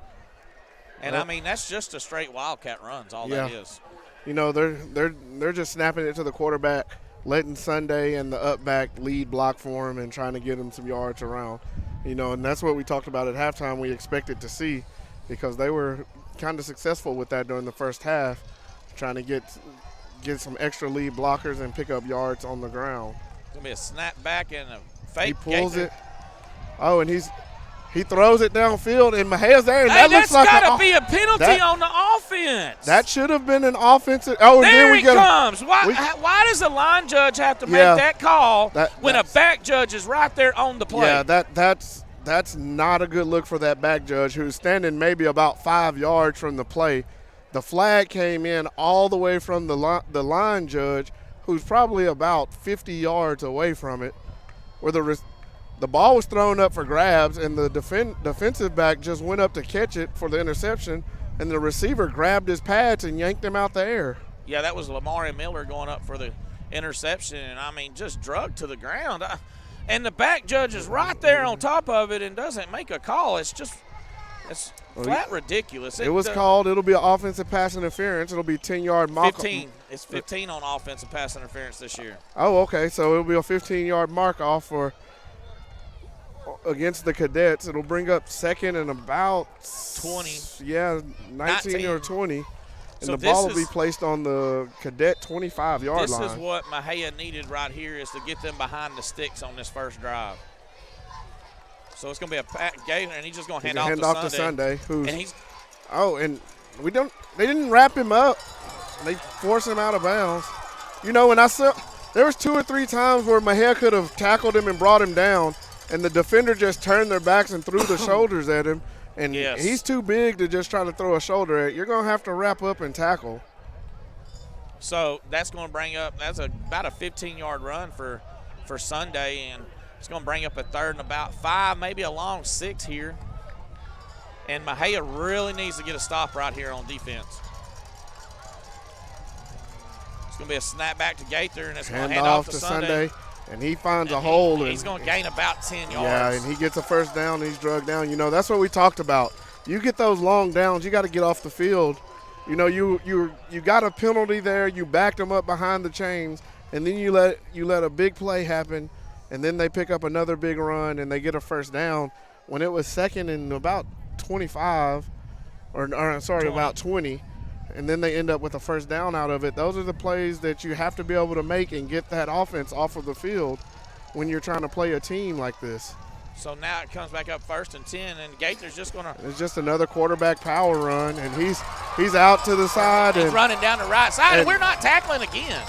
Speaker 5: And, I mean, that's just a straight Wildcat runs, all that is.
Speaker 10: You know, they're just snapping it to the quarterback, letting Sunday and the up back lead block for him and trying to get him some yards around. You know, and that's what we talked about at halftime we expected to see, because they were kind of successful with that during the first half, trying to get some extra lead blockers and pick up yards on the ground.
Speaker 5: It's going to be a snap back and a fake.
Speaker 10: He pulls it. Oh, and he throws it downfield, and Mejia's there. And
Speaker 5: hey,
Speaker 10: that looks
Speaker 5: that's
Speaker 10: like
Speaker 5: got to be a penalty on the offense.
Speaker 10: That should have been an offensive. Oh, and
Speaker 5: there
Speaker 10: then we
Speaker 5: it comes. Why does the line judge have to make that call when a back judge is right there on the play?
Speaker 10: Yeah, that's not a good look for that back judge, who's standing maybe about 5 yards from the play. The flag came in all the way from the line judge, who's probably about 50 yards away from it, where the ball was thrown up for grabs, and the defensive back just went up to catch it for the interception, and the receiver grabbed his pads and yanked him out the air.
Speaker 5: Yeah, that was Lamari Miller going up for the interception, and, I mean, just drugged to the ground. And the back judge is right there on top of it and doesn't make a call. It's flat ridiculous.
Speaker 10: It was called. It'll be an offensive pass interference. It'll be 10-yard mark.
Speaker 5: 15. It's 15 on offensive pass interference this year.
Speaker 10: Oh, okay. So it'll be a 15-yard mark off against the Cadets. It'll bring up second and about
Speaker 5: 20.
Speaker 10: Yeah, 19 or 20. And
Speaker 5: so
Speaker 10: the ball will be placed on the Cadet 25-yard line.
Speaker 5: This is what Mejia needed right here, is to get them behind the sticks on this first drive. So it's going to be a Gator, and he's just going to hand off to Sunday.
Speaker 10: And they didn't wrap him up. They forced him out of bounds. You know, when there was 2 or 3 times where Mejia could have tackled him and brought him down, and the defender just turned their backs and threw the shoulders at him. And he's too big to just try to throw a shoulder at. You're going to have to wrap up and tackle.
Speaker 5: So that's going to bring up, about a 15-yard run for Sunday, and it's going to bring up a third and about 5, maybe a long 6 here. And Mejia really needs to get a stop right here on defense. It's going to be a snap back to Gaither, and it's going to hand off to Sunday.
Speaker 10: And he finds a hole.
Speaker 5: He's going to gain about 10 yards.
Speaker 10: Yeah, and he gets a first down, and he's drugged down. You know, that's what we talked about. You get those long downs, you got to get off the field. You know, you got a penalty there. You backed them up behind the chains, and then you let a big play happen, and then they pick up another big run, and they get a first down. When it was second and about 25, about 20, and then they end up with a first down out of it. Those are the plays that you have to be able to make and get that offense off of the field when you're trying to play a team like this.
Speaker 5: So now it comes back up 1st and 10, and Gaither's just going to.
Speaker 10: It's just another quarterback power run, and he's out to the side.
Speaker 5: He's running down the right side, and we're not tackling again.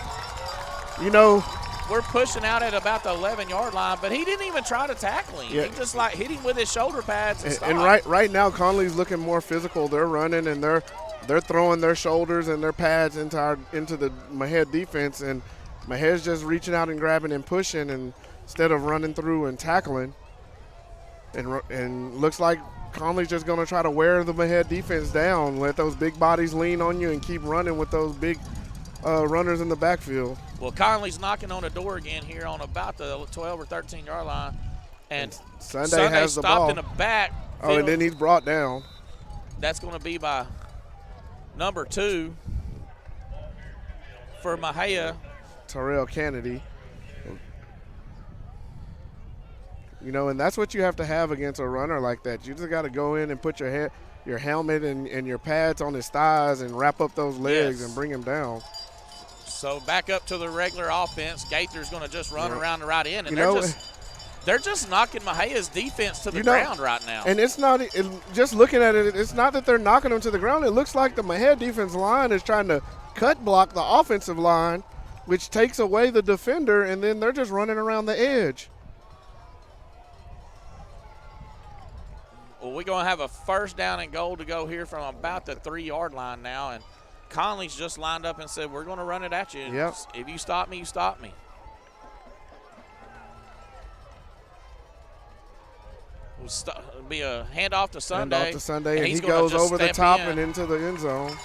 Speaker 10: You know,
Speaker 5: we're pushing out at about the 11-yard line, but he didn't even try to tackle him.
Speaker 10: Yeah.
Speaker 5: He just hit him with his shoulder pads and stopped.
Speaker 10: And right now, Connally's looking more physical. They're running, and they're throwing their shoulders and their pads into the Mejia defense, and Mejia's just reaching out and grabbing and pushing, and instead of running through and tackling. And looks like Connally's just going to try to wear the Mejia defense down, let those big bodies lean on you, and keep running with those big runners in the backfield.
Speaker 5: Well, Connally's knocking on the door again here on about the 12 or 13-yard line, and
Speaker 10: Sunday has the
Speaker 5: stopped
Speaker 10: ball
Speaker 5: in the back.
Speaker 10: Oh, and then he's brought down.
Speaker 5: That's going to be by number 2 for Mejia.
Speaker 10: Terrell Kennedy. You know, and that's what you have to have against a runner like that. You just got to go in and put your helmet and your pads on his thighs and wrap up those legs and bring him down.
Speaker 5: So back up to the regular offense. Gaither's going to just run around the right end, and they're just knocking Mejia's defense to the ground right now.
Speaker 10: And it's not just looking at it. It's not that they're knocking them to the ground. It looks like the Mejia defense line is trying to cut block the offensive line, which takes away the defender, and then they're just running around the edge.
Speaker 5: Well, we're going to have a first down and goal to go here from about the 3-yard line now, and Connally's just lined up and said, we're going to run it at you.
Speaker 10: Yep.
Speaker 5: If you stop me, you stop me. It'll be a handoff to Sunday.
Speaker 10: And he goes over the top and into the end zone.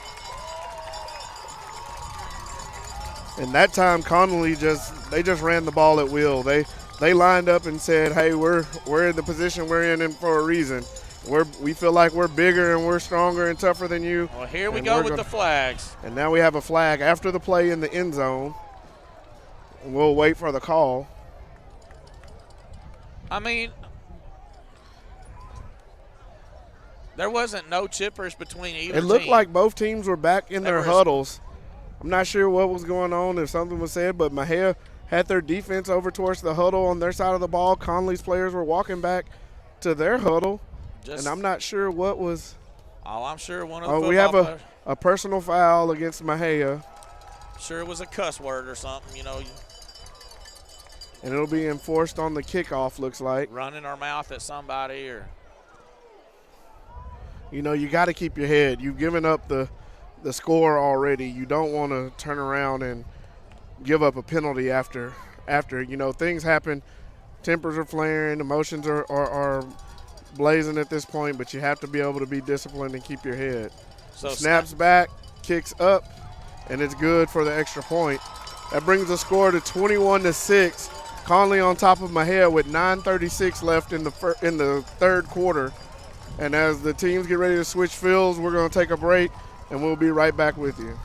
Speaker 10: And that time, Connally just ran the ball at will. They lined up and said, hey, we're in the position we're in for a reason. we feel like we're bigger and we're stronger and tougher than you.
Speaker 5: Well, here we go with the flags.
Speaker 10: And now we have a flag after the play in the end zone. We'll wait for the call.
Speaker 5: I mean, there wasn't no chippers between either
Speaker 10: It looked
Speaker 5: team.
Speaker 10: like both teams were back in their huddles. I'm not sure what was going on, if something was said, but Mexia had their defense over towards the huddle on their side of the ball. Connally's players were walking back to their huddle, and I'm not sure what was.
Speaker 5: Oh, I'm sure one of the football
Speaker 10: we have
Speaker 5: players.
Speaker 10: a personal foul against Mexia.
Speaker 5: Sure it was a cuss word or something, you know.
Speaker 10: And it'll be enforced on the kickoff, looks like.
Speaker 5: Running our mouth at somebody or.
Speaker 10: You know, you got to keep your head. You've given up the score already. You don't want to turn around and give up a penalty after. You know, things happen. Tempers are flaring. Emotions are blazing at this point, but you have to be able to be disciplined and keep your head.
Speaker 5: So
Speaker 10: snaps back, kicks up, and it's good for the extra point. That brings the score to 21-6. Connally on top of Mexia with 9:36 left in the third quarter. And as the teams get ready to switch fields, we're going to take a break, and we'll be right back with you.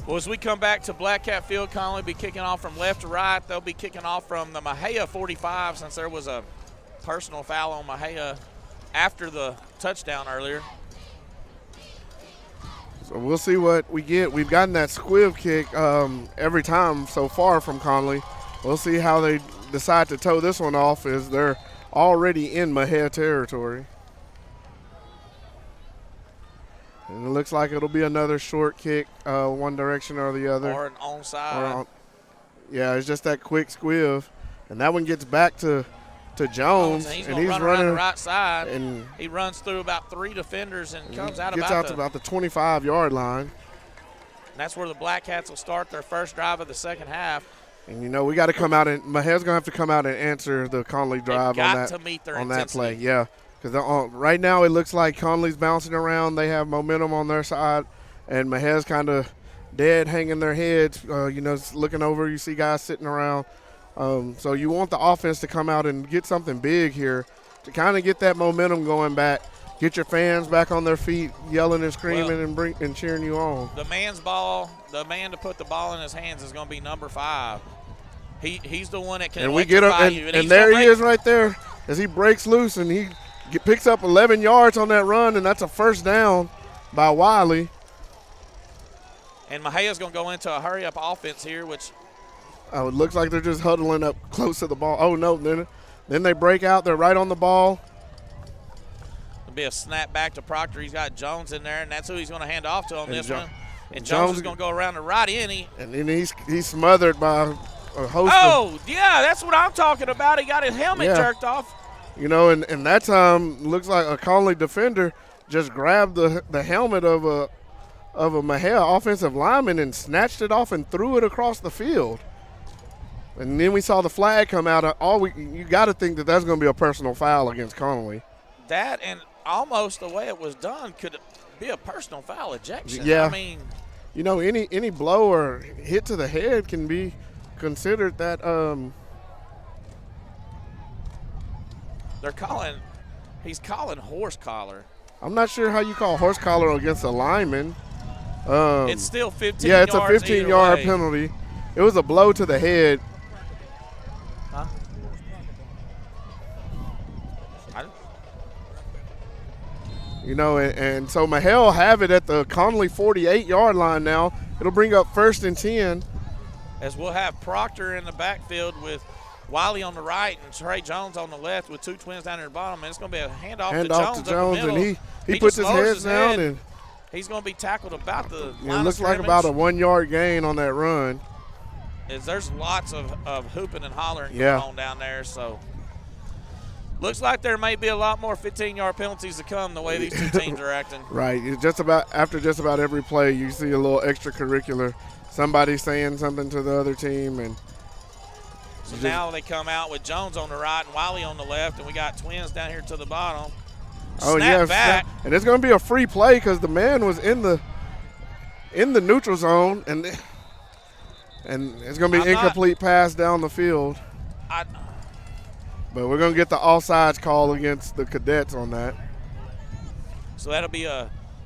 Speaker 5: Well, as we come back to Blackcat Field, Connally will be kicking off from left to right. They'll be kicking off from the Mexia 45 since there was a personal foul on Mexia after the touchdown earlier.
Speaker 10: So we'll see what we get. We've gotten that squib kick every time so far from Connally. We'll see how they decide to toe this one off as they're already in Mexia territory. And it looks like it'll be another short kick, one direction or the other.
Speaker 5: Or an onside.
Speaker 10: Yeah, it's just that quick squiv. And that one gets back to Jones.
Speaker 5: He's
Speaker 10: and
Speaker 5: going to run
Speaker 10: running
Speaker 5: around the right side.
Speaker 10: And
Speaker 5: he runs through about 3 defenders and comes out
Speaker 10: gets
Speaker 5: about
Speaker 10: out to about the 25-yard line.
Speaker 5: And that's where the Blackcats will start their first drive of the second half.
Speaker 10: And, you know, we got to come out and Mexia's going to have to come out and answer the Connally drive on that play. Yeah. Because right now it looks like Connally's bouncing around. They have momentum on their side, and Mexia's kind of dead, hanging their heads. You know, looking over, you see guys sitting around. So you want the offense to come out and get something big here to kind of get that momentum going back, get your fans back on their feet, yelling and screaming and cheering you on.
Speaker 5: The man's ball, the man to put the ball in his hands is going to be number 5. He's the one that can electrify you.
Speaker 10: And there he is right there as he breaks loose, and he picks up 11 yards on that run, and that's a first down by Wiley.
Speaker 5: And Mexia's going to go into a hurry-up offense here, which
Speaker 10: it looks like they're just huddling up close to the ball. Oh, no, then they break out. They're right on the ball.
Speaker 5: It'll be a snap back to Proctor. He's got Jones in there, and that's who he's going to hand off to on this one. And Jones is going to go around the right in.
Speaker 10: And then he's smothered by a host
Speaker 5: yeah, that's what I'm talking about. He got his helmet jerked off.
Speaker 10: You know, and that time looks like a Connally defender just grabbed the helmet of a Mexia offensive lineman and snatched it off and threw it across the field. And then we saw the flag come out. You got to think that that's going to be a personal foul against Connally.
Speaker 5: That and almost the way it was done could be a personal foul ejection.
Speaker 10: Yeah.
Speaker 5: I mean,
Speaker 10: you know, any blow or hit to the head can be considered that.
Speaker 5: He's calling horse collar.
Speaker 10: I'm not sure how you call horse collar against a lineman.
Speaker 5: It's still 15 yards.
Speaker 10: Yeah, it's a 15-yard penalty. It was a blow to the head.
Speaker 5: Huh?
Speaker 10: You know, and so Mexia will have it at the Connally 48-yard line now. It'll bring up 1st and 10.
Speaker 5: As we'll have Proctor in the backfield with Wiley on the right and Trey Jones on the left with two twins down there at the bottom. And it's going to be a handoff to
Speaker 10: Handoff
Speaker 5: Jones.
Speaker 10: to Jones,
Speaker 5: up the
Speaker 10: and
Speaker 5: middle.
Speaker 10: he puts
Speaker 5: just
Speaker 10: his
Speaker 5: lowers
Speaker 10: head down, and
Speaker 5: he's going to be tackled about the
Speaker 10: it
Speaker 5: line
Speaker 10: looks
Speaker 5: of
Speaker 10: like about a
Speaker 5: scrimmage.
Speaker 10: 1-yard gain on that run.
Speaker 5: There's lots of hooping and hollering
Speaker 10: Yeah.
Speaker 5: going on down there. So looks like there may be a lot more 15-yard penalties to come the way these two teams are acting.
Speaker 10: Right. It's after just about every play, you see a little extracurricular. Somebody saying something to the other team, and
Speaker 5: So now they come out with Jones on the right and Wiley on the left, and we got twins down here to the bottom. Snap back.
Speaker 10: And it's going to be a free play because the man was in the neutral zone, and it's going to be incomplete pass down the field. But we're going to get the offsides call against the Cadets on that.
Speaker 5: So that'll be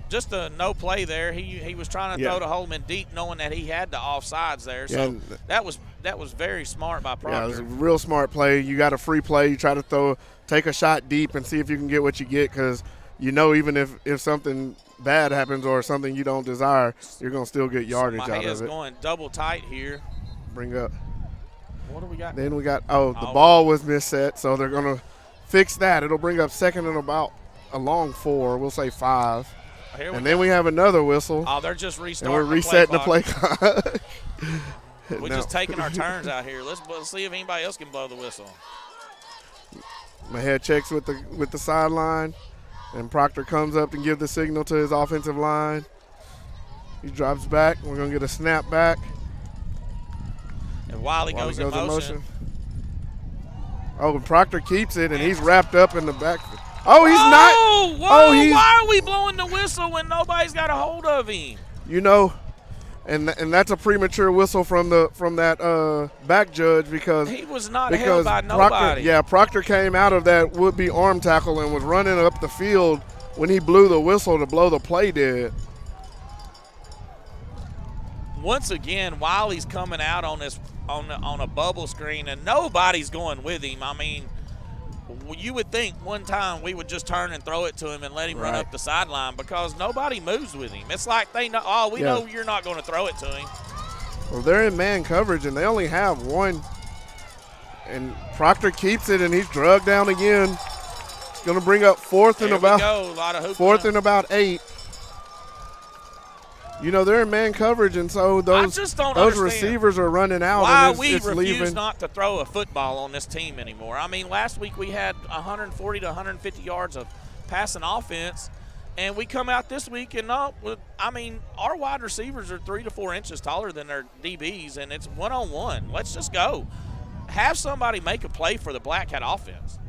Speaker 5: just a no play there. He was trying to throw to Holman deep, knowing that he had the offsides there. So that was very smart by Proctor.
Speaker 10: Yeah, it was a real smart play. You got a free play. You try to take a shot deep and see if you can get what you get, because you know even if something bad happens or something you don't desire, you're going to still get yardage out of it.
Speaker 5: Going double tight here.
Speaker 10: Bring up.
Speaker 5: What do we got?
Speaker 10: Then we got, the ball was misset, so they're going to fix that. It'll bring up second and about a long 4. We'll say 5. And then we have another whistle.
Speaker 5: Oh, they're just restarting.
Speaker 10: And we're resetting the play clock.
Speaker 5: We're just taking our turns out here. Let's see if anybody else can blow the whistle.
Speaker 10: My head checks with the sideline, and Proctor comes up and gives the signal to his offensive line. He drops back. We're going to get a snap back.
Speaker 5: And Wiley goes in motion.
Speaker 10: Oh, and Proctor keeps it, and he's wrapped up in the back. Oh, he's not.
Speaker 5: Whoa, why are we blowing the whistle when nobody's got a hold of him?
Speaker 10: You know, and that's a premature whistle from that back judge because
Speaker 5: he was not held by nobody.
Speaker 10: Proctor came out of that would-be arm tackle and was running up the field when he blew the whistle to blow the play dead.
Speaker 5: Once again, Wiley's coming out on a bubble screen, and nobody's going with him. I mean, you would think one time we would just turn and throw it to him and let him run up the sideline because nobody moves with him. It's like they know, we know you're not going to throw it to him.
Speaker 10: Well, they're in man coverage, and they only have one. And Proctor keeps it, and he's drugged down again. It's going to bring up fourth and about 8. You know, they're in man coverage, and so those receivers are running out.
Speaker 5: Why
Speaker 10: and
Speaker 5: we
Speaker 10: it's
Speaker 5: refuse
Speaker 10: leaving.
Speaker 5: not to throw a football on this team anymore. I mean, last week we had 140 to 150 yards of passing offense, and we come out this week and our wide receivers are 3 to 4 inches taller than their DBs, and it's one-on-one. Let's just go. Have somebody make a play for the Black Cat offense.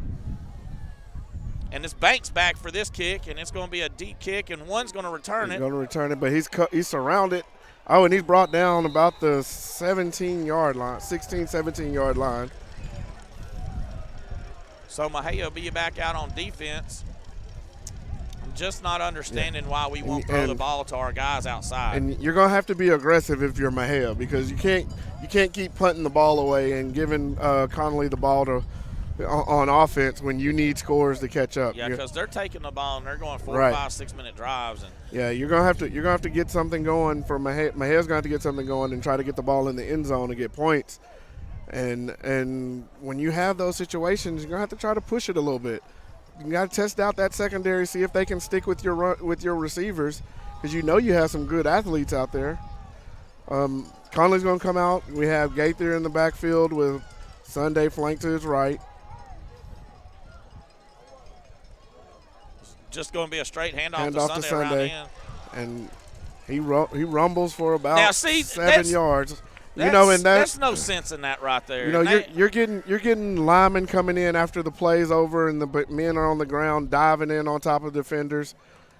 Speaker 5: And this Banks back for this kick, and it's going to be a deep kick, and one's going to return it.
Speaker 10: He's going to return it, but he's surrounded. Oh, and he's brought down about the 17-yard line, 16, 17-yard line.
Speaker 5: So Mexia will be back out on defense. I'm just not understanding why we won't throw the ball to our guys outside.
Speaker 10: And you're going to have to be aggressive if you're Mexia because you can't keep punting the ball away and giving Connally the ball on offense when you need scores to catch up.
Speaker 5: Yeah, because they're taking the ball and they're going 4, 5, 6 minute drives. And
Speaker 10: you're gonna have to get something going for Mexia's going to have to get something going and try to get the ball in the end zone and get points. And when you have those situations, you're gonna have to try to push it a little bit. You got to test out that secondary, see if they can stick with your receivers, because you know you have some good athletes out there. Conley's going to come out. We have Gaither in the backfield with Sunday flanked to his right.
Speaker 5: Just going to be a straight handoff to Sunday.
Speaker 10: And he rumbles for about 7 yards.
Speaker 5: That's no sense in that right there.
Speaker 10: You know, you're getting linemen coming in after the play's over, and the men are on the ground diving in on top of defenders,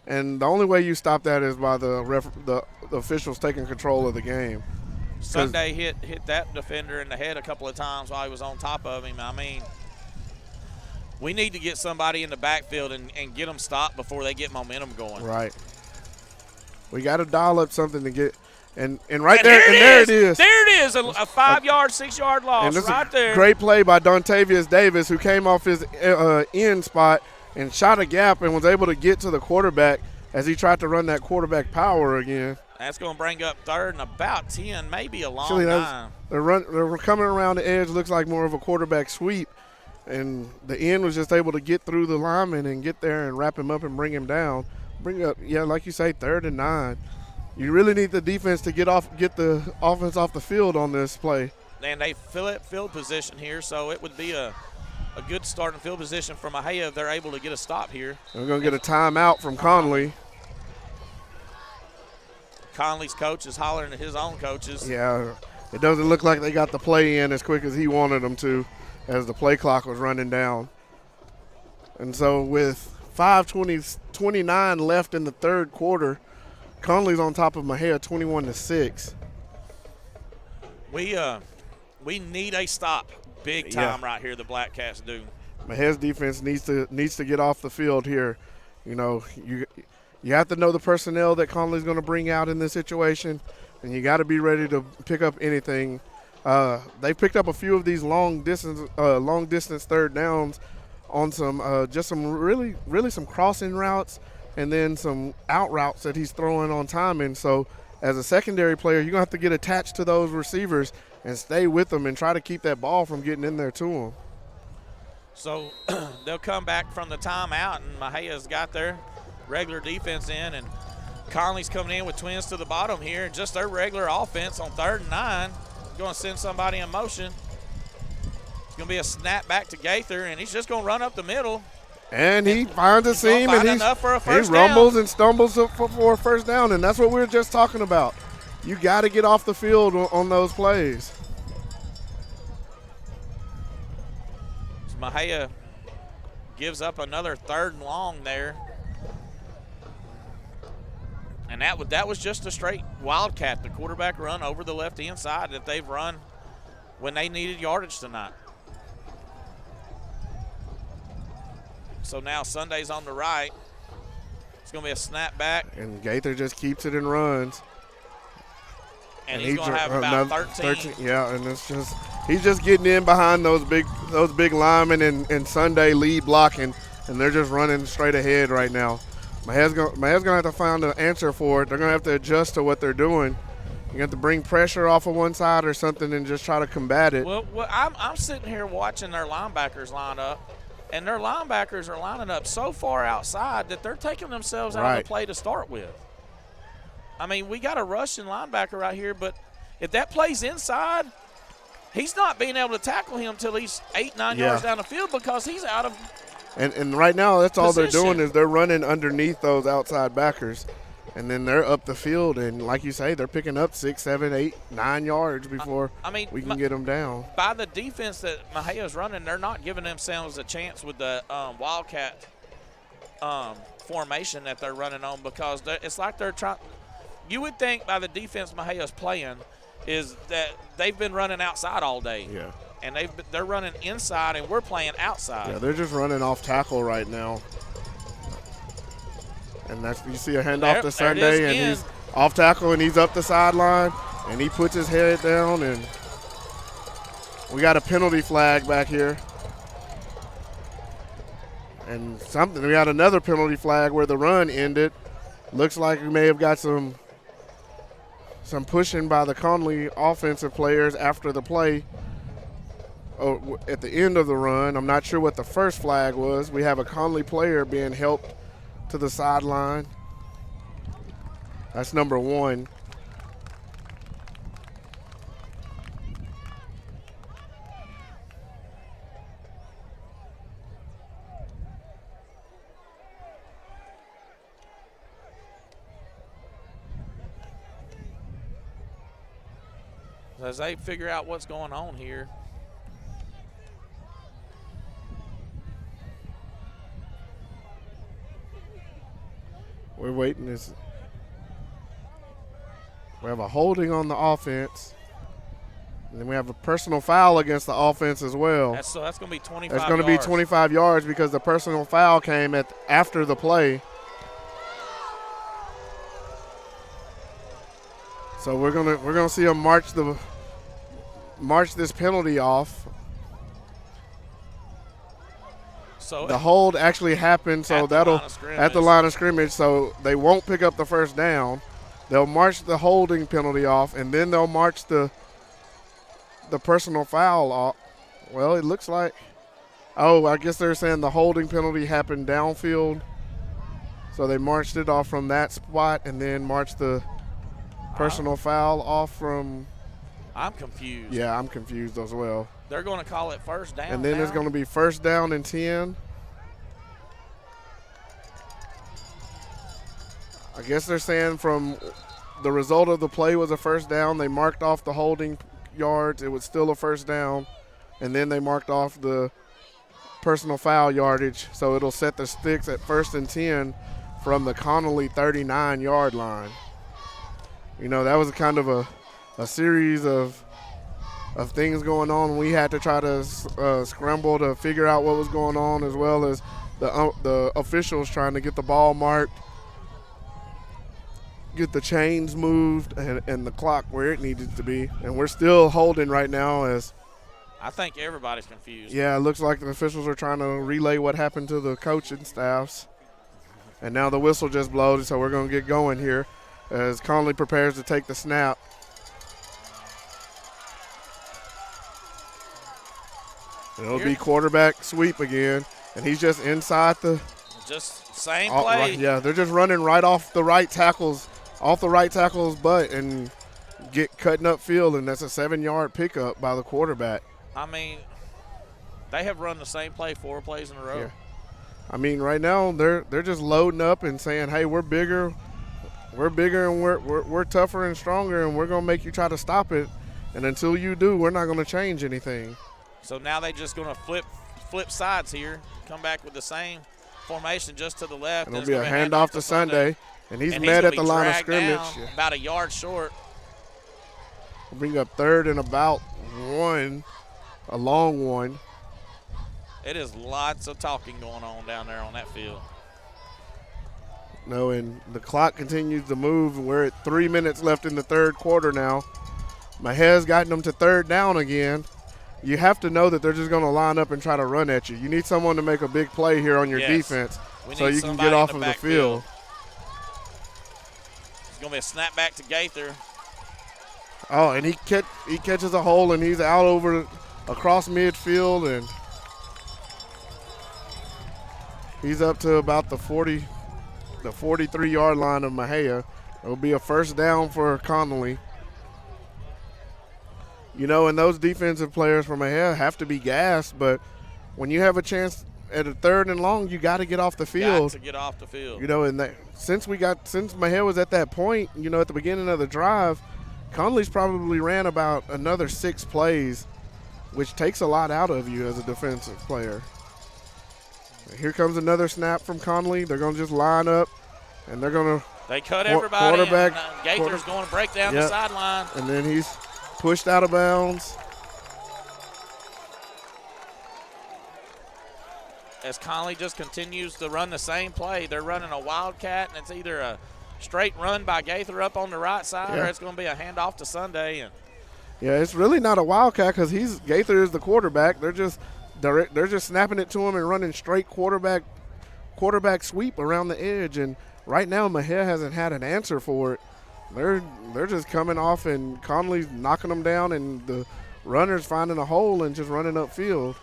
Speaker 10: and the only way you stop that is by the officials taking control of the game.
Speaker 5: Sunday hit that defender in the head a couple of times while he was on top of him. I mean, we need to get somebody in the backfield and get them stopped before they get momentum going.
Speaker 10: Right. We got to dial up something to get. And there it is.
Speaker 5: There it is, a 5-yard, 6-yard loss right there.
Speaker 10: Great play by Dontavius Davis, who came off his end spot and shot a gap and was able to get to the quarterback as he tried to run that quarterback power again.
Speaker 5: That's going to bring up third and about 10, maybe a long
Speaker 10: Actually,
Speaker 5: nine.
Speaker 10: they're coming around the edge. Looks like more of a quarterback sweep, and the end was just able to get through the lineman and get there and wrap him up and bring him down. Bring up, yeah, like you say, 3rd and 9. You really need the defense to get the offense off the field on this play.
Speaker 5: And they field position here, so it would be a good starting field position for Mexia if they're able to get a stop here.
Speaker 10: We're going to get a timeout from Connally.
Speaker 5: Conley's coach is hollering at his own coaches.
Speaker 10: Yeah, it doesn't look like they got the play in as quick as he wanted them to as the play clock was running down. And so with 5:29 left in the 3rd quarter, Connolly's on top of Mexia 21-6.
Speaker 5: We need a stop big time right here, the Blackcats do.
Speaker 10: Mexia's defense needs to get off the field here. You know, you have to know the personnel that Connolly's going to bring out in this situation, and you got to be ready to pick up anything. They picked up a few of these long distance 3rd downs on some really some crossing routes and then some out routes that he's throwing on timing. So as a secondary player, you're going to have to get attached to those receivers and stay with them and try to keep that ball from getting in there to them.
Speaker 5: So they'll come back from the timeout, and Mexia's got their regular defense in, and Conley's coming in with twins to the bottom here, and just their regular offense on 3rd and 9. Going to send somebody in motion. It's going to be a snap back to Gaither, and he's just going to run up the middle.
Speaker 10: And he finds a seam, and he rumbles and stumbles for a first down, and that's what we were just talking about. You got to get off the field on those plays.
Speaker 5: Mexia gives up another 3rd and long there. And that was just a straight wildcat, the quarterback run over the left-hand side that they've run when they needed yardage tonight. So now Sunday's on the right. It's going to be a snap back.
Speaker 10: And Gaither just keeps it and runs.
Speaker 5: And he's going to have about 13.
Speaker 10: Yeah, and he's just getting in behind those big linemen and Sunday lead blocking, and they're just running straight ahead right now. Mexia's going to have to find an answer for it. They're going to have to adjust to what they're doing. You have to bring pressure off of one side or something and just try to combat it.
Speaker 5: Well, I'm sitting here watching their linebackers line up, and their linebackers are lining up so far outside that they're taking themselves out of the play to start with. I mean, we got a rushing linebacker right here, but if that play's inside, he's not being able to tackle him until he's 8-9 yards down the field because he's out of
Speaker 10: And right now, that's all
Speaker 5: position.
Speaker 10: they're doing is they're running underneath those outside backers. And then they're up the field, and like you say, they're picking up 6, 7, 8, 9 yards before we can get them down.
Speaker 5: By the defense that Mexia's running, they're not giving themselves a chance with the Wildcat formation that they're running on because it's like they're trying – you would think by the defense Mexia's playing is that they've been running outside all day.
Speaker 10: Yeah.
Speaker 5: And they're running inside, and we're playing outside.
Speaker 10: Yeah, they're just running off tackle right now. And you see a handoff to Sunday, and he's off tackle, and he's up the sideline, and he puts his head down, and we got a penalty flag back here. And we got another penalty flag where the run ended. Looks like we may have got some pushing by the Connally offensive players after the play. At the end of the run. I'm not sure what the first flag was. We have a Connally player being helped to the sideline. That's number 1.
Speaker 5: As they figure out what's going on here.
Speaker 10: We're waiting. We have a holding on the offense. And then we have a personal foul against the offense as well.
Speaker 5: So that's going to be 25 yards.
Speaker 10: That's going to be 25 yards because the personal foul came after the play. So we're gonna see him march this penalty off.
Speaker 5: So
Speaker 10: the hold actually happened, so that'll at the line of scrimmage, so they won't pick up the first down. They'll march the holding penalty off, and then they'll march the personal foul off. Well, it looks like, oh, I guess they're saying the holding penalty happened downfield. So they marched it off from that spot and then marched the personal foul off from.
Speaker 5: I'm confused.
Speaker 10: Yeah, I'm confused as well.
Speaker 5: They're going to call it first down.
Speaker 10: And then
Speaker 5: now?
Speaker 10: it's going to be first down and 10. I guess they're saying from the result of the play was a first down. They marked off the holding yards. It was still a first down. And then they marked off the personal foul yardage. So it'll set the sticks at first and 10 from the Connally 39-yard line. You know, that was kind of a series of things going on. We had to try to scramble to figure out what was going on, as well as the officials trying to get the ball marked, get the chains moved, and the clock where it needed to be. And we're still holding right now as
Speaker 5: I think everybody's confused.
Speaker 10: yeah, it looks like the officials are trying to relay what happened to the coaching staffs. And now the whistle just blows, so we're going to get going here as Connally prepares to take the snap. It'll be quarterback sweep again, and he's just inside the
Speaker 5: just same play.
Speaker 10: Right, yeah, they're just running right off the right tackle's butt and cutting up field, and that's a 7-yard pickup by the quarterback.
Speaker 5: I mean, they have run the same play 4 plays in a row.
Speaker 10: Yeah. I mean, right now they're just loading up and saying, "Hey, we're bigger, and we're tougher and stronger, and we're gonna make you try to stop it. And until you do, we're not gonna change anything."
Speaker 5: So now they're just gonna flip sides here, come back with the same formation just to the left.
Speaker 10: And it'll be a handoff to Sunday, and he's met at the line of scrimmage.
Speaker 5: Yeah. About a yard short.
Speaker 10: We'll bring up third and about 1, a long one.
Speaker 5: It is lots of talking going on down there on that field.
Speaker 10: No, and the clock continues to move. We're at 3 minutes left in the third quarter now. Mejia's gotten them to third down again. You have to know that they're just going to line up and try to run at you. You need someone to make a big play here on your defense so you can get off of the field.
Speaker 5: It's going to be a snap back to Gaither.
Speaker 10: Oh, and he catches a hole, and he's out across midfield, and he's up to about the 43-yard line of Mexia. It'll be a first down for Connally. You know, and those defensive players from Mexia have to be gassed, but when you have a chance at a third and long, you got to get off the field.
Speaker 5: Got to get off the field.
Speaker 10: You know, and since Mexia was at that point, you know, at the beginning of the drive, Connolly's probably ran about another 6 plays, which takes a lot out of you as a defensive player. Here comes another snap from Connally. They're going to just line up, and they're going to
Speaker 5: They cut everybody.
Speaker 10: Quarterback.
Speaker 5: Gaither's going to break down the sideline.
Speaker 10: And then he's pushed out of bounds.
Speaker 5: As Connally just continues to run the same play, they're running a wildcat, and it's either a straight run by Gaither up on the right side, or it's going to be a handoff to Sunday. And
Speaker 10: yeah, it's really not a wildcat because Gaither is the quarterback. They're just snapping it to him and running straight quarterback sweep around the edge. And right now, Mexia hasn't had an answer for it. They're just coming off, and Connally's knocking them down, and the runner's finding a hole and just running upfield.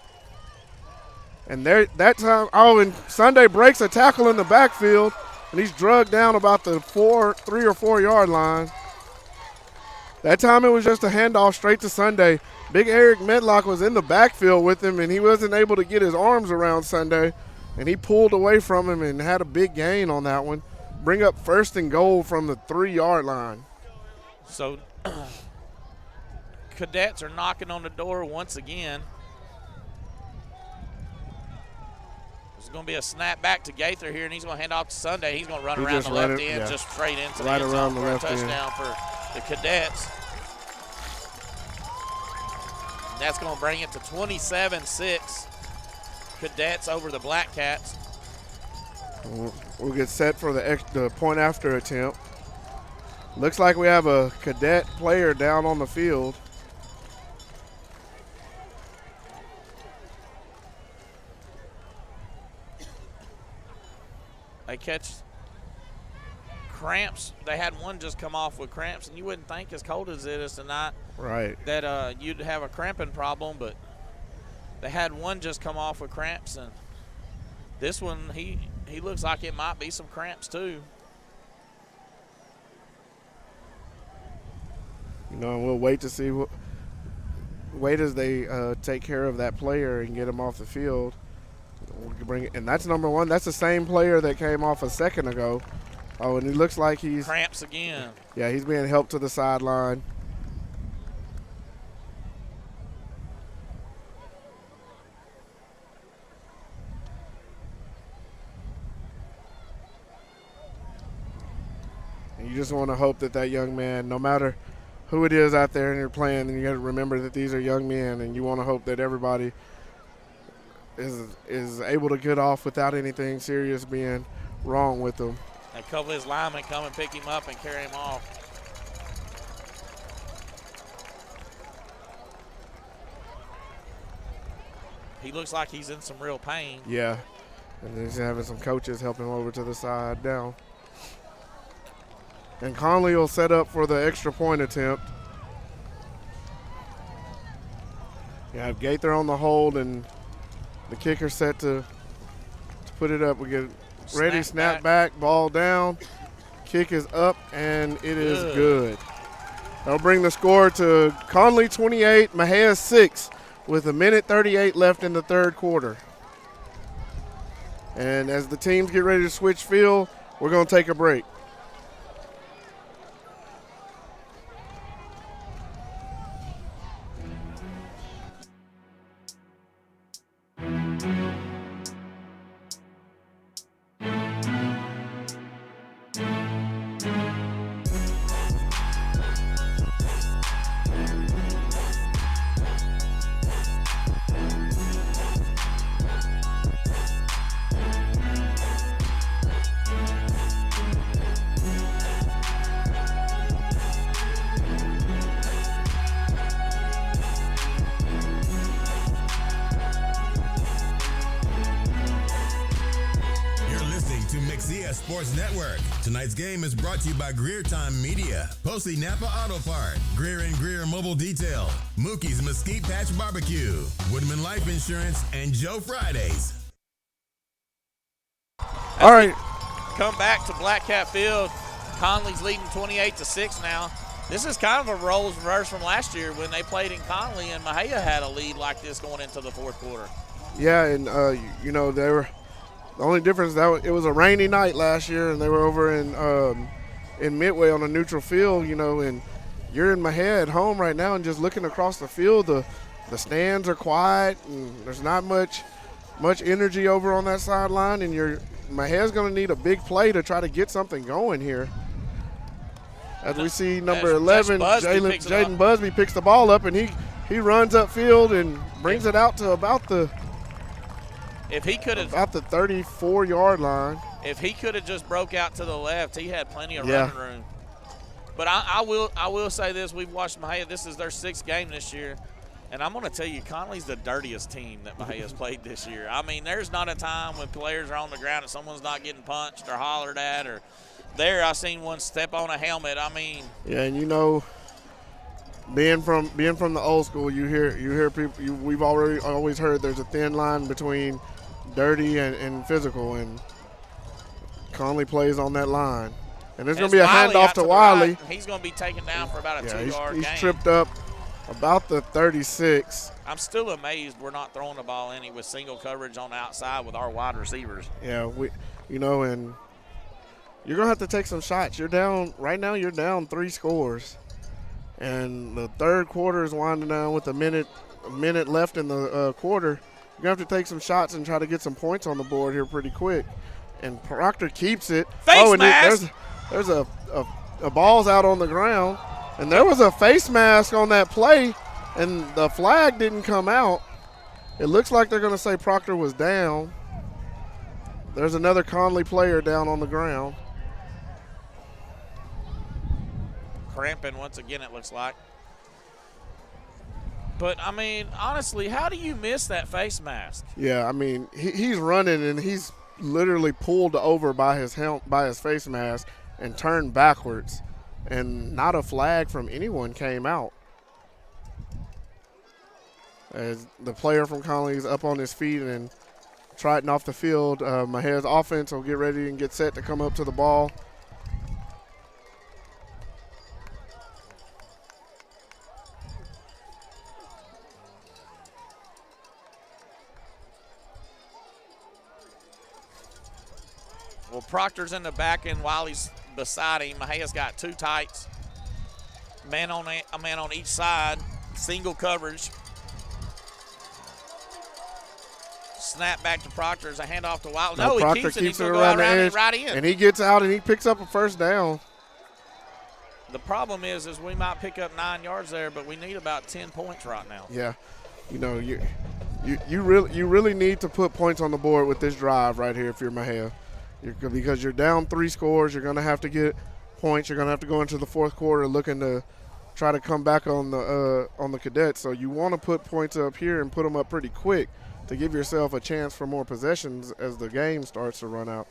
Speaker 10: And that time, and Sunday breaks a tackle in the backfield, and he's drugged down about the 3 or 4 yard line. That time it was just a handoff straight to Sunday. Big Eric Medlock was in the backfield with him, and he wasn't able to get his arms around Sunday, and he pulled away from him and had a big gain on that one. Bring up first and goal from the 3 yard line.
Speaker 5: So Cadets are knocking on the door once again. It's going to be a snap back to Gaither here, and he's going to hand off to Sunday. He's going to run around the left end, just straight into the end zone for a touchdown for the Cadets. And that's going to bring it to 27-6. Cadets over the Blackcats.
Speaker 10: We'll get set for the point after attempt. Looks like we have a Cadet player down on the field.
Speaker 5: They catch cramps. They had one just come off with cramps, and you wouldn't think as cold as it is tonight that you'd have a cramping problem, but they had one just come off with cramps, and this one, he looks like it might be some cramps too.
Speaker 10: You know, and we'll wait to see wait as they take care of that player and get him off the field. And that's number one. That's the same player that came off a second ago. Oh, and he looks like he's
Speaker 5: cramps again.
Speaker 10: Yeah, he's being helped to the sideline. And you just want to hope that that young man, no matter who it is out there and you're playing, and you got to remember that these are young men, and you want to hope that everybody is able to get off without anything serious being wrong with them.
Speaker 5: A couple of his linemen come and pick him up and carry him off. He looks like he's in some real pain.
Speaker 10: Yeah, and he's having some coaches help him over to the side down. And Connally will set up for the extra point attempt. You have Gaither on the hold, and the kicker set to put it up. We get ready, snap back, ball down. Kick is up, and it is good. That'll bring the score to Connally 28, Mexia 6, with 1:38 left in the third quarter. And as the teams get ready to switch field, we're going to take a break.
Speaker 6: Mexia Sports Network. Tonight's game is brought to you by Greer Time Media, Posey Napa Auto Part, Greer and Greer Mobile Detail, Mookie's Mesquite Patch Barbecue, Woodman Life Insurance, and Joe Fridays.
Speaker 10: All right.
Speaker 5: Come back to Blackcat Field. Connally's leading 28-6 now. This is kind of a roles reverse from last year when they played in Connally and Mexia had a lead like this going into the fourth quarter.
Speaker 10: Yeah, and you know, they were the only difference that it was a rainy night last year, and they were over in Midway on a neutral field. You know, and you're in Mexia at home right now, and just looking across the field, the stands are quiet, and there's not much energy over on that sideline, and Mexia's going to need a big play to try to get something going here. As we see number 11, Jaden Busby picks the ball up, and he runs upfield and brings it out to about the 34-yard line.
Speaker 5: If he could have just broke out to the left, he had plenty of running room. But I will say this: we've watched Mexia. This is their 6th game this year, and I'm going to tell you, Connally's the dirtiest team that Mexia's played this year. I mean, there's not a time when players are on the ground and someone's not getting punched or hollered at or. There, I seen one step on a helmet. I mean,
Speaker 10: yeah, and you know, being from the old school, you hear people. We've always heard there's a thin line between dirty and physical, and Connally plays on that line. And there's going to be a handoff to Wiley.
Speaker 5: Right. He's going to be taken down for about a 2-yard gain.
Speaker 10: He's tripped up about the 36.
Speaker 5: I'm still amazed we're not throwing the ball any with single coverage on the outside with our wide receivers.
Speaker 10: Yeah, and you're going to have to take some shots. You're down right now. You're down 3 scores, and the third quarter is winding down with a minute left in the quarter. You're going to have to take some shots and try to get some points on the board here pretty quick. And Proctor keeps it.
Speaker 5: Face mask.
Speaker 10: There's a ball's out on the ground, and there was a face mask on that play, and the flag didn't come out. It looks like they're going to say Proctor was down. There's another Connally player down on the ground.
Speaker 5: Cramping once again, it looks like. But, I mean, honestly, how do you miss that face mask?
Speaker 10: Yeah, I mean, he's running, and he's literally pulled over by his face mask. and turned backwards, and not a flag from anyone came out. As the player from Connally is up on his feet and trotting off the field, Mejia's offense will get ready and get set to come up to the ball.
Speaker 5: Well, Proctor's in the back and Wiley's beside him. Mejia's got two tights. A man on each side. Single coverage. Snap back to Proctor as a handoff to Wiley. No,
Speaker 10: Proctor
Speaker 5: he keeps it. He's
Speaker 10: it
Speaker 5: going to go
Speaker 10: around the
Speaker 5: around
Speaker 10: edge,
Speaker 5: it right in.
Speaker 10: and he gets out and he picks up a first down.
Speaker 5: The problem is we might pick up 9 yards there, but we need about 10 points right now.
Speaker 10: Yeah, you know, you really need to put points on the board with this drive right here if you're Mejia. Because you're down 3 scores, you're going to have to get points. You're going to have to go into the fourth quarter looking to try to come back on the Cadets. So you want to put points up here and put them up pretty quick to give yourself a chance for more possessions as the game starts to run out.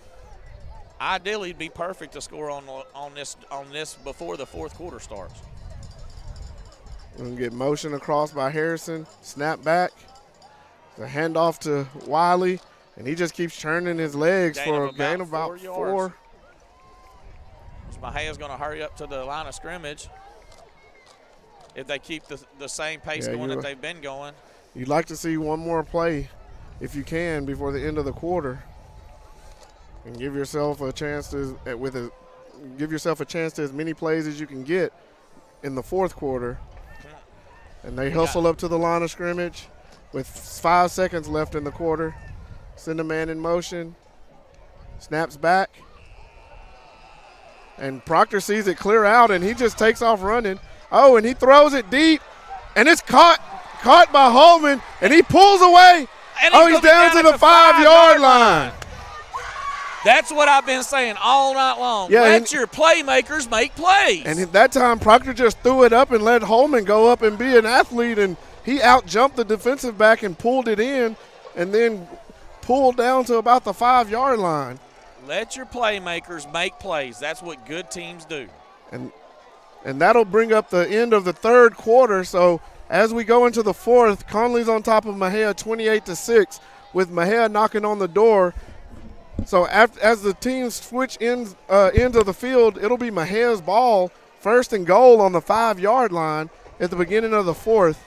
Speaker 5: Ideally, it'd be perfect to score on this before the fourth quarter starts.
Speaker 10: We're going to get motion across by Harrison. Snap back. The handoff to Wiley. And he just keeps turning his legs for a gain of about 4.
Speaker 5: Mejia's going to hurry up to the line of scrimmage if they keep the same pace going that they've been going.
Speaker 10: You'd like to see one more play, if you can, before the end of the quarter, and give yourself a chance to as many plays as you can get in the fourth quarter. And they hustle up to the line of scrimmage with 5 seconds left in the quarter. Send a man in motion. Snaps back. And Proctor sees it clear out, and he just takes off running. Oh, and he throws it deep, and it's caught by Holman, and he pulls away. He's down to the 5-yard line.
Speaker 5: That's what I've been saying all night long.
Speaker 10: Yeah,
Speaker 5: let your playmakers make plays.
Speaker 10: And at that time, Proctor just threw it up and let Holman go up and be an athlete, and he out-jumped the defensive back and pulled it in, and then pulled down to about the 5-yard line.
Speaker 5: Let your playmakers make plays. That's what good teams do.
Speaker 10: And that'll bring up the end of the third quarter. So as we go into the fourth, Connally's on top of Mejia 28-6 with Mejia knocking on the door. So as the teams switch ends of the field, it'll be Mejia's ball, 1st and goal on the 5-yard line at the beginning of the fourth.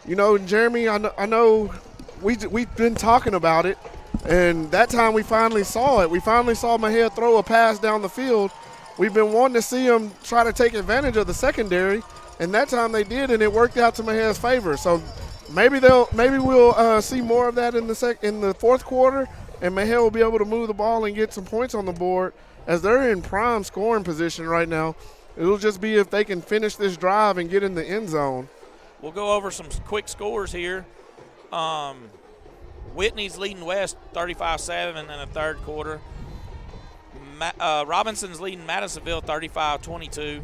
Speaker 10: You know, Jeremy, I know we've been talking about it, and that time we finally saw it. We finally saw Mejia throw a pass down the field. We've been wanting to see them try to take advantage of the secondary, and that time they did, and it worked out to Mejia's favor. So maybe we'll see more of that in the fourth quarter, and Mejia will be able to move the ball and get some points on the board as they're in prime scoring position right now. It'll just be if they can finish this drive and get in the end zone.
Speaker 5: We'll go over some quick scores here. Whitney's leading West 35-7 in the third quarter. Robinson's leading Madisonville 35-22.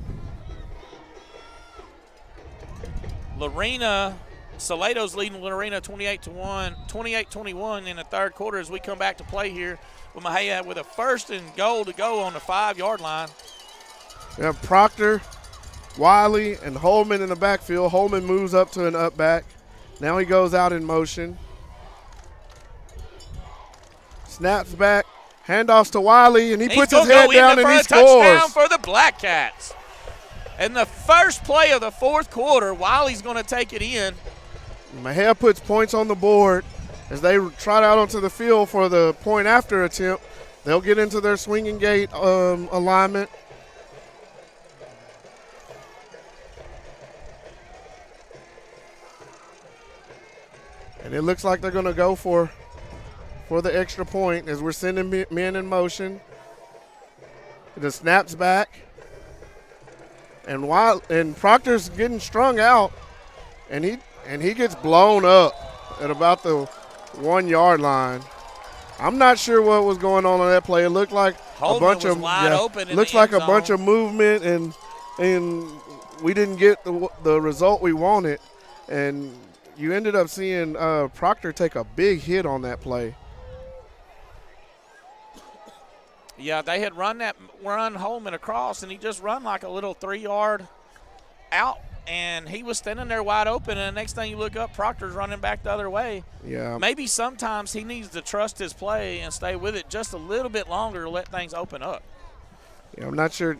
Speaker 5: Salato's leading Lorena 28-21 in the third quarter as we come back to play here with Mejia with a 1st and goal to go on the 5-yard line.
Speaker 10: We have Proctor, Wiley, and Holman in the backfield. Holman moves up to an up back. Now he goes out in motion. Snaps back, handoffs to Wiley, and he puts his head down and he scores.
Speaker 5: Touchdown for the Blackcats. And the first play of the fourth quarter, Wiley's going to take it in.
Speaker 10: Mejia puts points on the board as they trot out onto the field for the point after attempt. They'll get into their swinging gate alignment. And it looks like they're going to go for the extra point as we're sending men in motion. The snaps back. And Proctor's getting strung out, and he gets blown up at about the 1-yard line. I'm not sure what was going on that play. It looked like a bunch of bunch of movement, and we didn't get the result we wanted. And you ended up seeing Proctor take a big hit on that play.
Speaker 5: Yeah, they had run Holman across, and he just run like a little 3-yard out, and he was standing there wide open, and the next thing you look up, Proctor's running back the other way.
Speaker 10: Yeah.
Speaker 5: Maybe sometimes he needs to trust his play and stay with it just a little bit longer to let things open up.
Speaker 10: Yeah, I'm not sure,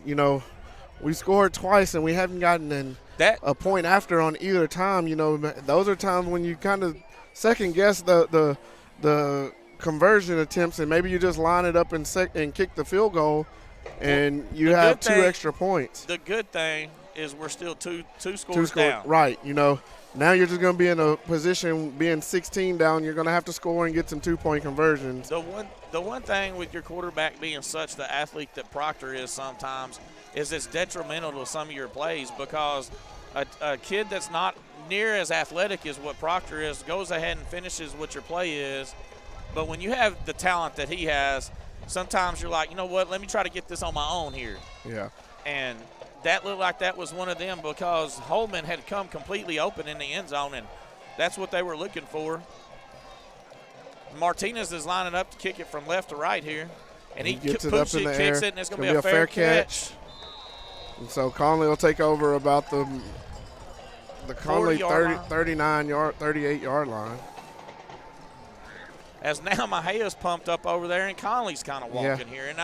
Speaker 10: we scored twice, and we haven't gotten a point after on either time. Those are times when you kind of second-guess the conversion attempts, and maybe you just line it up and kick the field goal, and you have 2 extra points.
Speaker 5: The good thing is we're still two scores down.
Speaker 10: Right. Now you're just going to be in a position, being 16 down, you're going to have to score and get some 2-point conversions.
Speaker 5: The one thing with your quarterback being such the athlete that Proctor is sometimes is it's detrimental to some of your plays, because a kid that's not near as athletic as what Proctor is goes ahead and finishes what your play is. But when you have the talent that he has, sometimes you're like, you know what, let me try to get this on my own here.
Speaker 10: Yeah.
Speaker 5: And that looked like that was one of them, because Holman had come completely open in the end zone, and that's what they were looking for. Martinez is lining up to kick it from left to right here. And he
Speaker 10: gets it
Speaker 5: kicks
Speaker 10: up in the
Speaker 5: it,
Speaker 10: air.
Speaker 5: and it's going to be a fair catch.
Speaker 10: And so Connally will take over about the Connally 38-yard line.
Speaker 5: As now Mejia's pumped up over there, and Connolly's kind of walking here. And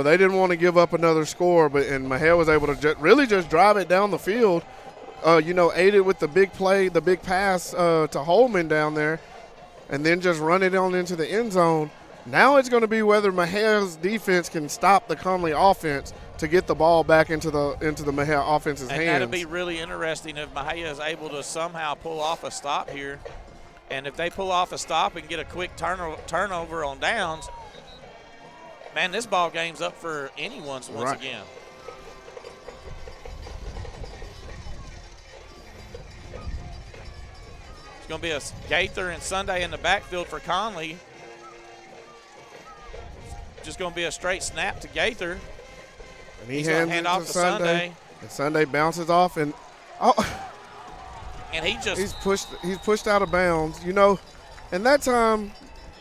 Speaker 10: they didn't want to give up another score, and Mejia was able to really just drive it down the field. Aided with the big play, the big pass to Holman down there, and then just run it on into the end zone. Now it's going to be whether Mejia's defense can stop the Connally offense to get the ball back into the Mejia offense's hands.
Speaker 5: And that'll be really interesting if Mejia is able to somehow pull off a stop here. And if they pull off a stop and get a quick turnover on downs, man, this ball game's up for anyone's once again. It's going to be a Gaither and Sunday in the backfield for Connally. Just going to be a straight snap to Gaither.
Speaker 10: And he's going to hand off to Sunday. And Sunday bounces off, and
Speaker 5: and he's
Speaker 10: pushed out of bounds. And that time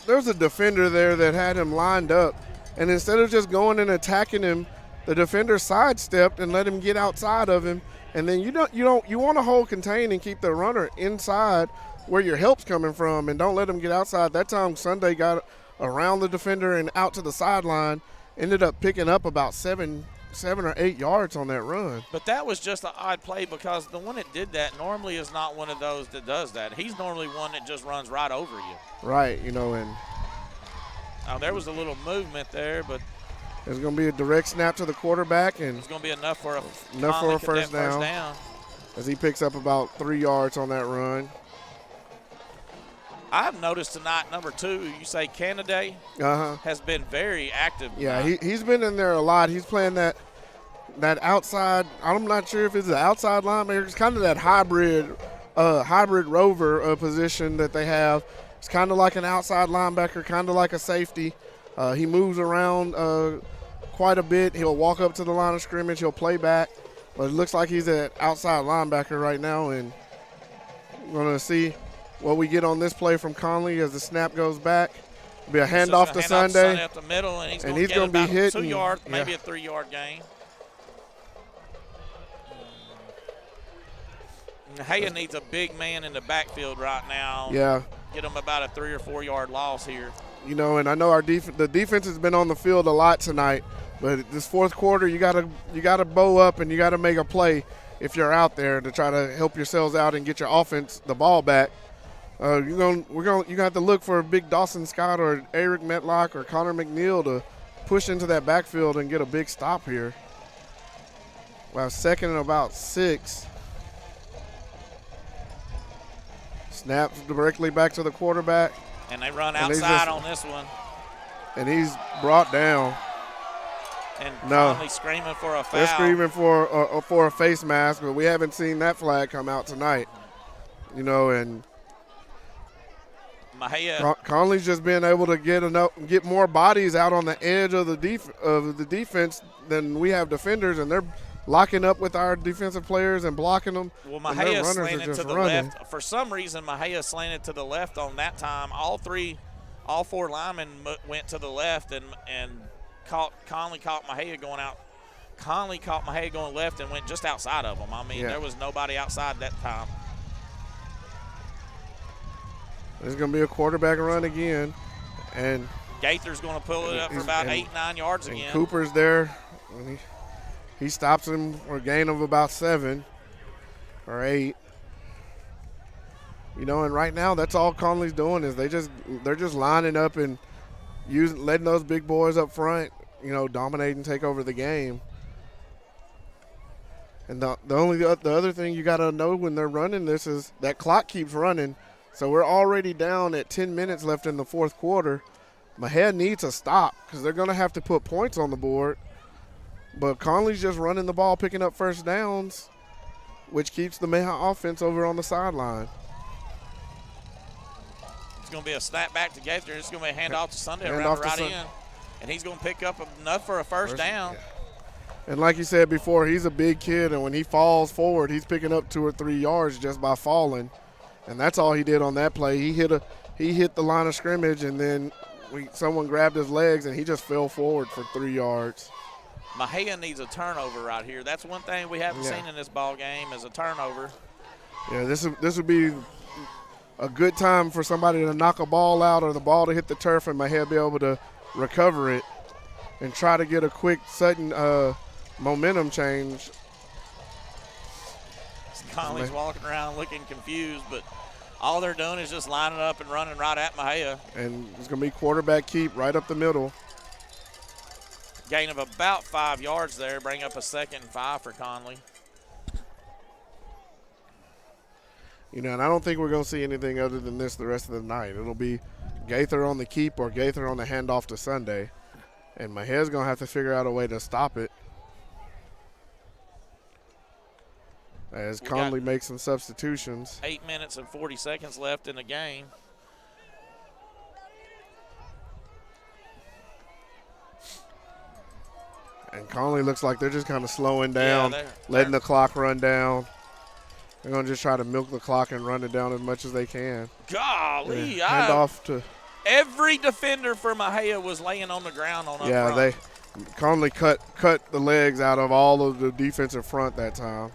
Speaker 10: there was a defender there that had him lined up, and instead of just going and attacking him, the defender sidestepped and let him get outside of him. And then you want to hold contain and keep the runner inside where your help's coming from, and don't let him get outside. That time Sunday got around the defender and out to the sideline, ended up picking up about 7 or 8 yards on that run.
Speaker 5: But that was just an odd play, because the one that did that normally is not one of those that does that. He's normally one that just runs right over you.
Speaker 10: Right, and
Speaker 5: there was a little movement there, but
Speaker 10: there's going to be a direct snap to the quarterback, and
Speaker 5: it's going to be enough for a
Speaker 10: first down as he picks up about 3 yards on that run.
Speaker 5: I've noticed tonight, number 2, you say Canaday, has been very active.
Speaker 10: Yeah, he's been in there a lot. He's playing that outside. I'm not sure if it's the outside linebacker. It's kind of that hybrid rover position that they have. It's kind of like an outside linebacker, kind of like a safety. He moves around quite a bit. He'll walk up to the line of scrimmage. He'll play back. But it looks like he's an outside linebacker right now, and we're going to see what we get on this play from Connally as the snap goes back. It'll be a handoff to Sunday.
Speaker 5: Up the middle, and he's
Speaker 10: going to be hit.
Speaker 5: 2 yards, maybe a 3-yard gain. Mejia needs a big man in the backfield right now.
Speaker 10: Yeah.
Speaker 5: Get him about a 3 or 4 yard loss here.
Speaker 10: And I know the defense has been on the field a lot tonight, but this fourth quarter you gotta bow up and you gotta make a play if you're out there to try to help yourselves out and get your offense the ball back. You're gonna have to look for a big Dawson Scott or Eric Metlock or Connor McNeil to push into that backfield and get a big stop here. Well, 2nd and about 6. Snaps directly back to the quarterback.
Speaker 5: And they run outside on this one.
Speaker 10: And he's brought down.
Speaker 5: And Connally screaming for a foul.
Speaker 10: They're screaming for a face mask, but we haven't seen that flag come out tonight. And Connolly's just being able to get more bodies out on the edge of the defense than we have defenders, and they're locking up with our defensive players and blocking them.
Speaker 5: Well, Mejia slanted to the left. For some reason, Mejia slanted to the left on that time. All 4 linemen went to the left, and Connally caught Mexia going out. Connally caught Mexia going left and went just outside of him. I mean, there was nobody outside that time.
Speaker 10: There's going to be a quarterback run again. And
Speaker 5: Gaither's going to pull it up for about 8-9 yards
Speaker 10: and
Speaker 5: again.
Speaker 10: Cooper's there. He stops him for a gain of about 7 or 8. You know, and right now that's all Connally's doing is they're just lining up and letting those big boys up front, you know, dominate and take over the game. And the other thing you got to know when they're running this is that clock keeps running. So we're already down at 10 minutes left in the fourth quarter. Mexia needs a stop because they're going to have to put points on the board. But Connally's just running the ball, picking up first downs, which keeps the Mexia offense over on the sideline.
Speaker 5: It's going to be a snap back to Gaither. It's going to be a handoff to Sunday around the right end. And he's going to pick up enough for a first down.
Speaker 10: Yeah. And like you said before, he's a big kid, and when he falls forward, he's picking up 2 or 3 yards just by falling. And that's all he did on that play. He hit the line of scrimmage, and then someone grabbed his legs, and he just fell forward for 3 yards.
Speaker 5: Mexia needs a turnover right here. That's one thing we haven't seen in this ball game is a turnover.
Speaker 10: Yeah, this would be a good time for somebody to knock a ball out or the ball to hit the turf and Mexia be able to recover it and try to get a quick, sudden momentum change.
Speaker 5: Connally's walking around looking confused, but all they're doing is just lining up and running right at Mexia.
Speaker 10: And it's going to be quarterback keep right up the middle.
Speaker 5: Gain of about 5 yards there, bring up a 2nd and 5 for Connally.
Speaker 10: You know, and I don't think we're going to see anything other than this the rest of the night. It'll be Gaither on the keep or Gaither on the handoff to Sunday. And Mexia's going to have to figure out a way to stop it. As Connally makes some substitutions.
Speaker 5: 8 minutes and 40 seconds left in the game.
Speaker 10: And Connally looks like they're just kind of slowing down, letting the clock run down. They're going to just try to milk the clock and run it down as much as they can.
Speaker 5: Golly.
Speaker 10: Hand off to.
Speaker 5: Every defender for Mexia was laying on the ground on up front.
Speaker 10: Connally cut the legs out of all of the defensive front that time.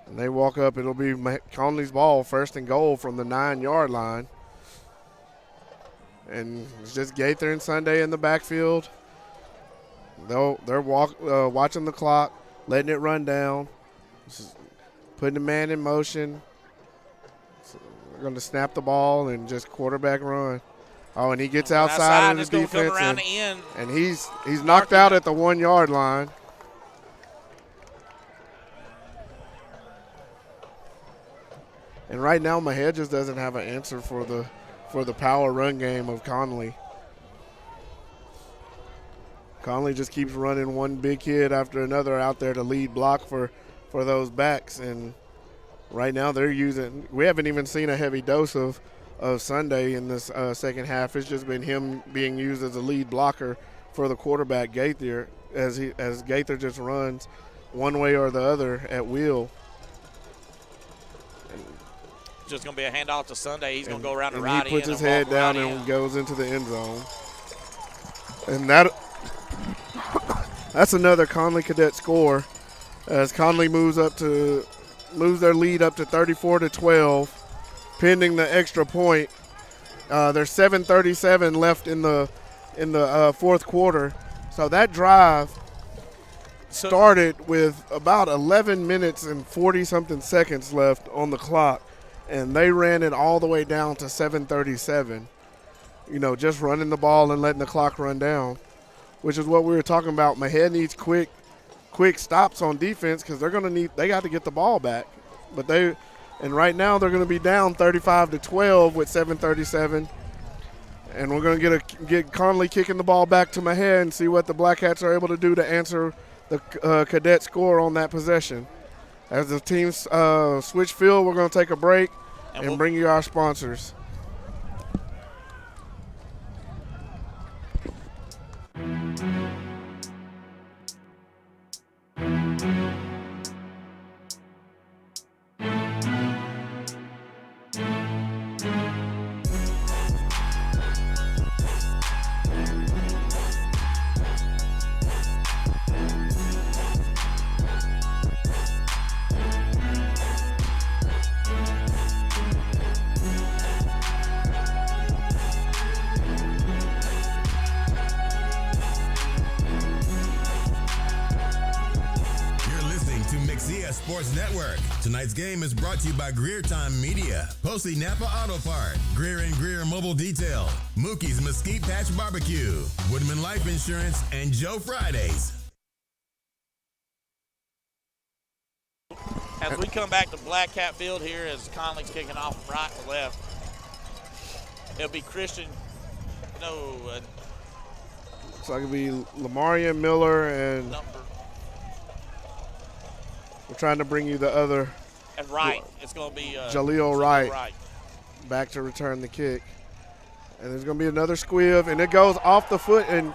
Speaker 10: And they walk up, it'll be Connally's ball, 1st and goal from the 9-yard line. And it's just Gaither and Sunday in the backfield. They're watching the clock, letting it run down, putting the man in motion. So they're going to snap the ball and just quarterback run. Oh, and he gets outside of the defense, and he's knocked out at the 1-yard line. And right now, Mexia just doesn't have an answer for the power run game of Connally. Connally just keeps running one big kid after another out there to lead block for those backs. And right now we haven't even seen a heavy dose of Sunday in this second half. It's just been him being used as a lead blocker for the quarterback, Gaither, as Gaither just runs one way or the other at will.
Speaker 5: Just going to be a handoff to Sunday. He's going to go around the right end.
Speaker 10: He puts his head down and goes into the end zone. And that's another Connally Cadet score as Connally moves their lead up to 34-12, pending the extra point. There's 7:37 left in the fourth quarter. So that drive started with about 11 minutes and 40-something seconds left on the clock. And they ran it all the way down to 7:37, you know, just running the ball and letting the clock run down, which is what we were talking about. Mexia needs quick stops on defense because they got to get the ball back. And right now they're going to be down 35-12 with 7:37, and we're going to get Connally kicking the ball back to Mexia and see what the Blackcats are able to do to answer the Cadet score on that possession. As the teams switch field, we're going to take a break and bring you our sponsors.
Speaker 6: Sports Network. Tonight's game is brought to you by Greer Time Media, Posey Napa Auto Part, Greer and Greer Mobile Detail, Mookie's Mesquite Patch Barbecue, Woodman Life Insurance, and Joe Fridays.
Speaker 5: As we come back to Blackcat Field here, as Connally's kicking off from right to left, it'll be Christian.
Speaker 10: Looks like it'll be Lamarian Miller, and we're trying to bring you the other.
Speaker 5: At right, it's going to be
Speaker 10: Jaleel Wright back to return the kick. And there's going to be another squiv, and it goes off the foot, and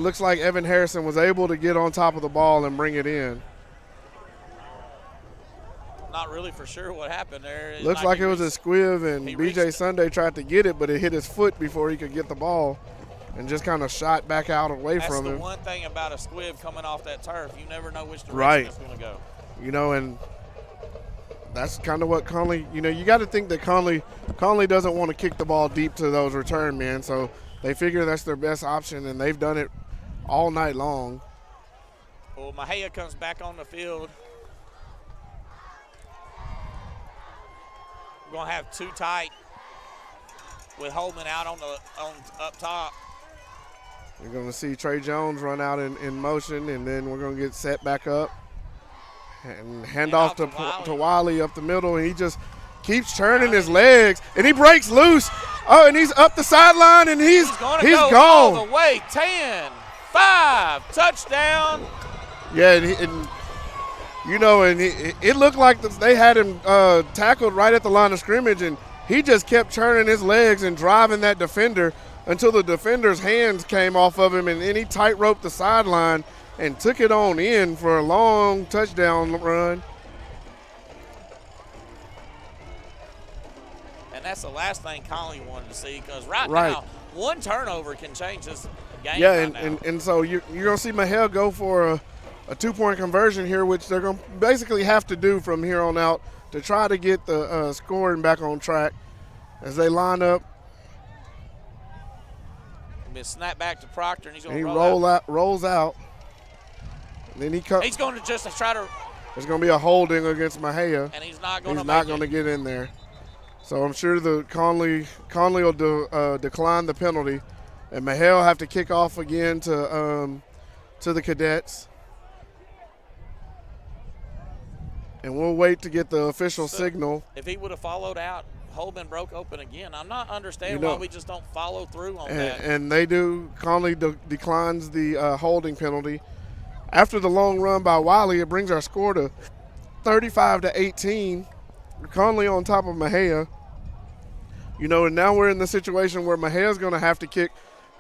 Speaker 10: looks like Evan Harrison was able to get on top of the ball and bring it in.
Speaker 5: Not really for sure what happened there.
Speaker 10: Looks like it was a squiv, and B.J. Sunday tried to get it, but it hit his foot before he could get the ball and just kind of shot back out away from him.
Speaker 5: That's the one thing about a squib coming off that turf. You never know which direction it's going to go.
Speaker 10: You know, and that's kind of what Connally, you got to think that Connally doesn't want to kick the ball deep to those return men, so they figure that's their best option, and they've done it all night long.
Speaker 5: Well, Mexia comes back on the field. We're going to have two tight with Holman out on up top.
Speaker 10: You're going to see Trey Jones run out in motion, and then we're going to get set back up and hand off to Wiley up the middle, and he just keeps turning his legs, and he breaks loose. Oh, and he's up the sideline, and he's
Speaker 5: go
Speaker 10: gone
Speaker 5: all the way. 10-5 touchdown.
Speaker 10: Yeah, and it looked like they had him tackled right at the line of scrimmage, and he just kept turning his legs and driving that defender until the defender's hands came off of him, and then he tight-roped the sideline and took it on in for a long touchdown run.
Speaker 5: And that's the last thing Connally wanted to see, because right now, one turnover can change this game.
Speaker 10: Yeah, and so you're going to see Mexia go for a two-point conversion here, which they're going to basically have to do from here on out to try to get the scoring back on track as they line up.
Speaker 5: Been snap back to Proctor, and he's going to
Speaker 10: rolls out. And then
Speaker 5: he's going to just try to.
Speaker 10: There's going to be a holding against Mexia,
Speaker 5: and he's not going
Speaker 10: to get in there. So I'm sure the Connally will decline the penalty, and Mexia will have to kick off again to the Cadets. And we'll wait to get the official signal.
Speaker 5: If he would have followed out, Holman broke open again. I'm not understanding why we just don't follow through on that.
Speaker 10: And they do. Connally declines the holding penalty. After the long run by Wiley, it brings our score to 35-18. Connally on top of Mexia. And now we're in the situation where Mejia's going to have to kick,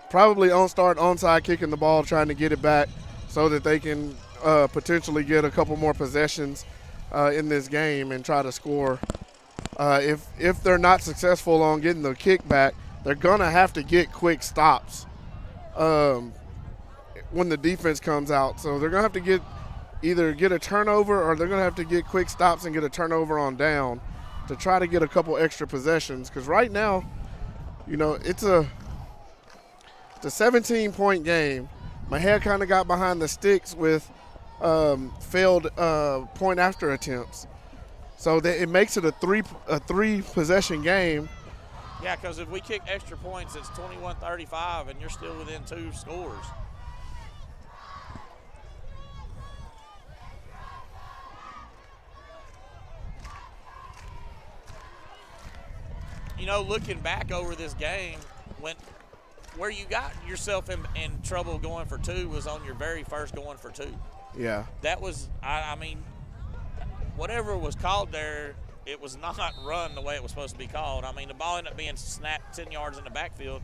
Speaker 10: probably onside kicking the ball, trying to get it back so that they can potentially get a couple more possessions in this game and try to score. If they're not successful on getting the kick back, they're going to have to get quick stops when the defense comes out. So they're going to have to either get a turnover, or they're going to have to get quick stops and get a turnover on down to try to get a couple extra possessions. Because right now, it's a 17-point game. Mexia kind of got behind the sticks with failed point after attempts. So it makes it a three possession game.
Speaker 5: Yeah, because if we kick extra points, it's 21-35, and you're still within two scores. Looking back over this game, where you got yourself in trouble going for two was on your very first going for two.
Speaker 10: Yeah.
Speaker 5: That was, whatever was called there, it was not run the way it was supposed to be called. The ball ended up being snapped 10 yards in the backfield.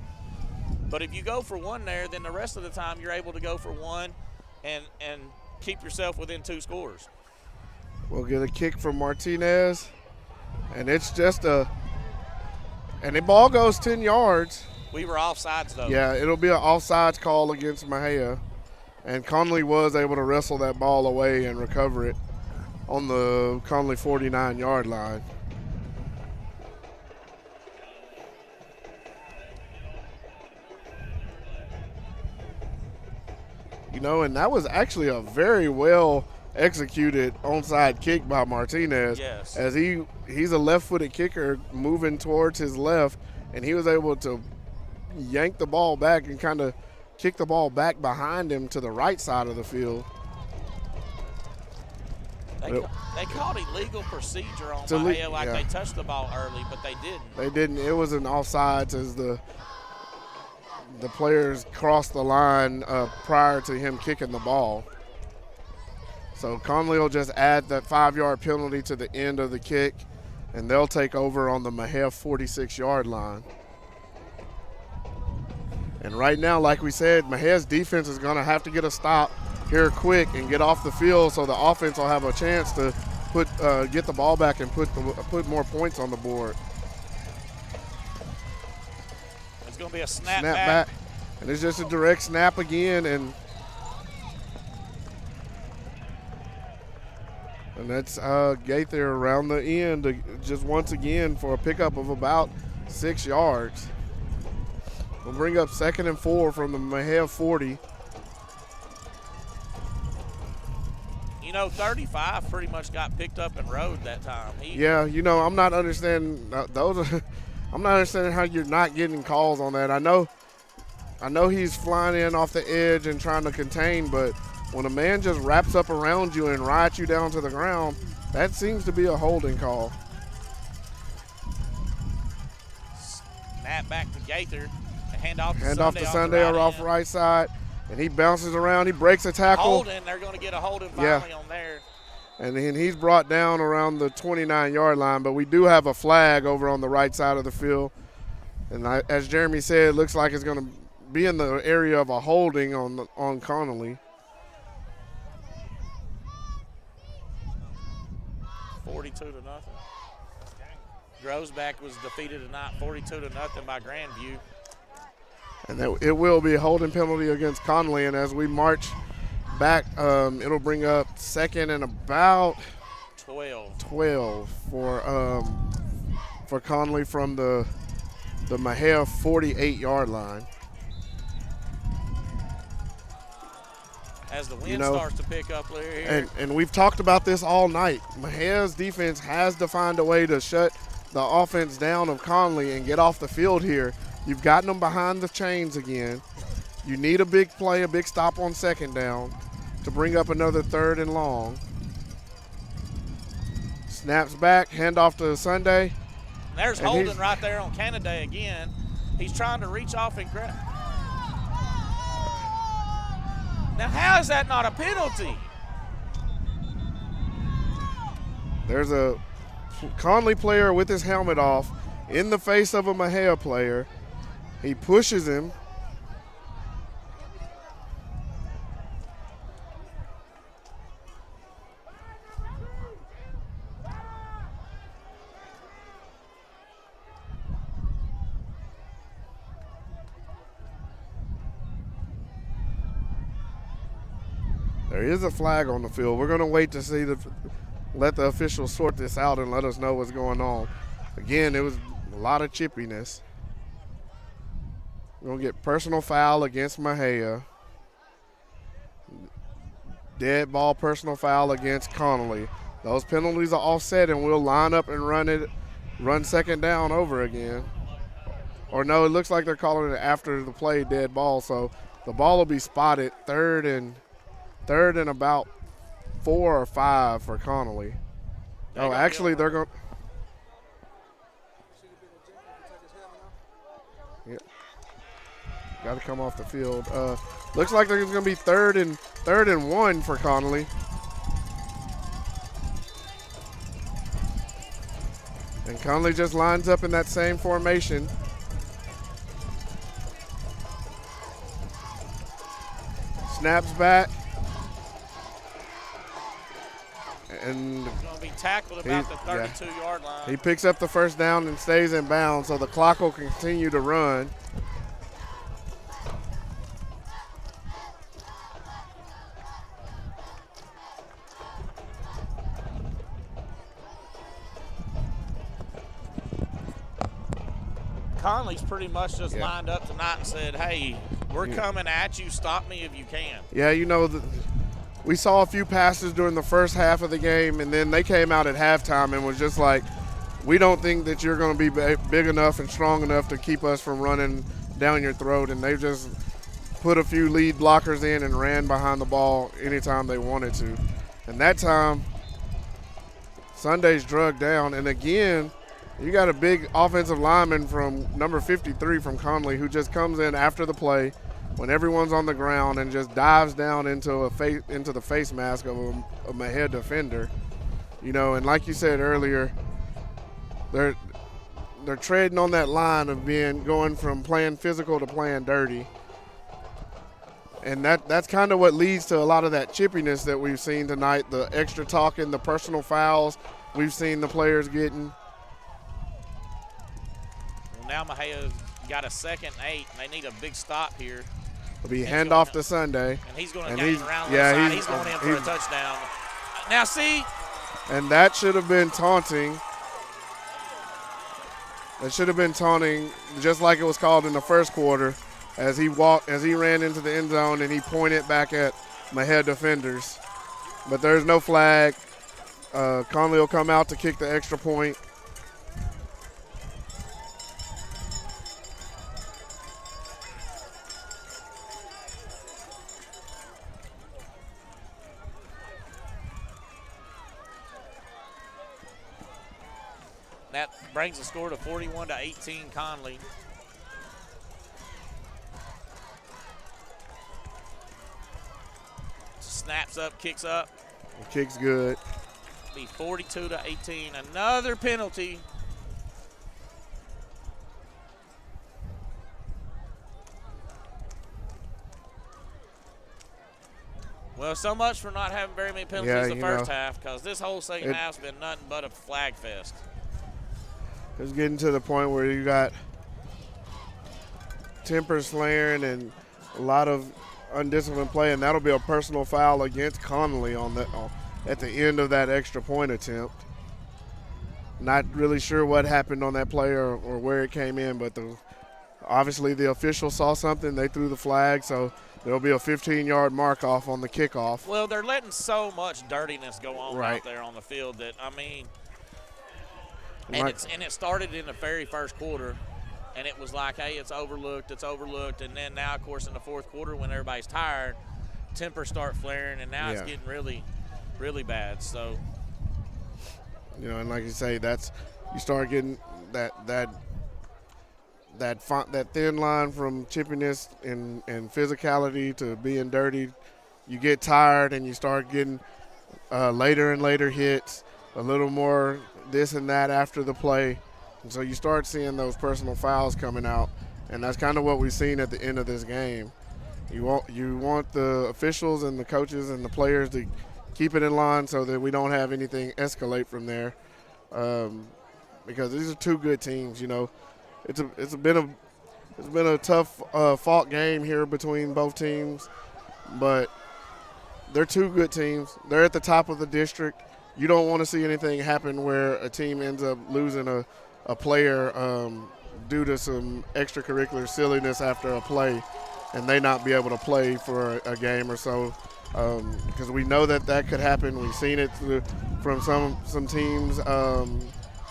Speaker 5: But if you go for one there, then the rest of the time you're able to go for one and keep yourself within two scores.
Speaker 10: We'll get a kick from Martinez, and it's just and the ball goes 10 yards.
Speaker 5: We were offsides, though.
Speaker 10: Yeah, it'll be an offsides call against Mexia. And Connally was able to wrestle that ball away and recover it on the Connally 49-yard line. And that was actually a very well executed onside kick by Martinez.
Speaker 5: Yes.
Speaker 10: As he's a left-footed kicker moving towards his left, and he was able to yank the ball back and kind of kick the ball back behind him to the right side of the field.
Speaker 5: They called illegal procedure on Mexia, like they touched the ball early, but they didn't.
Speaker 10: They didn't. It was an offsides as the players crossed the line prior to him kicking the ball. So Connally will just add that 5-yard penalty to the end of the kick, and they'll take over on the Mexia 46-yard line. And right now, like we said, Mejia's defense is going to have to get a stop here quick and get off the field so the offense will have a chance to get the ball back and put more points on the board.
Speaker 5: It's going to be a snap back.
Speaker 10: And it's just a direct snap again, and that's Gaither around the end just once again for a pickup of about 6 yards. We'll bring up 2nd and 4 from the Mexia 40.
Speaker 5: You know, 35 pretty much got picked up and rode that time.
Speaker 10: Yeah, you know, I'm not understanding I'm not understanding how you're not getting calls on that. I know he's flying in off the edge and trying to contain, but when a man just wraps up around you and rides you down to the ground, that seems to be a holding call.
Speaker 5: Snap back to Gaither. Hand off
Speaker 10: to Sunday off the right side, and he bounces around. He breaks a tackle.
Speaker 5: Holding, they're going to get a holding finally on there.
Speaker 10: And then he's brought down around the 29-yard line, but we do have a flag over on the right side of the field. And as Jeremy said, it looks like it's going to be in the area of a holding on Connally.
Speaker 5: 42-0. Grosbeck was defeated tonight 42-0 by Grandview.
Speaker 10: And it will be a holding penalty against Connally. And as we march back, it'll bring up 2nd and about 12 for Connally from the Mexia 48-yard line.
Speaker 5: As the wind starts to pick up here.
Speaker 10: And we've talked about this all night. Mejia's defense has to find a way to shut the offense down of Connally and get off the field here. You've gotten them behind the chains again. You need a big play, a big stop on 2nd down to bring up another 3rd and long. Snaps back, handoff to Sunday.
Speaker 5: There's holding right there on Canada again. He's trying to reach off and grab. Now, how is that not a penalty?
Speaker 10: There's a Connally player with his helmet off in the face of a Mexia player. He pushes him. There is a flag on the field. We're going to wait to see let the officials sort this out and let us know what's going on. Again, it was a lot of chippiness. We're going to get personal foul against Mexia. Dead ball personal foul against Connally. Those penalties are offset, and we'll line up and run 2nd down over again. Or no, it looks like they're calling it after the play dead ball, so the ball will be spotted 3rd and about 4 or 5 for Connally. Oh, actually, they're going. Yeah. Got to come off the field. Looks like there's going to be 3rd and 1 for Connally. And Connally just lines up in that same formation. Snaps back. And
Speaker 5: he's going to be tackled about the 32-yard line.
Speaker 10: He picks up the 1st down and stays in bounds, so the clock will continue to run.
Speaker 5: Conley's pretty much just lined up tonight and said, hey, we're coming at you. Stop me if you can.
Speaker 10: Yeah, you know, we saw a few passes during the first half of the game, and then they came out at halftime and was just like, we don't think that you're going to be big enough and strong enough to keep us from running down your throat, and they just put a few lead blockers in and ran behind the ball anytime they wanted to. And that time, Sunday's drugged down, and again, you got a big offensive lineman from number 53 from Connally who just comes in after the play when everyone's on the ground and just dives down into the face mask of a Mexia defender. You know, and like you said earlier, they're treading on that line of going from playing physical to playing dirty. And that's kind of what leads to a lot of that chippiness that we've seen tonight, the extra talking, the personal fouls we've seen the players getting.
Speaker 5: Well, now Mejia's got a 2nd and 8, and they need a big stop here.
Speaker 10: It'll be handoff to Sunday.
Speaker 5: And he's going to gain around the side. He's going in for a touchdown. Now see.
Speaker 10: And that should have been taunting. That should have been taunting just like it was called in the first quarter as he ran into the end zone and he pointed back at Mexia defenders. But there's no flag. Connally will come out to kick the extra point.
Speaker 5: That brings the score to 41-18 Connally. Snaps up, kicks up.
Speaker 10: The kick's good.
Speaker 5: Be 42-18. Another penalty. Well, so much for not having very many penalties the first half, because this whole second half's been nothing but a flag fest.
Speaker 10: It's getting to the point where you got tempers flaring and a lot of undisciplined play, and that'll be a personal foul against Connally at the end of that extra point attempt. Not really sure what happened on that play or where it came in, but obviously the official saw something. They threw the flag, so there'll be a 15-yard mark off on the kickoff.
Speaker 5: Well, they're letting so much dirtiness go on out there on the field that, I mean, and it started in the very first quarter, and it was like, hey, it's overlooked, and then now, of course, in the fourth quarter when everybody's tired, tempers start flaring, and now it's getting really, really bad. So,
Speaker 10: you know, and like you say, you start getting that thin line from chippiness and physicality to being dirty. You get tired and you start getting later and later hits, a little more this and that after the play. And so you start seeing those personal fouls coming out, and that's kind of what we've seen at the end of this game. You want the officials and the coaches and the players to keep it in line so that we don't have anything escalate from there, because these are two good teams. You know, it's been a tough fought game here between both teams, but they're two good teams. They're at the top of the district. You don't want to see anything happen where a team ends up losing a player due to some extracurricular silliness after a play, and they not be able to play for a game or so, because we know that could happen. We've seen it from some teams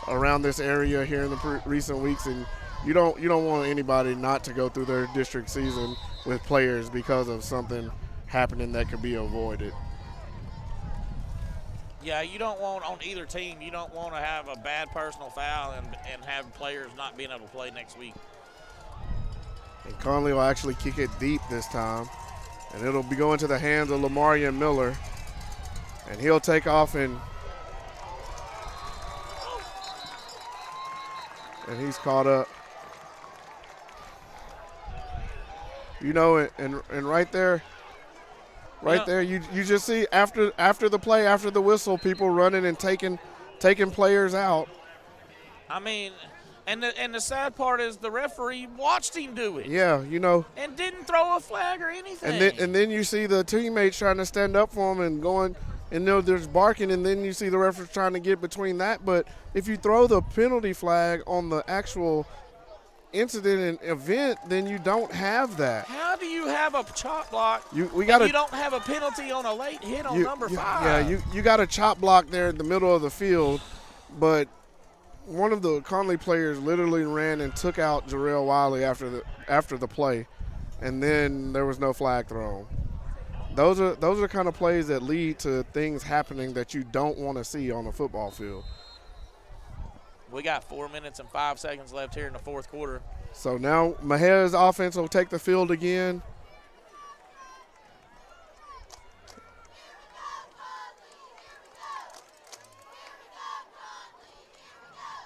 Speaker 10: around this area here in the recent weeks, and you don't want anybody not to go through their district season with players because of something happening that could be avoided.
Speaker 5: Yeah, you don't want, on either team, you don't want to have a bad personal foul and have players not being able to play next week.
Speaker 10: And Connally will actually kick it deep this time, and it'll be going to the hands of Lamarian Miller, and he'll take off and he's caught up. You know, and right there, you just see after the play, after the whistle, people running and taking players out.
Speaker 5: I mean, and the sad part is the referee watched him do it.
Speaker 10: Yeah, you know.
Speaker 5: And didn't throw a flag or anything.
Speaker 10: And then you see the teammates trying to stand up for him and going, and there's barking, and then you see the referee trying to get between that. But if you throw the penalty flag on the actual incident and event, then you don't have that.
Speaker 5: How do you have a chop block?
Speaker 10: You
Speaker 5: don't have a penalty on a late hit on number 5.
Speaker 10: Yeah, you got a chop block there in the middle of the field, but one of the Connally players literally ran and took out Jarrell Wiley after the play, and then there was no flag thrown. Those are the kind of plays that lead to things happening that you don't want to see on a football field.
Speaker 5: We got 4 minutes and 5 seconds left here in the fourth quarter.
Speaker 10: So now Mejia's offense will take the field again.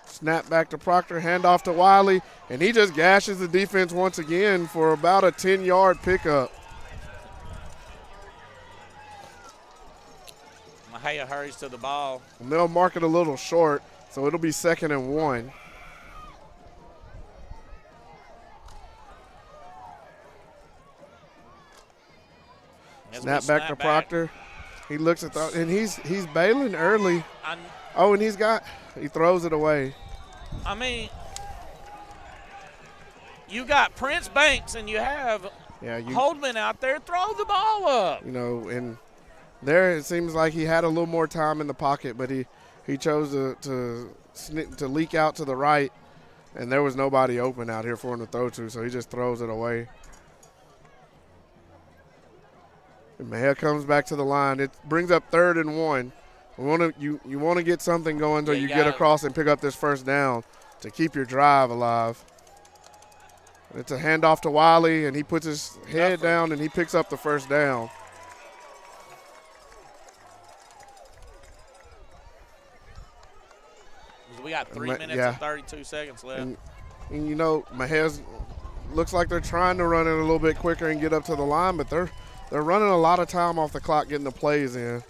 Speaker 10: Snap back to Proctor, handoff to Wiley, and he just gashes the defense once again for about a 10-yard pickup.
Speaker 5: Mejia hurries to the ball.
Speaker 10: And they'll mark it a little short, so it'll be 2nd and 1. Snap back to Proctor. He looks at and he's bailing early. And he throws it away.
Speaker 5: I mean, you got Prince Banks and you have Holdman out there. Throw the ball up.
Speaker 10: And there it seems like he had a little more time in the pocket, but he chose to leak out to the right, and there was nobody open out here for him to throw to, so he just throws it away. And Mejia comes back to the line. It brings up 3rd and 1. You want to get something going so you get across and pick up this first down to keep your drive alive. It's a handoff to Wiley, and he puts his head down and he picks up the first down.
Speaker 5: We got 3 minutes and 32 seconds left.
Speaker 10: And Mejia looks like they're trying to run it a little bit quicker and get up to the line, but they're running a lot of time off the clock getting the plays in.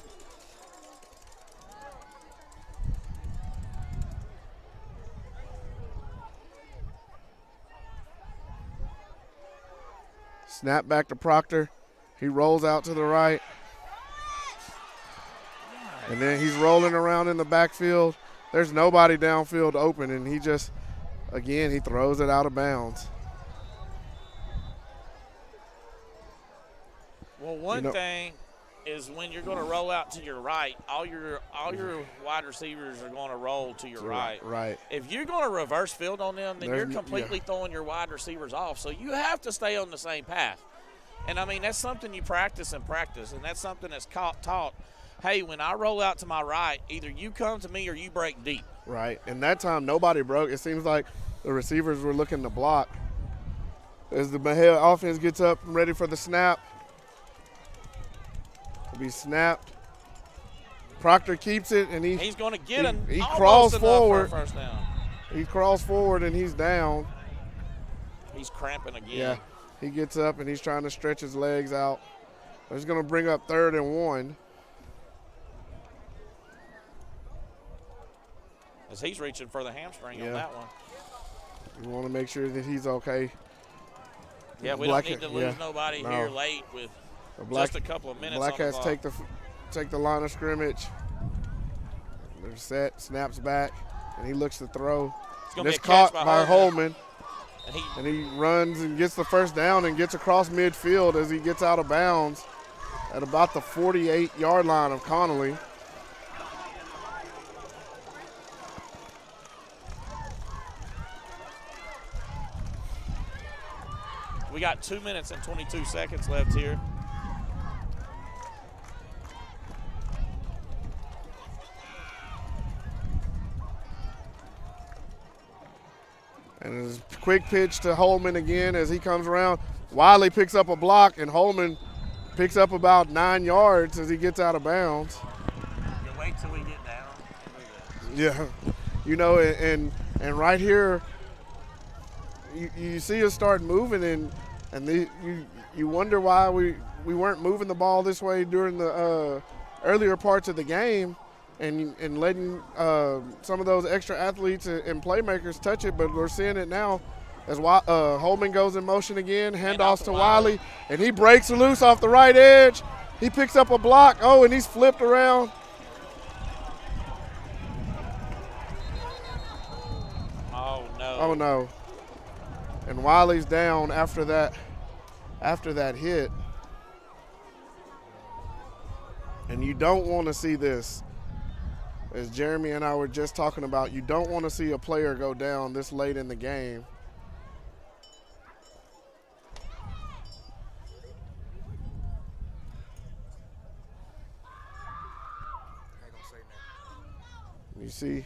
Speaker 10: Snap back to Proctor. He rolls out to the right. And then he's rolling around in the backfield. There's nobody downfield open, and he throws it out of bounds.
Speaker 5: Well, one thing is when you're going to roll out to your right, all your wide receivers are going to roll to your right.
Speaker 10: Right.
Speaker 5: If you're going to reverse field on them, then you're completely throwing your wide receivers off. So you have to stay on the same path. And, I mean, that's something you practice, and that's something that's taught. Hey, when I roll out to my right, either you come to me or you break deep.
Speaker 10: Right. And that time nobody broke. It seems like the receivers were looking to block. As the Mejia offense gets up and ready for the snap. It'll be snapped. Proctor keeps it, and he's
Speaker 5: going to get
Speaker 10: he crawls forward.
Speaker 5: For a first down.
Speaker 10: He crawls forward, and he's down.
Speaker 5: He's cramping again.
Speaker 10: Yeah. He gets up, and he's trying to stretch his legs out. He's going to bring up 3rd and 1.
Speaker 5: As he's reaching for the hamstring on that one.
Speaker 10: You want to make sure that he's okay.
Speaker 5: Yeah, we don't need to lose nobody here late with just a couple of minutes
Speaker 10: Blackcats
Speaker 5: on the clock.
Speaker 10: take the line of scrimmage. They're set, snaps back, and he looks to throw. It's caught by Holman. And he runs and gets the first down and gets across midfield as he gets out of bounds at about the 48-yard line of Connally.
Speaker 5: We got 2 minutes and 22 seconds left here.
Speaker 10: And a quick pitch to Holman again as he comes around. Wiley picks up a block, and Holman picks up about 9 yards as he gets out of bounds.
Speaker 5: You wait till we get down.
Speaker 10: Yeah. And right here, you see us start moving, and you wonder why we weren't moving the ball this way during the earlier parts of the game and letting some of those extra athletes and playmakers touch it, but we're seeing it now as Holman goes in motion again, handoffs to Wiley, and he breaks loose off the right edge. He picks up a block, and he's flipped around.
Speaker 5: Oh, no.
Speaker 10: Oh, no. And Wiley's down after that hit. And you don't want to see this. As Jeremy and I were just talking about, you don't want to see a player go down this late in the game. You see,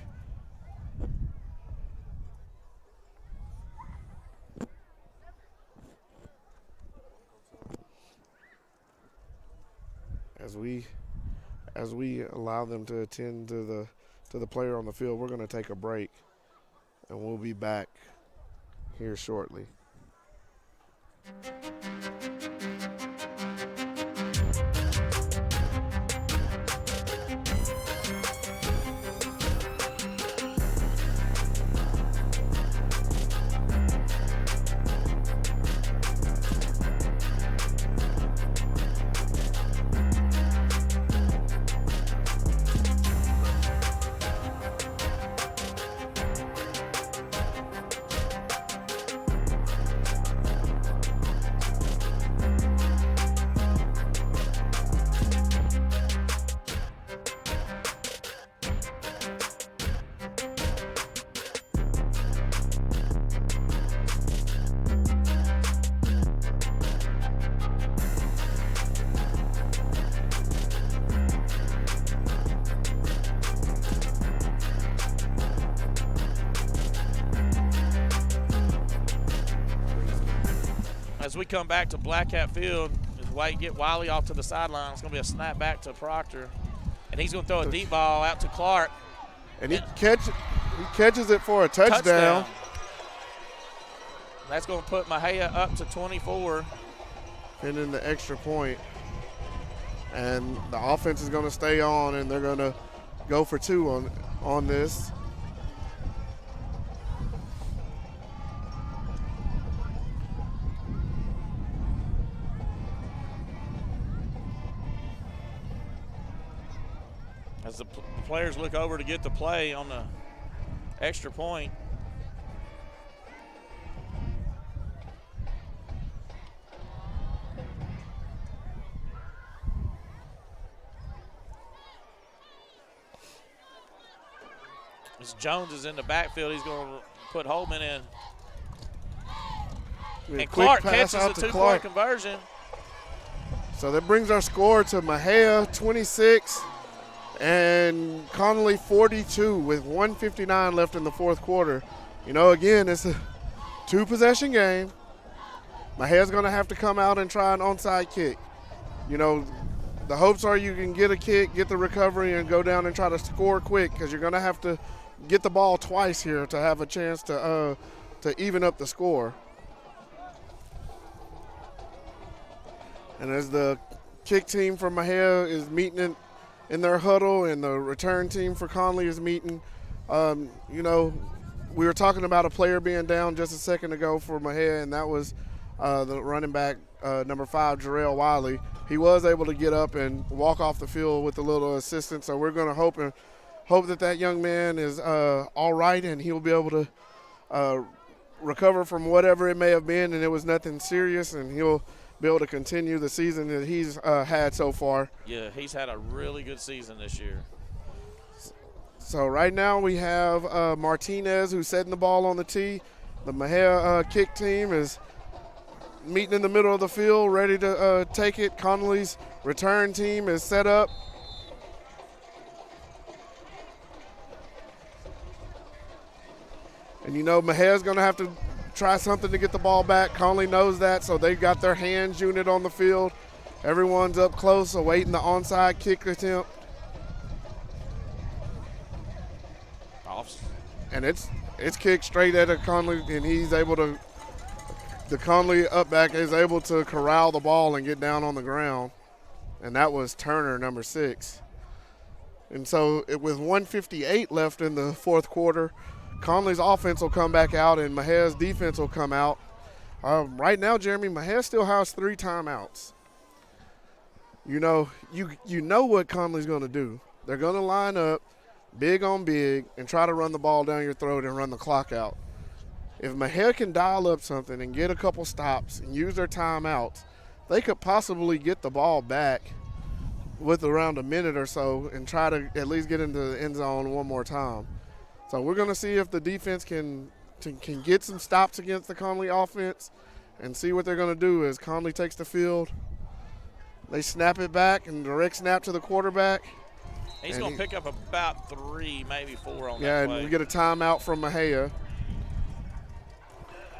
Speaker 10: as we allow them to attend to the player on the field, we're going to take a break, and we'll be back here shortly.
Speaker 5: As we come back to Blackcat Field, is why you get Wiley off to the sideline. It's going to be a snap back to Proctor, and he's going to throw a deep ball out to Clark.
Speaker 10: And he catches it for a touchdown.
Speaker 5: That's going to put Mexia up to 24.
Speaker 10: And then the extra point. And the offense is going to stay on, and they're going to go for two on this.
Speaker 5: As the players look over to get the play on the extra point. As Jones is in the backfield, he's going to put Holman in. And Clark catches a two-point conversion.
Speaker 10: So that brings our score to Mexia 26 and Connally 42 with 1:59 left in the fourth quarter. You know, again, it's a two-possession game. Mexia's going to have to come out and try an onside kick. You know, the hopes are you can get a kick, get the recovery, and go down and try to score quick, because you're going to have to get the ball twice here to have a chance to even up the score. And as the kick team from Mexia is meeting in their huddle, and the return team for Connally is meeting, you know, we were talking about a player being down just a second ago for Mexia, and that was the running back, number 5, Jarrell Wiley. He was able to get up and walk off the field with a little assistance, so we're going to hope that young man is all right, and he'll be able to recover from whatever it may have been, and it was nothing serious, and he'll be able to continue the season that he's had so far.
Speaker 5: Yeah, he's had a really good season this year.
Speaker 10: So right now we have Martinez, who's setting the ball on the tee. The Mexia kick team is meeting in the middle of the field, ready to take it. Connally's return team is set up. And you know, Mexia's going to have to try something to get the ball back. Connally knows that, so they've got their hands unit on the field. Everyone's up close, awaiting the onside kick attempt. And it's kicked straight at a Connally, and he's able to, the Connally up back is able to corral the ball and get down on the ground. And that was Turner, number 6. And so with 1:58 left in the fourth quarter, Connally's offense will come back out, and Mexia's defense will come out. Right now, Jeremy, Mexia still has 3 timeouts. You know what Connally's going to do. They're going to line up big on big and try to run the ball down your throat and run the clock out. if Mexia can dial up something and get a couple stops and use their timeouts, they could possibly get the ball back with around a minute or so and try to at least get into the end zone one more time. So we're going to see if the defense can get some stops against the Connally offense and see what they're going to do as Connally takes the field. They snap it back and direct snap to the quarterback.
Speaker 5: He's going to pick up about 3, maybe 4 on that
Speaker 10: Yeah,
Speaker 5: play.
Speaker 10: and we get a timeout from Mexia.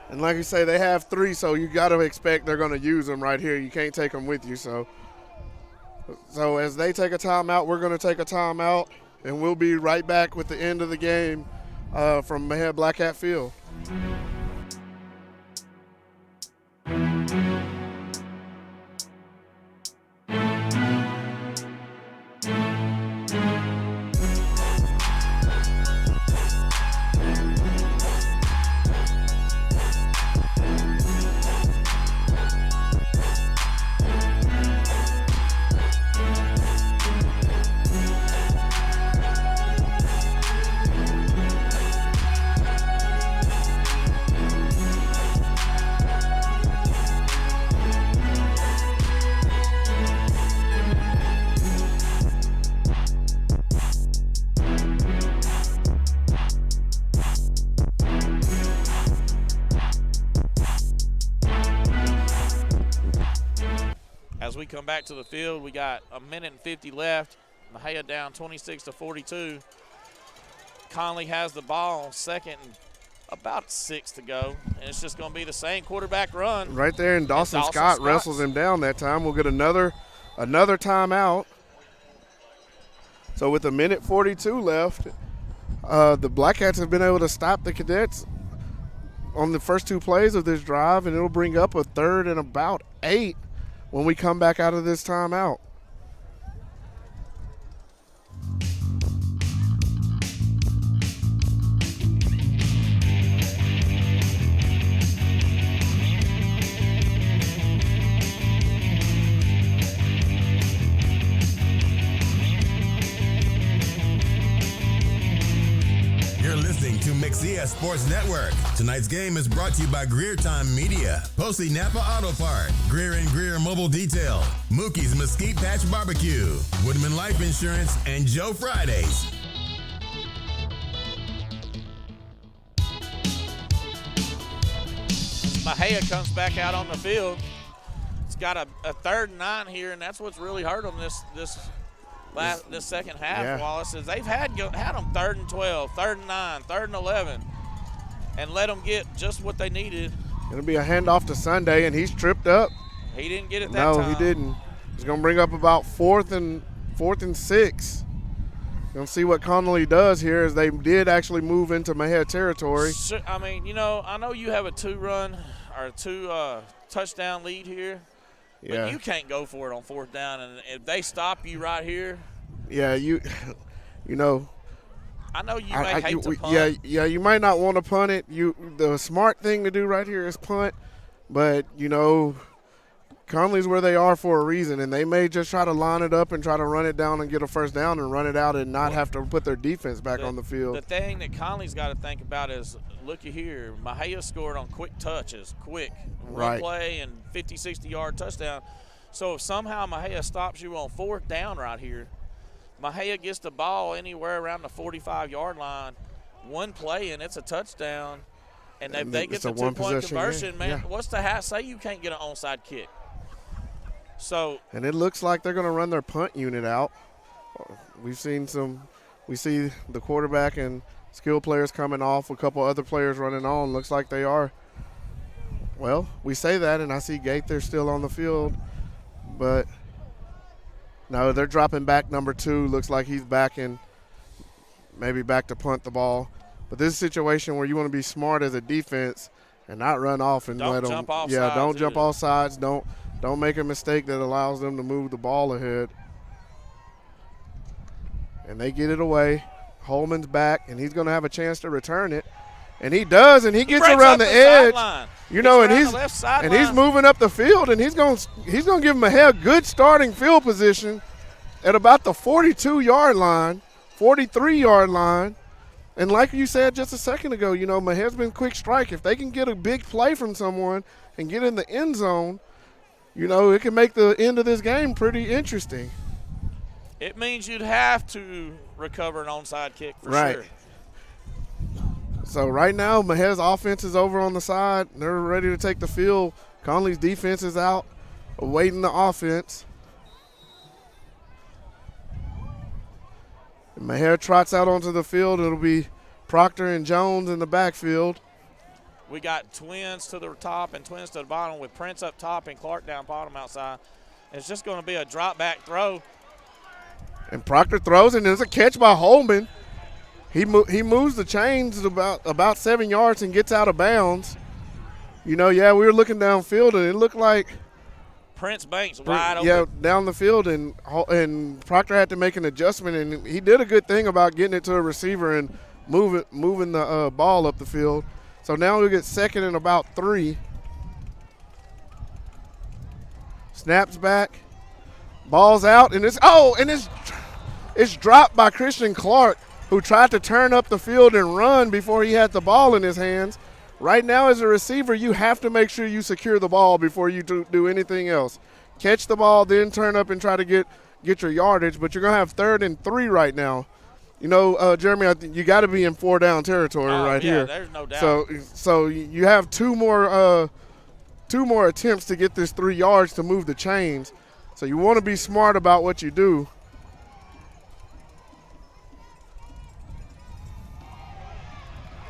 Speaker 10: And like you say, they have 3, so you got to expect they're going to use them right here. You can't take them with you. So as they take a timeout, we're going to take a timeout, and we'll be right back with the end of the game from Mexia Blackcat Field.
Speaker 5: As we come back to the field, we got 1:50 left. Mexia down 26-42. Connally has the ball, second and about 6 to go. And it's just going to be the same quarterback run.
Speaker 10: Right there, and Dawson Scott wrestles him down that time. We'll get another timeout. So with 1:42 left, the Blackcats have been able to stop the Cadets on the first 2 plays of this drive, and it'll bring up a 3rd and about 8 when we come back out of this timeout.
Speaker 6: You're listening to Mexia Sports Network. Tonight's game is brought to you by Greer Time Media, Posey Napa Auto Part, Greer and Greer Mobile Detail, Mookie's Mesquite Patch Barbecue, Woodman Life Insurance, and Joe Fridays.
Speaker 5: Mexia comes back out on the field. It's got a 3rd and 9 here, and that's what's really hurt them this second half,
Speaker 10: Yeah.
Speaker 5: Wallace, is they've had them 3rd and 12, 3rd and 9, 3rd and 11, and let them get just what they needed.
Speaker 10: It'll be a handoff to Sunday, and he's tripped up.
Speaker 5: He didn't get it that time.
Speaker 10: No, he didn't. He's going to bring up about 4th and 6. Going to see what Connally does here, as they did actually move into Mexia territory.
Speaker 5: I mean, I know you have a 2-run or 2 touchdown lead here.
Speaker 10: Yeah.
Speaker 5: But you can't go for it on 4th down, and if they stop you right here.
Speaker 10: Yeah, you know.
Speaker 5: I know you may hate to punt.
Speaker 10: Yeah, you might not want to punt it. The smart thing to do right here is punt, but Connally's where they are for a reason, and they may just try to line it up and try to run it down and get a 1st down and run it out and not have to put their defense back on the field.
Speaker 5: The thing that Connally's got to think about is, looky here, Mexia scored on quick touches, run play and 50, 60-yard touchdown. So if somehow Mexia stops you on 4th down right here, Mexia gets the ball anywhere around the 45-yard line, one play and it's a touchdown. And if they get the 2-point conversion, man, what's the say you can't get an onside kick? So,
Speaker 10: and it looks like they're going to run their punt unit out. We see the quarterback and skill players coming off, a couple other players running on. Looks like they are. Well, we say that, and I see Gaither still on the field, but no, they're dropping back number 2. Looks like he's back to punt the ball. But this is a situation where you want to be smart as a defense and not run off and let them.
Speaker 5: Jump off
Speaker 10: yeah,
Speaker 5: sides
Speaker 10: don't jump
Speaker 5: either.
Speaker 10: off sides. Don't make a mistake that allows them to move the ball ahead. And they get it away. Holman's back, and he's going to have a chance to return it. And he does, and he gets around the edge. And he's moving up the field, and he's going to give him a good starting field position at about the 42-yard line, 43-yard line. And like you said just a second ago, you know, Mahet's been quick strike. If they can get a big play from someone and get in the end zone, you know, it can make the end of this game pretty interesting.
Speaker 5: It means you'd have to recover an onside kick for sure.
Speaker 10: So right now, Mahet's offense is over on the side. They're ready to take the field. Connally's defense is out, awaiting the offense. And Maher trots out onto the field. It'll be Proctor and Jones in the backfield.
Speaker 5: We got twins to the top and twins to the bottom with Prince up top and Clark down bottom outside. It's just going to be a drop back throw.
Speaker 10: And Proctor throws, and there's a catch by Holman. He moves the chains about 7 yards and gets out of bounds. You know, yeah, we were looking downfield, and it looked like
Speaker 5: Prince Banks wide open.
Speaker 10: Yeah, down the field, and Proctor had to make an adjustment, and he did a good thing about getting it to a receiver and moving the ball up the field. So now we get second and about 3. Snaps back, ball's out, and it's dropped by Christian Clark, who tried to turn up the field and run before he had the ball in his hands. Right now, as a receiver, you have to make sure you secure the ball before you do anything else. Catch the ball, then turn up and try to get your yardage, but you're going to have 3rd and 3 right now. You know, Jeremy, I think you got to be in 4-down territory here.
Speaker 5: There's no doubt.
Speaker 10: So you have two more attempts to get this 3 yards to move the chains. So you want to be smart about what you do.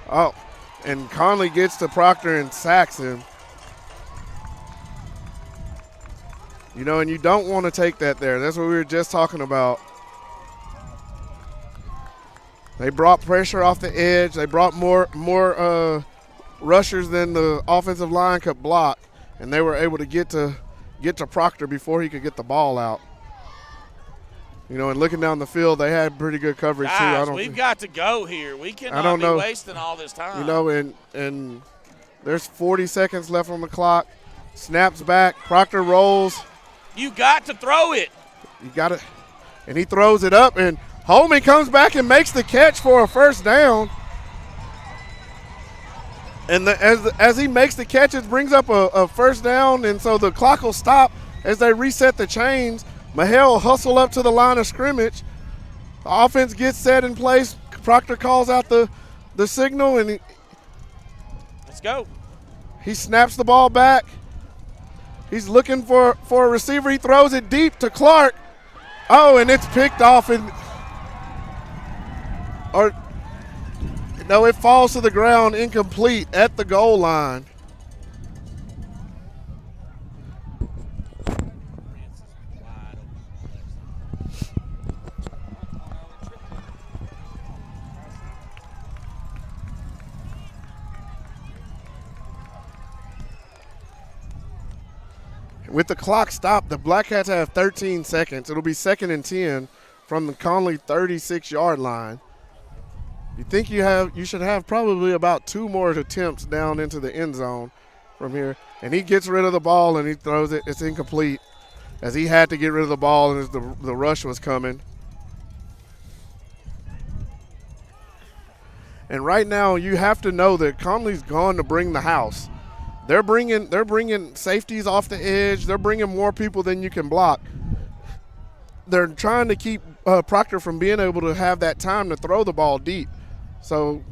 Speaker 10: Oh, and Connally gets to Proctor and sacks him. You know, and you don't want to take that there. That's what we were just talking about. They brought pressure off the edge. They brought more rushers than the offensive line could block, and they were able to get to Proctor before he could get the ball out. You know, and looking down the field, they had pretty good coverage
Speaker 5: Guys,
Speaker 10: too.
Speaker 5: we've got to go here. We cannot be wasting all this time.
Speaker 10: You know, and there's 40 seconds left on the clock. Snaps back. Proctor rolls.
Speaker 5: You got to throw it.
Speaker 10: You got it. And he throws it up, and Holman comes back and makes the catch for a first down. And as he makes the catch, it brings up a first down, and so the clock will stop as they reset the chains. Mahel will hustle up to the line of scrimmage. The offense gets set in place. Proctor calls out the signal, and
Speaker 5: let's go.
Speaker 10: He snaps the ball back. He's looking for a receiver. He throws it deep to Clark. Oh, and it's picked off, no, it falls to the ground incomplete at the goal line. With the clock stopped, the Blackcats have 13 seconds. It'll be 2nd and 10 from the Connally 36-yard line. You think you should have probably about 2 more attempts down into the end zone from here. And he gets rid of the ball and he throws it. It's incomplete, as he had to get rid of the ball and as the rush was coming. And right now, you have to know that Connally's gone to bring the house. They're bringing safeties off the edge. They're bringing more people than you can block. They're trying to keep Proctor from being able to have that time to throw the ball deep. So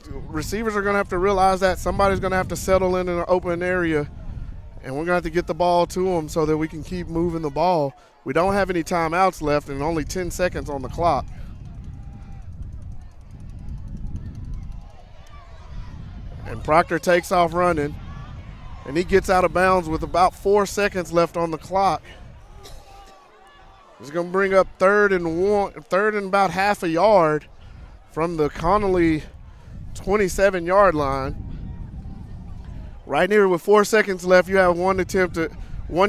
Speaker 10: receivers are going to have to realize that somebody's going to have to settle in an open area, and we're going to have to get the ball to them so that we can keep moving the ball. We don't have any timeouts left and only 10 seconds on the clock. And Proctor takes off running, and he gets out of bounds with about 4 seconds left on the clock. He's going to bring up third and about half a yard from the Connally 27-yard line. Right here with 4 seconds left, you have one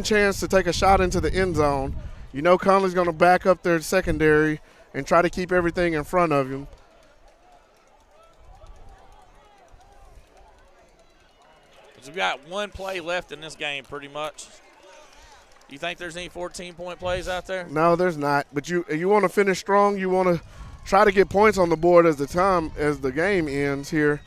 Speaker 10: chance to take a shot into the end zone. You know Connally's going to back up their secondary and try to keep everything in front of him.
Speaker 5: We've got 1 play left in this game pretty much. Do you think there's any 14-point plays out there?
Speaker 10: No, there's not. But you want to finish strong. You want try to get points on the board as the game ends here,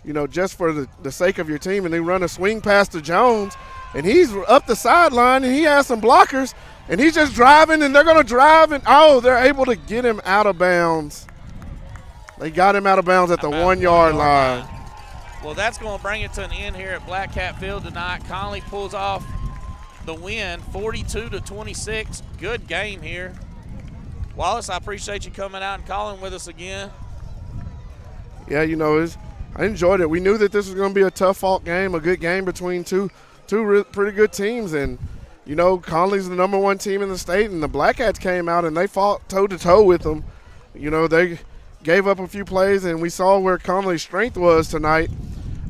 Speaker 10: you know, just for the sake of your team. And they run a swing pass to Jones, and he's up the sideline, and he has some blockers, and he's just driving, and they're going to drive, and, they're able to get him out of bounds. They got him out of bounds at the 1 yard line.
Speaker 5: Well, that's going to bring it to an end here at Black Cat Field tonight. Connally pulls off the win, 42-26. Good game here. Wallace, I appreciate you coming out and calling with us again.
Speaker 10: Yeah, you know, I enjoyed it. We knew that this was going to be a tough-fought game, a good game between two pretty good teams. And, you know, Connally's the #1 team in the state, and the Blackcats came out and they fought toe-to-toe with them. You know, they gave up a few plays, and we saw where Connally's strength was tonight.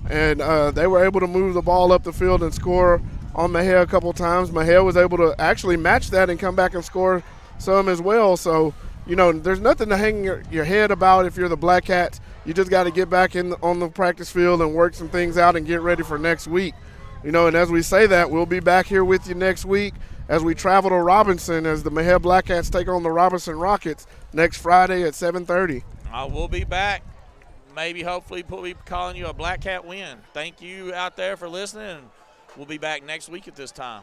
Speaker 10: And they were able to move the ball up the field and score on Mexia a couple times. Mexia was able to actually match that and come back and score some as well. So, you know, there's nothing to hang your head about if you're the Blackcats. You just got to get back on the practice field and work some things out and get ready for next week. You know, and as we say that, we'll be back here with you next week as we travel to Robinson as the Mexia Blackcats take on the Robinson Rockets next Friday at 7:30.
Speaker 5: We'll be back. Maybe, hopefully, we'll be calling you a Black Cat win. Thank you out there for listening. We'll be back next week at this time.